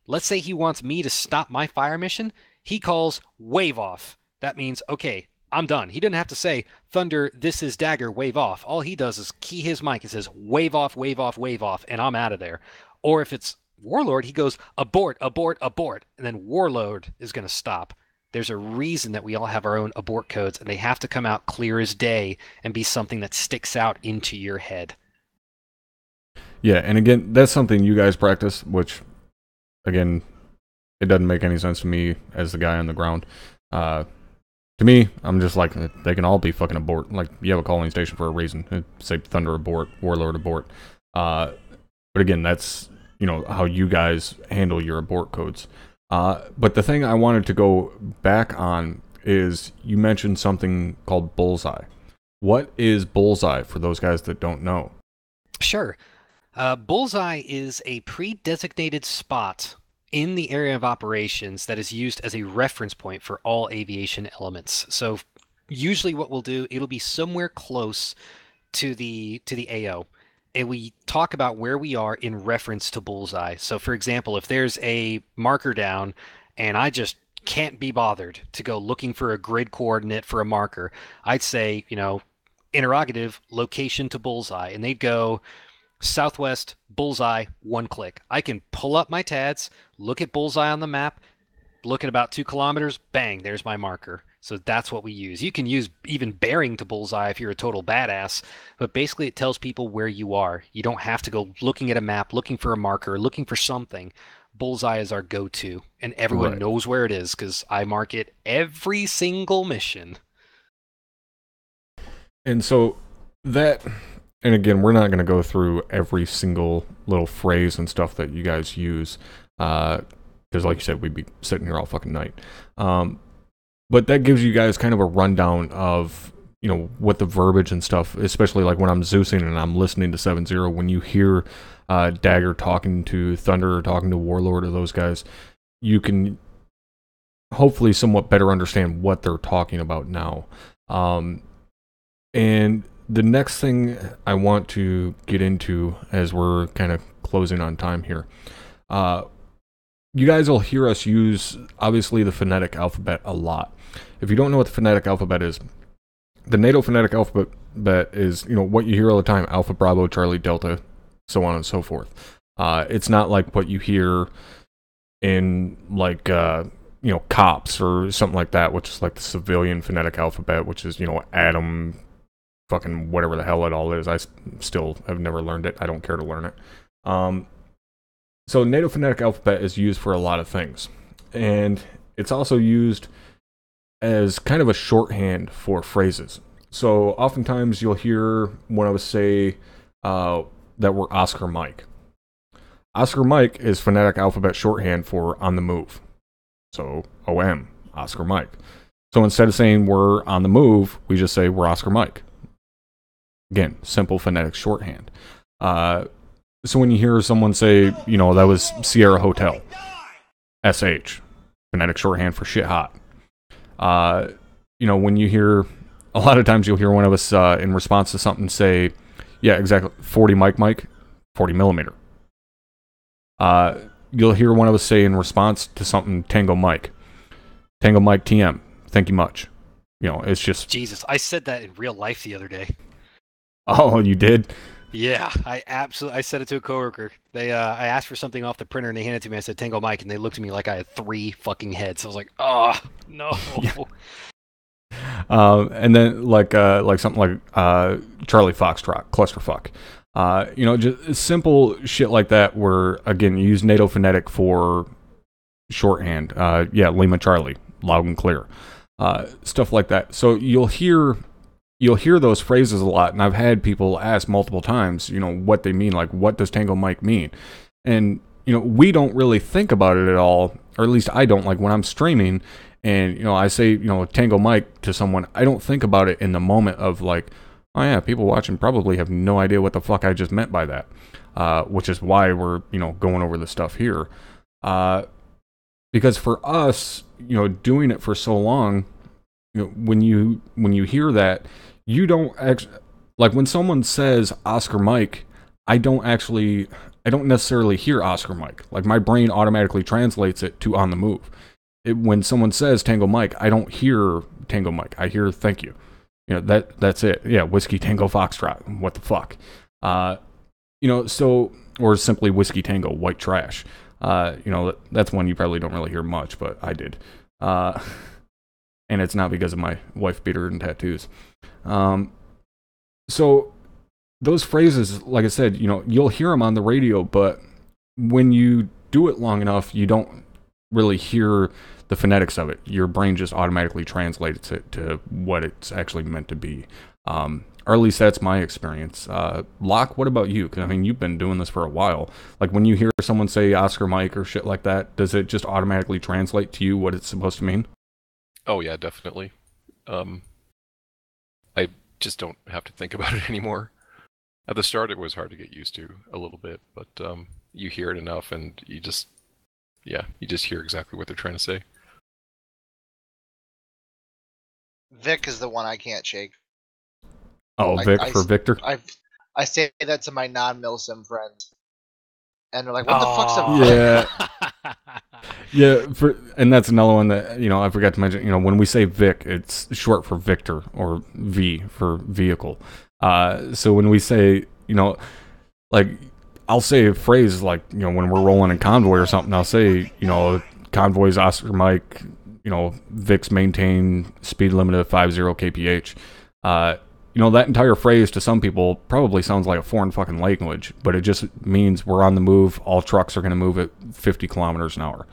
Let's say he wants me to stop my fire mission. He calls wave off. That means, okay, I'm done. He didn't have to say, Thunder, this is Dagger, wave off. All he does is key his mic and says, wave off, wave off, wave off, and I'm out of there. Or if it's Warlord, he goes, abort, abort, abort, and then Warlord is going to stop. There's a reason that we all have our own abort codes, and they have to come out clear as day and be something that sticks out into your head. Yeah, and again, that's something you guys practice, which, again, it doesn't make any sense to me as the guy on the ground. To me, I'm just like, they can all be fucking abort. Like, you have a calling station for a reason. Say Thunder abort, Warlord abort. But again, that's, how you guys handle your abort codes. But the thing I wanted to go back on is you mentioned something called bullseye. What is bullseye for those guys that don't know? Sure. Bullseye is a pre-designated spot in the area of operations that is used as a reference point for all aviation elements. So usually what we'll do, it'll be somewhere close to the AO. And we talk about where we are in reference to bullseye. So for example, if there's a marker down and I just can't be bothered to go looking for a grid coordinate for a marker, I'd say, interrogative location to bullseye, and they'd go southwest bullseye, 1 click. I can pull up my TADS, look at bullseye on the map, look at about 2 kilometers, bang, there's my marker. So that's what we use. You can use even bearing to bullseye if you're a total badass, but basically it tells people where you are. You don't have to go looking at a map, looking for a marker, looking for something. Bullseye is our go-to, and everyone knows where it is because I mark it every single mission. And so that... And again, we're not going to go through every single little phrase and stuff that you guys use, because like you said, we'd be sitting here all fucking night. But that gives you guys kind of a rundown of what the verbiage and stuff, especially like when I'm Zeusing and I'm listening to 7-0, when you hear Dagger talking to Thunder or talking to Warlord or those guys, you can hopefully somewhat better understand what they're talking about now. And the next thing I want to get into as we're kind of closing on time here, you guys will hear us use, obviously, the phonetic alphabet a lot. If you don't know what the phonetic alphabet is, the NATO phonetic alphabet is, what you hear all the time: Alpha, Bravo, Charlie, Delta, so on and so forth. It's not like what you hear in, like, COPS or something like that, which is like the civilian phonetic alphabet, which is, Atom, fucking whatever the hell it all is. I still have never learned it. I don't care to learn it. So NATO phonetic alphabet is used for a lot of things. And it's also used as kind of a shorthand for phrases. So oftentimes you'll hear one of us say that we're Oscar Mike. Oscar Mike is phonetic alphabet shorthand for on the move. So OM, Oscar Mike. So instead of saying we're on the move, we just say we're Oscar Mike. Again, simple phonetic shorthand. So when you hear someone say, that was Sierra Hotel, SH, phonetic shorthand for shit hot. When you hear, a lot of times you'll hear one of us in response to something say, yeah, exactly, 40 Mike, 40 millimeter. You'll hear one of us say in response to something, Tango Mike TM, thank you much. It's just... Jesus, I said that in real life the other day. Oh, you did? Yeah, I said it to a coworker. I asked for something off the printer and they handed it to me. I said Tango Mike, and they looked at me like I had 3 fucking heads. I was like, oh no. Yeah. And then like something like Charlie Foxtrot, clusterfuck. Just simple shit like that where, again, you use NATO phonetic for shorthand. Lima Charlie, loud and clear. Stuff like that. So you'll hear those phrases a lot, and I've had people ask multiple times, what they mean, like, what does Tango Mike mean? And, we don't really think about it at all, or at least I don't. Like, when I'm streaming and, I say, Tango Mike to someone, I don't think about it in the moment of, like, oh yeah, people watching probably have no idea what the fuck I just meant by that, which is why we're, going over this stuff here. Because for us, doing it for so long, when you hear that, you don't like when someone says Oscar Mike, I don't necessarily hear Oscar Mike. Like, my brain automatically translates it to on the move. When someone says Tango Mike, I don't hear Tango Mike. I hear thank you. That's it. Yeah, Whiskey Tango Foxtrot. What the fuck? So, or simply Whiskey Tango White Trash. That's one you probably don't really hear much, but I did. And it's not because of my wife beater and tattoos. So those phrases, like I said, you'll hear them on the radio, but when you do it long enough, you don't really hear the phonetics of it. Your brain just automatically translates it to what it's actually meant to be. Or at least that's my experience. Locke, what about you? 'Cause, I mean, you've been doing this for a while. Like, when you hear someone say Oscar Mike or shit like that, does it just automatically translate to you what it's supposed to mean? Oh yeah, definitely. I just don't have to think about it anymore. At the start, it was hard to get used to a little bit, but you hear it enough, and you just hear exactly what they're trying to say. Vic is the one I can't shake. Oh, Vic for Victor? I say that to my non-Milsim friends. And they're like, what the fuck's a Yeah. Yeah, and that's another one that, I forgot to mention, when we say Vic, it's short for Victor, or V for vehicle. So when we say, like, I'll say a phrase like, when we're rolling in convoy or something, I'll say, convoys Oscar Mike, Vic's maintain speed limit of 50 kph. That entire phrase to some people probably sounds like a foreign fucking language, but it just means we're on the move. All trucks are going to move at 50 kilometers an hour.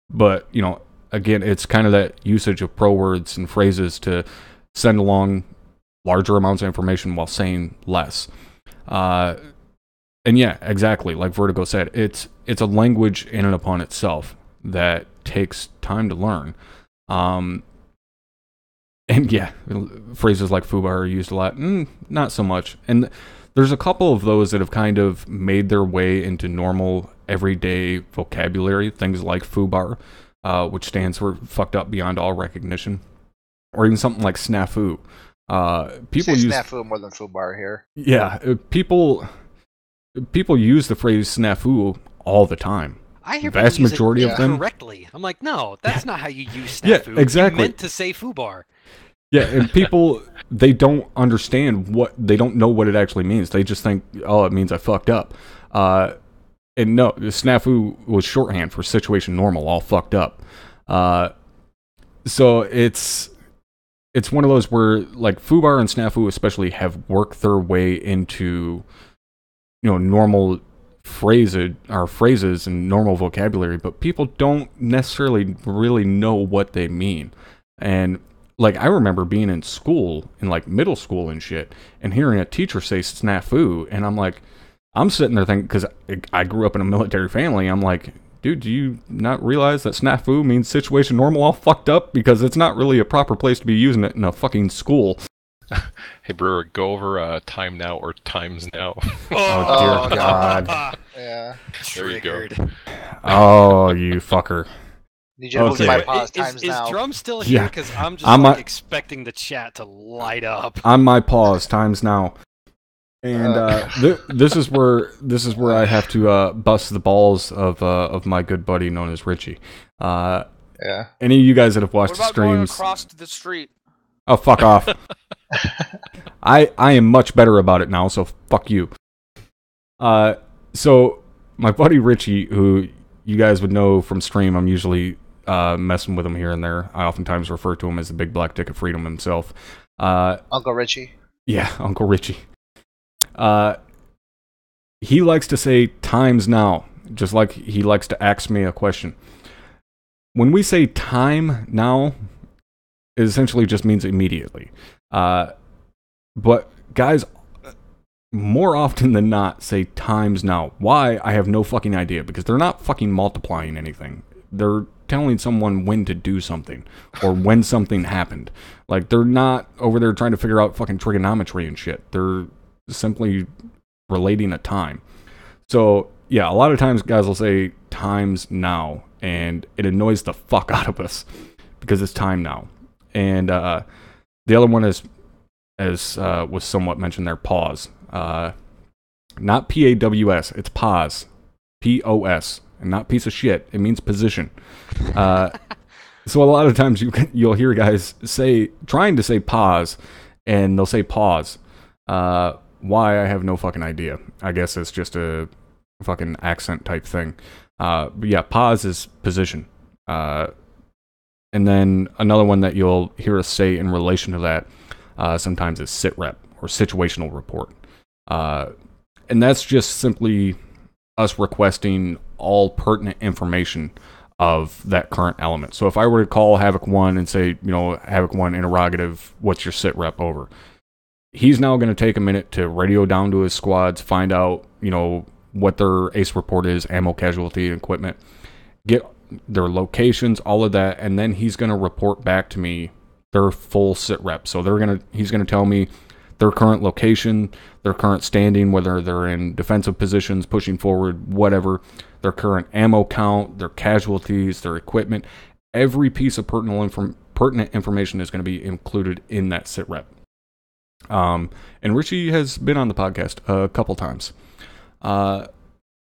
But, again, it's kind of that usage of pro words and phrases to send along larger amounts of information while saying less. And yeah, exactly. Like Vertigo said, it's a language in and upon itself that takes time to learn. And yeah, phrases like FUBAR are used a lot. Not so much. And there's a couple of those that have kind of made their way into normal, everyday vocabulary. Things like FUBAR, which stands for fucked up beyond all recognition. Or even something like snafu. People use snafu more than FUBAR here. Yeah, people use the phrase snafu all the time. I hear vast people majority use of it them correctly. I'm like, no, that's not how you use Yeah, snafu. exactly. You meant to say FUBAR. Yeah, and people, they don't understand they don't know what it actually means. They just think, oh, it means I fucked up. And no, snafu was shorthand for situation normal, all fucked up. So it's one of those where, like, FUBAR and snafu especially have worked their way into, normal phrases and normal vocabulary, but people don't necessarily really know what they mean. And like, I remember being in school, in like middle school and shit, and hearing a teacher say snafu, and I'm like, I'm sitting there thinking, because I grew up in a military family, I'm like, dude, do you not realize that snafu means situation normal all fucked up? Because it's not really a proper place to be using it in a fucking school. Hey, Brewer, go over time now or times now. Oh, dear God. Yeah. There you go. Oh, you fucker. Need you to move Okay. my pause times Is now. Drum still here? Yeah. Because I'm just I'm expecting the chat to light up. On my pause, times now. And this is where I have to bust the balls of my good buddy known as Richie. Yeah. Any of you guys that have watched What the about going streams? across the street? Oh, fuck off. I am much better about it now, so fuck you. So my buddy Richie, who you guys would know from stream, I'm usually messing with him here and there. I oftentimes refer to him as the big black dick of freedom himself. Uncle Richie. Yeah, Uncle Richie. He likes to say times now, just like he likes to ask me a question. When we say time now, it essentially just means immediately. But guys, more often than not, say times now. Why? I have no fucking idea, because they're not fucking multiplying anything. They're telling someone when to do something, or when something happened. Like, they're not over there trying to figure out fucking trigonometry and shit. They're simply relating a time. So, yeah, a lot of times guys will say times now, and it annoys the fuck out of us, because it's time now. And the other one is, as was somewhat mentioned there, pause. Not P-A-W-S, it's pause. P-O-S, and not piece of shit. It means position. So a lot of times you'll hear guys trying to say pause, and they'll say pause. Why? I have no fucking idea. I guess it's just a fucking accent type thing. But yeah, pause is position. And then another one that you'll hear us say in relation to that sometimes is sit rep or situational report. And that's just simply us requesting all pertinent information of that current element. So if I were to call Havoc 1 and say, Havoc 1 interrogative, what's your sit rep, over? He's now going to take a minute to radio down to his squads, find out, what their ACE report is, ammo, casualty, equipment, get their locations, all of that, and then he's going to report back to me their full sit rep. So he's going to tell me their current location, their current standing, whether they're in defensive positions, pushing forward, whatever, their current ammo count, their casualties, their equipment. Every piece of pertinent information is going to be included in that sit rep. And Richie has been on the podcast a couple times. And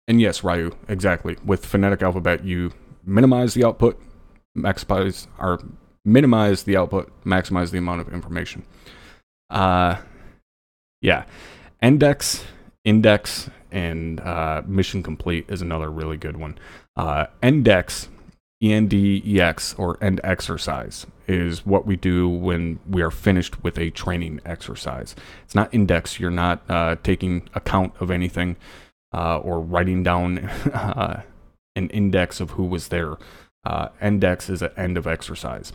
yes, Ryu, exactly. With phonetic alphabet, you minimize the output, minimize the output, maximize the amount of information. Yeah. Index, and mission complete is another really good one. Index, E-N-D-E-X, or end exercise, is what we do when we are finished with a training exercise. It's not index. You're not taking account of anything or writing down an index of who was there. Index is an end of exercise.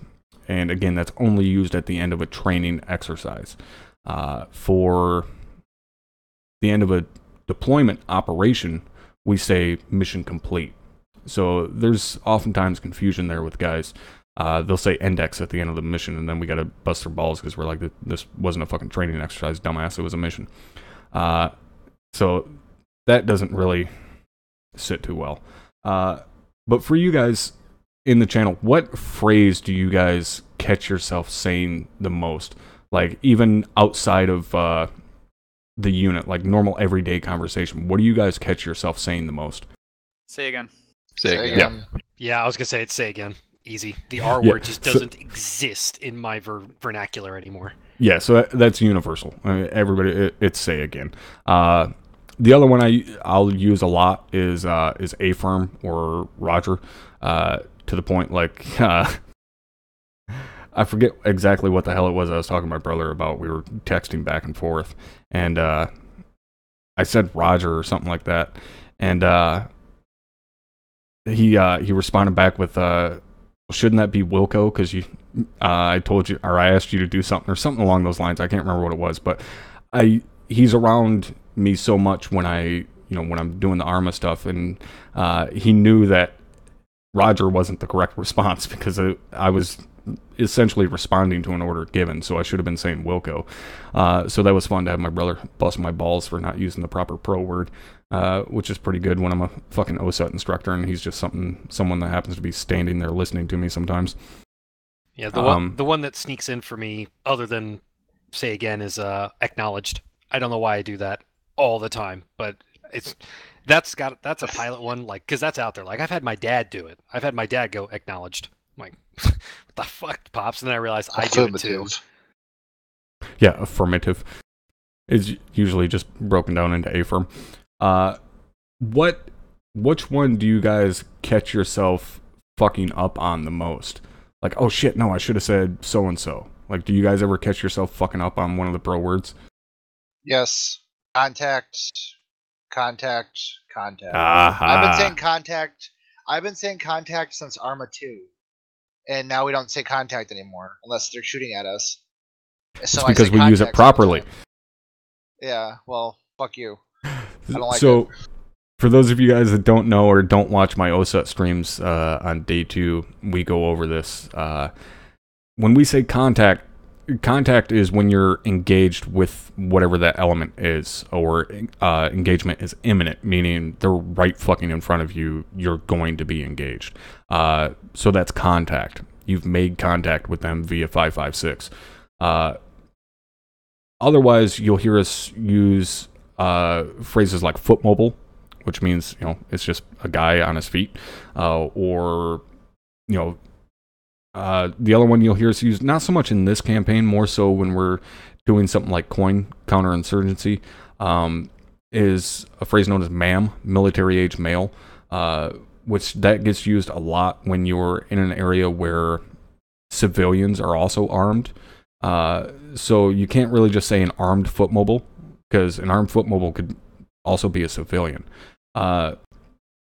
And again, that's only used at the end of a training exercise. For the end of a deployment operation, we say mission complete. So there's oftentimes confusion there with guys. they'll say index at the end of the mission, and then we got to bust their balls because we're like, this wasn't a fucking training exercise, dumbass. It was a mission. So that doesn't really sit too well. But for you guys in the channel, what phrase do you guys catch yourself saying the most? Like, even outside of the unit, like normal everyday conversation, what do you guys catch yourself saying the most? Say again. Say again. Yeah, I was gonna say it's say again. Easy. The R word just doesn't exist in my vernacular anymore. Yeah, so that's universal. Everybody, it's say again. The other one I'll use a lot is affirm or Roger. To the point, like, I forget exactly what the hell it was I was talking to my brother about. We were texting back and forth, and I said Roger or something like that, and he responded back with, shouldn't that be Wilco? Because I told you, or I asked you to do something, or something along those lines. I can't remember what it was, but he's around me so much when when I'm doing the ARMA stuff, and he knew that Roger wasn't the correct response because I was essentially responding to an order given, so I should have been saying Wilco. So that was fun to have my brother bust my balls for not using the proper pro word, which is pretty good when I'm a fucking OSUT instructor and he's just someone that happens to be standing there listening to me sometimes. Yeah, the one that sneaks in for me, other than say again, is acknowledged. I don't know why I do that all the time, but that's a pilot one, like, because that's out there. Like, I've had my dad do it. I've had my dad go acknowledged. I'm like, what the fuck, Pops? And then I realized I do it too. Yeah, affirmative is usually just broken down into affirm. Which one do you guys catch yourself fucking up on the most? Like, oh shit, no, I should have said so and so. Like, do you guys ever catch yourself fucking up on one of the pro words? Yes. Contact. Aha. I've been saying contact since Arma 2. And now we don't say contact anymore unless they're shooting at us. So it's because we use it properly. Yeah, well, fuck you. I don't like so, it. For those of you guys that don't know or don't watch my OSUT streams on day 2, we go over this. When we say contact is when you're engaged with whatever that element is, or engagement is imminent, meaning they're right fucking in front of you, you're going to be engaged. So that's contact. You've made contact with them via 556. Otherwise, you'll hear us use phrases like foot mobile, which means, it's just a guy on his feet, or, the other one you'll hear us use, not so much in this campaign, more so when we're doing something like coin counterinsurgency, is a phrase known as MAM, military age male, which that gets used a lot when you're in an area where civilians are also armed. So you can't really just say an armed foot mobile, because an armed foot mobile could also be a civilian. But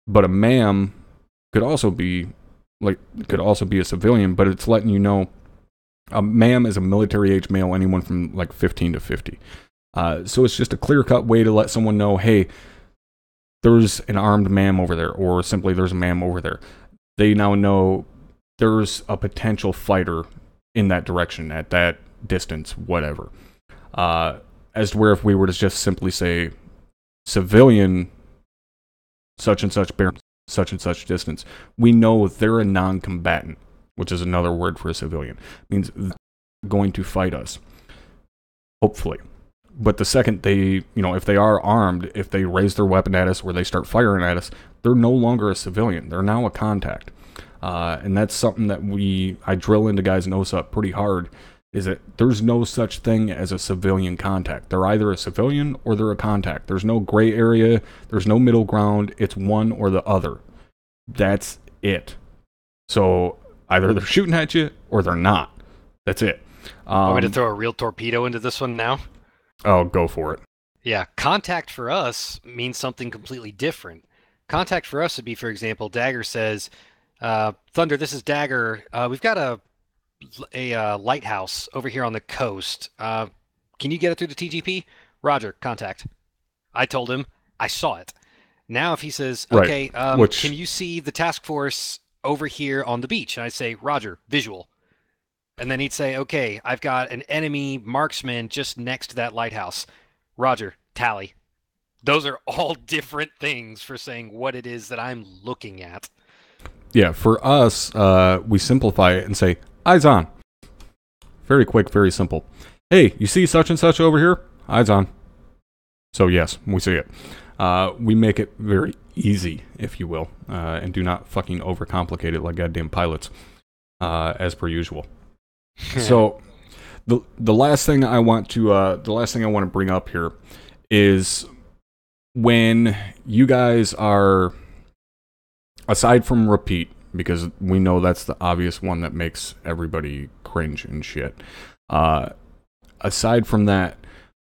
a MAM could also be a civilian, but it's letting you know a MAM is a military age male, anyone from like 15 to 50. So it's just a clear-cut way to let someone know, hey, there's an armed MAM over there, or simply there's a MAM over there. They now know there's a potential fighter in that direction, at that distance, whatever. As to where if we were to just simply say civilian such and such bear such and such distance, we know they're a non-combatant, which is another word for a civilian. It means they're going to fight us, hopefully. But the second they, if they are armed, if they raise their weapon at us or they start firing at us, they're no longer a civilian. They're now a contact. And that's something that I drill into guys in OSUP pretty hard, is that there's no such thing as a civilian contact. They're either a civilian or they're a contact. There's no gray area. There's no middle ground. It's one or the other. That's it. So either they're shooting at you or they're not. That's it. Want me to throw a real torpedo into this one now? Oh, go for it. Yeah, contact for us means something completely different. Contact for us would be, for example, Dagger says, Thunder, this is Dagger. We've got a lighthouse over here on the coast. Can you get it through the TGP? Roger, contact. I told him I saw it. Now if he says, okay, can you see the task force over here on the beach. And I say, Roger, visual. And then he'd say, okay, I've got an enemy marksman just next to that lighthouse. Roger, tally. Those are all different things for saying what it is that I'm looking at. Yeah, for us, we simplify it and say, eyes on. Very quick, very simple. Hey, you see such and such over here? Eyes on. So yes, we see it. We make it very easy, if you will, and do not fucking overcomplicate it like goddamn pilots, as per usual. So, the last thing I want to bring up here is when you guys are, aside from repeat, because we know that's the obvious one that makes everybody cringe and shit. Aside from that,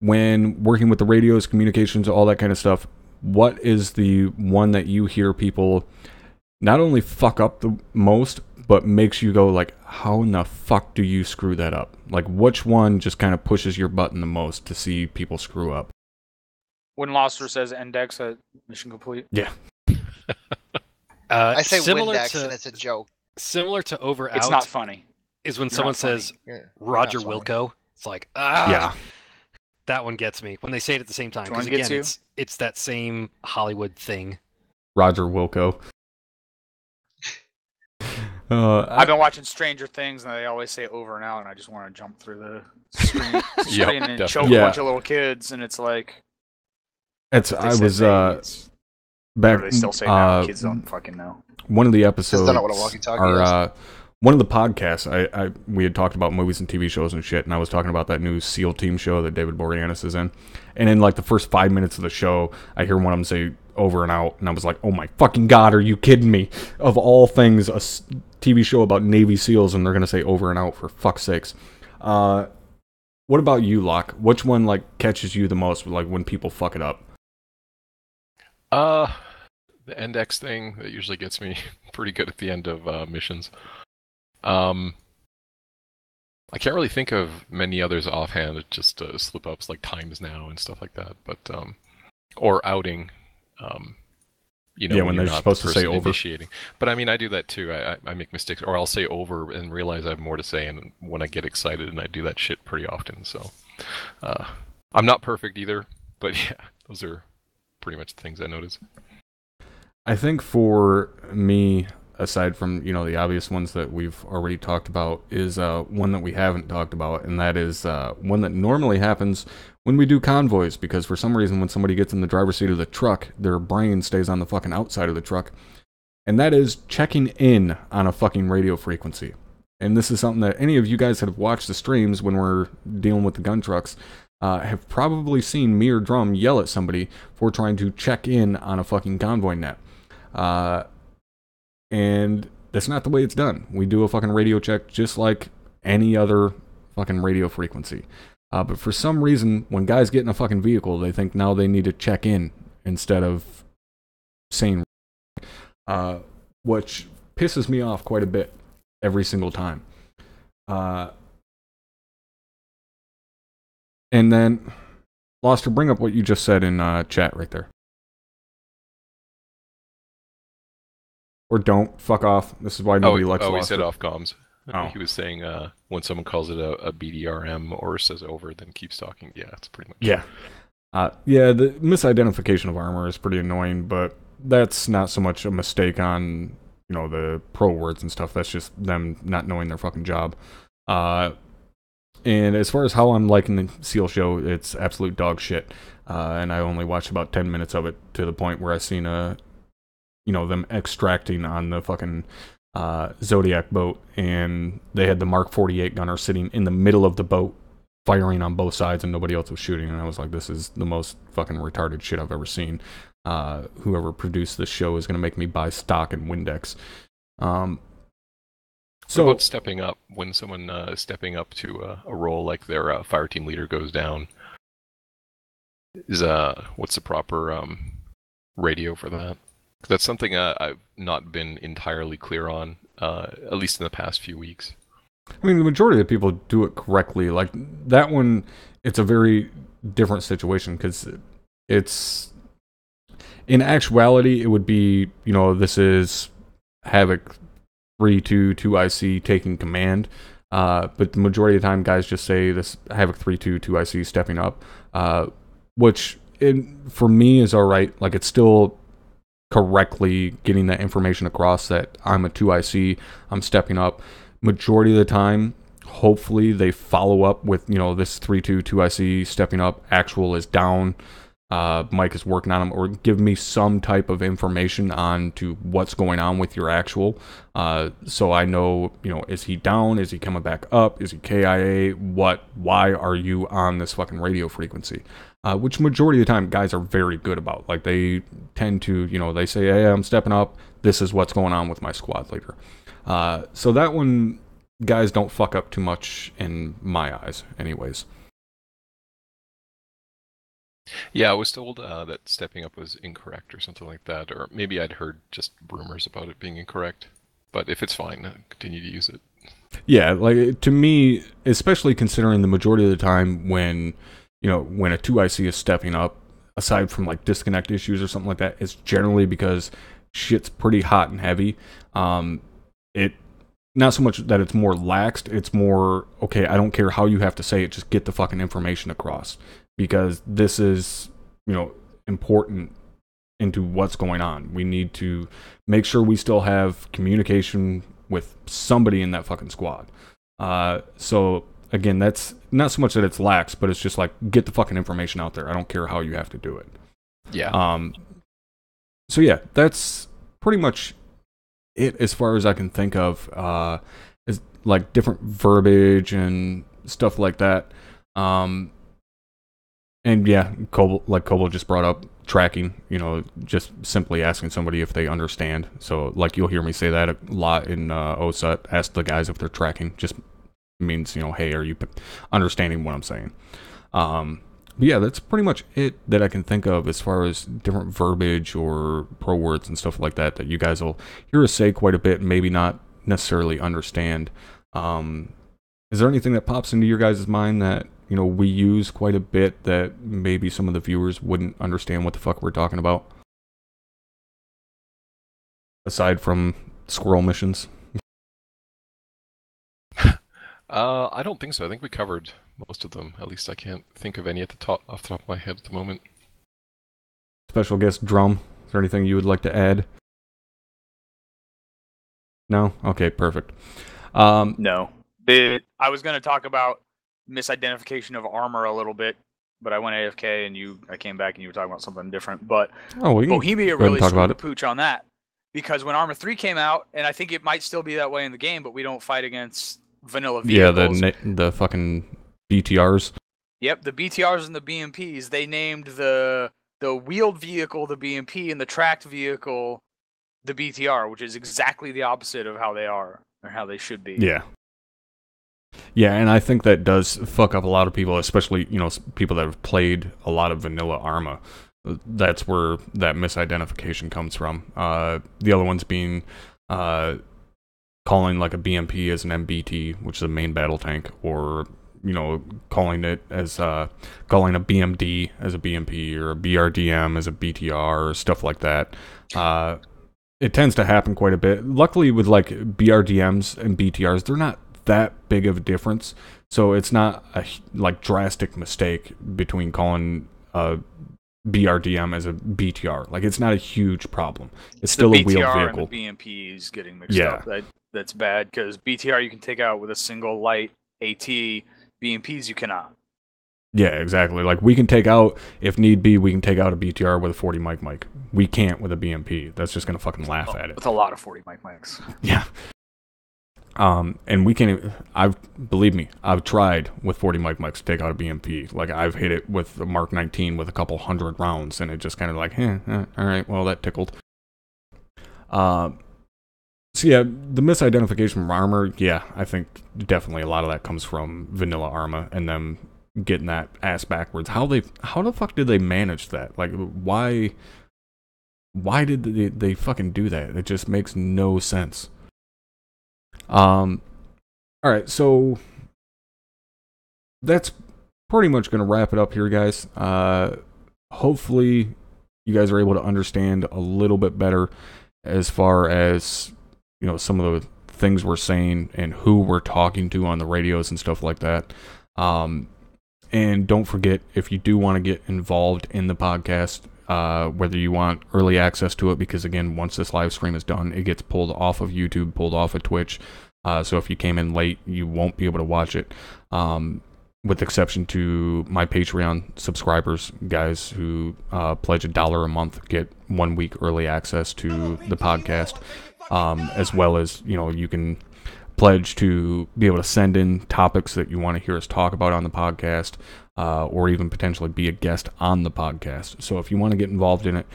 when working with the radios, communications, all that kind of stuff, what is the one that you hear people not only fuck up the most, but makes you go like, how in the fuck do you screw that up? Like, which one just kind of pushes your button the most to see people screw up? When Loster says index at mission complete. Yeah. I say similar Windex, to, and it's a joke. Similar to over out. It's not funny. Is when You're someone not funny. says Yeah, Roger not funny. Wilco. It's like, ah. Yeah. That one gets me when they say it at the same time. Do you want Because to get again, to? it's that same Hollywood thing. Roger Wilco. I've been watching Stranger Things, and they always say over and out, and I just want to jump through the screen and choke definitely. a bunch of little kids, and it's like... It's they I said was they, it's- back. or they still say now, kids don't fucking know. One of the That's episodes, not what a walkie-talkie is. one of the podcasts, we had talked about movies and TV shows and shit, and I was talking about that new SEAL Team show that David Boreanaz is in. And in like the first 5 minutes of the show, I hear one of them say over and out, and I was like, oh my fucking god, are you kidding me? Of all things, a TV show about Navy SEALs, and they're going to say over and out, for fuck's sakes. What about you, Locke? Which one like catches you the most, like when people fuck it up? The index thing, that usually gets me pretty good at the end of missions. I can't really think of many others offhand. It's just slip ups like times now and stuff like that. But or outing. When they're you're not supposed the to say person over. initiating. But I mean, I do that too. I make mistakes, or I'll say over and realize I have more to say, and when I get excited, and I do that shit pretty often. So I'm not perfect either, but yeah, those are pretty much the things I notice. I think for me, aside from, the obvious ones that we've already talked about, is one that we haven't talked about, and that is one that normally happens when we do convoys, because for some reason when somebody gets in the driver's seat of the truck, their brain stays on the fucking outside of the truck, and that is checking in on a fucking radio frequency. And this is something that any of you guys that have watched the streams when we're dealing with the gun trucks have probably seen me or Drum yell at somebody for trying to check in on a fucking convoy net. And that's not the way it's done. We do a fucking radio check just like any other fucking radio frequency. But for some reason, when guys get in a fucking vehicle, they think now they need to check in instead of saying, which pisses me off quite a bit every single time. And then, Loster, bring up what you just said in chat right there. Or don't. Fuck off. This is why nobody likes he Loster. said off comms. Oh. He was saying when someone calls it a BDRM or says over, then keeps talking. Yeah, it's pretty much. Yeah. The misidentification of armor is pretty annoying, but that's not so much a mistake on, the pro words and stuff. That's just them not knowing their fucking job. And as far as how I'm liking the SEAL show, it's absolute dog shit. And I only watched about 10 minutes of it to the point where I seen them extracting on the fucking Zodiac boat, and they had the Mark 48 gunner sitting in the middle of the boat firing on both sides, and nobody else was shooting. And I was like, this is the most fucking retarded shit I've ever seen. Whoever produced this show is going to make me buy stock in Windex. So what about stepping up? When someone is stepping up to a role like their fire team leader goes down, is what's the proper radio for that? That's something I've not been entirely clear on, at least in the past few weeks. I mean, the majority of people do it correctly. Like, that one, it's a very different situation, because it's... In actuality, it would be, this is Havoc 3-2, 2IC taking command. But the majority of the time, guys just say this Havoc 3-2, 2IC stepping up, which for me is all right. Like, it's still correctly getting that information across that I'm a 2IC, I'm stepping up. Majority of the time, hopefully they follow up with, this 3-2, 2IC stepping up, actual is down, Mike is working on him, or give me some type of information on to what's going on with your actual, so I know, is he down, is he coming back up, is he KIA, why are you on this fucking radio frequency? Which majority of the time guys are very good about. Like, they tend to, they say, hey, I'm stepping up, this is what's going on with my squad leader. So that one, guys don't fuck up too much in my eyes anyways. Yeah, I was told that stepping up was incorrect or something like that, or maybe I'd heard just rumors about it being incorrect. But if it's fine, continue to use it. Yeah, like, to me, especially considering the majority of the time when a 2IC is stepping up, aside from like disconnect issues or something like that, it's generally because shit's pretty hot and heavy. It not so much that it's more laxed, it's more, okay, I don't care how you have to say it, just get the fucking information across. Because this is, important into what's going on. We need to make sure we still have communication with somebody in that fucking squad. So, again, that's not so much that it's lax, but it's just like, get the fucking information out there. I don't care how you have to do it. Yeah. So, yeah, that's pretty much it as far as I can think of. Is like different verbiage and stuff like that. And yeah, Kobo just brought up tracking, just simply asking somebody if they understand. So, like, you'll hear me say that a lot in OSUT. Ask the guys if they're tracking. Just means, hey, are you understanding what I'm saying? But yeah, that's pretty much it that I can think of as far as different verbiage or pro words and stuff like that you guys will hear us say quite a bit, maybe not necessarily understand. Is there anything that pops into your guys' mind that we use quite a bit that maybe some of the viewers wouldn't understand what the fuck we're talking about? Aside from squirrel missions. I don't think so. I think we covered most of them. At least I can't think of any off the top of my head at the moment. Special guest Drum. Is there anything you would like to add? No? Okay, perfect. No. I was going to talk about misidentification of armor a little bit, but I went AFK and I came back and you were talking about something different. But Bohemia really screwed the pooch on that, because when Arma 3 came out, and I think it might still be that way in the game, but we don't fight against vanilla vehicles. Yeah, the fucking BTRs. Yep, the BTRs and the BMPs. They named the wheeled vehicle the BMP and the tracked vehicle the BTR, which is exactly the opposite of how they are or how they should be. Yeah. Yeah, and I think that does fuck up a lot of people, especially, people that have played a lot of vanilla Arma. That's where that misidentification comes from. The other ones being calling like a BMP as an MBT, which is a main battle tank, or, calling it as calling a BMD as a BMP or a BRDM as a BTR or stuff like that. It tends to happen quite a bit. Luckily, with like BRDMs and BTRs, they're not that big of a difference, so it's not a drastic mistake between calling a BRDM as a BTR. Like, it's not a huge problem. It's still a wheeled vehicle. And the BMP is getting mixed up. That's bad, because BTR you can take out with a single light AT. BMPs you cannot. Yeah, exactly. Like, we can take out, if need be, we can take out a BTR with a 40 mic. We can't with a BMP. That's just gonna fucking laugh at it. With a lot of 40 mics. Yeah. And we can't. Believe me, I've tried with 40 mics to take out a BMP. Like, I've hit it with the Mark 19 with a couple hundred rounds, and it just kind of like, all right, well, that tickled. So yeah, the misidentification from armor, yeah, I think definitely a lot of that comes from vanilla Arma and them getting that ass backwards. How the fuck did they manage that? Like, why did they fucking do that? It just makes no sense. Alright, so that's pretty much going to wrap it up here, guys. Hopefully you guys are able to understand a little bit better as far as, some of the things we're saying and who we're talking to on the radios and stuff like that. And don't forget, if you do want to get involved in the podcast, whether you want early access to it, because again, once this live stream is done, it gets pulled off of YouTube, pulled off of Twitch. So if you came in late, you won't be able to watch it. With exception to my Patreon subscribers, guys who pledge $1 a month, get 1 week early access to the podcast, as well as, you can pledge to be able to send in topics that you want to hear us talk about on the podcast, or even potentially be a guest on the podcast. So if you want to get involved in it,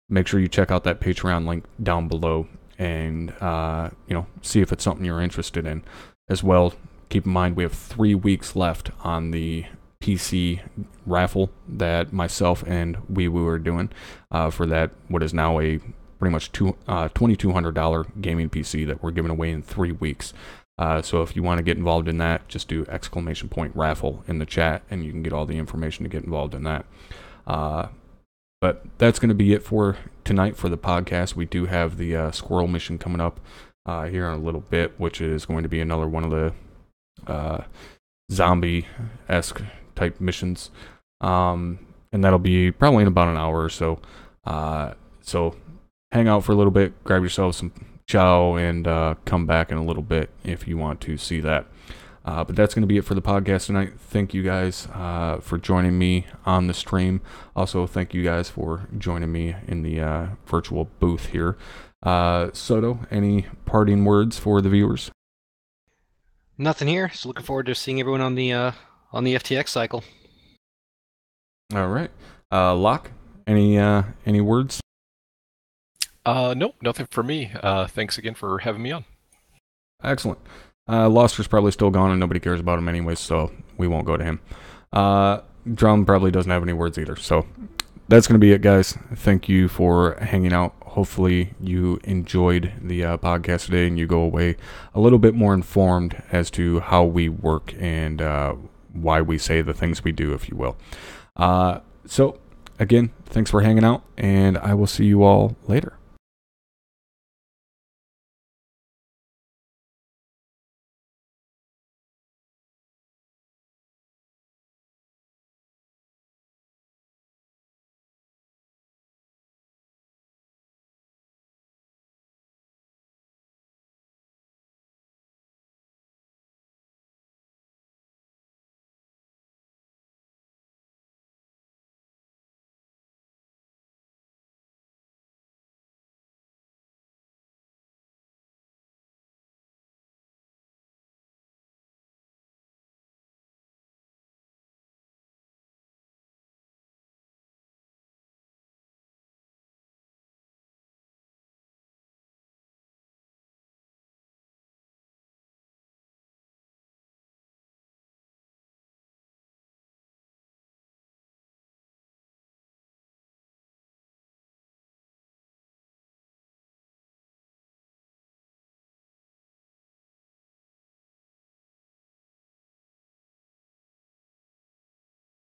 make sure you check out that Patreon link down below and see if it's something you're interested in. As well, keep in mind we have 3 weeks left on the PC raffle that myself and Wee-Woo are doing for that, what is now a pretty much $2,200 gaming PC that we're giving away in 3 weeks. So if you want to get involved in that, just do !raffle in the chat and you can get all the information to get involved in that. But that's going to be it for tonight for the podcast. We do have the squirrel mission coming up here in a little bit, which is going to be another one of the zombie-esque type missions. And that'll be probably in about an hour or so. So hang out for a little bit, grab yourself some chow, and come back in a little bit if you want to see that. But that's going to be it for the podcast tonight. Thank you guys for joining me on the stream. Also, thank you guys for joining me in the virtual booth here. Soto, any parting words for the viewers? Nothing here. So looking forward to seeing everyone on the FTX cycle. All right. Locke, any words? Nope, nothing for me. Thanks again for having me on. Excellent. Loster's probably still gone and nobody cares about him anyways, so we won't go to him. Drum probably doesn't have any words either. So that's going to be it, guys. Thank you for hanging out. Hopefully you enjoyed the podcast today and you go away a little bit more informed as to how we work and why we say the things we do, if you will. So, again, thanks for hanging out, and I will see you all later.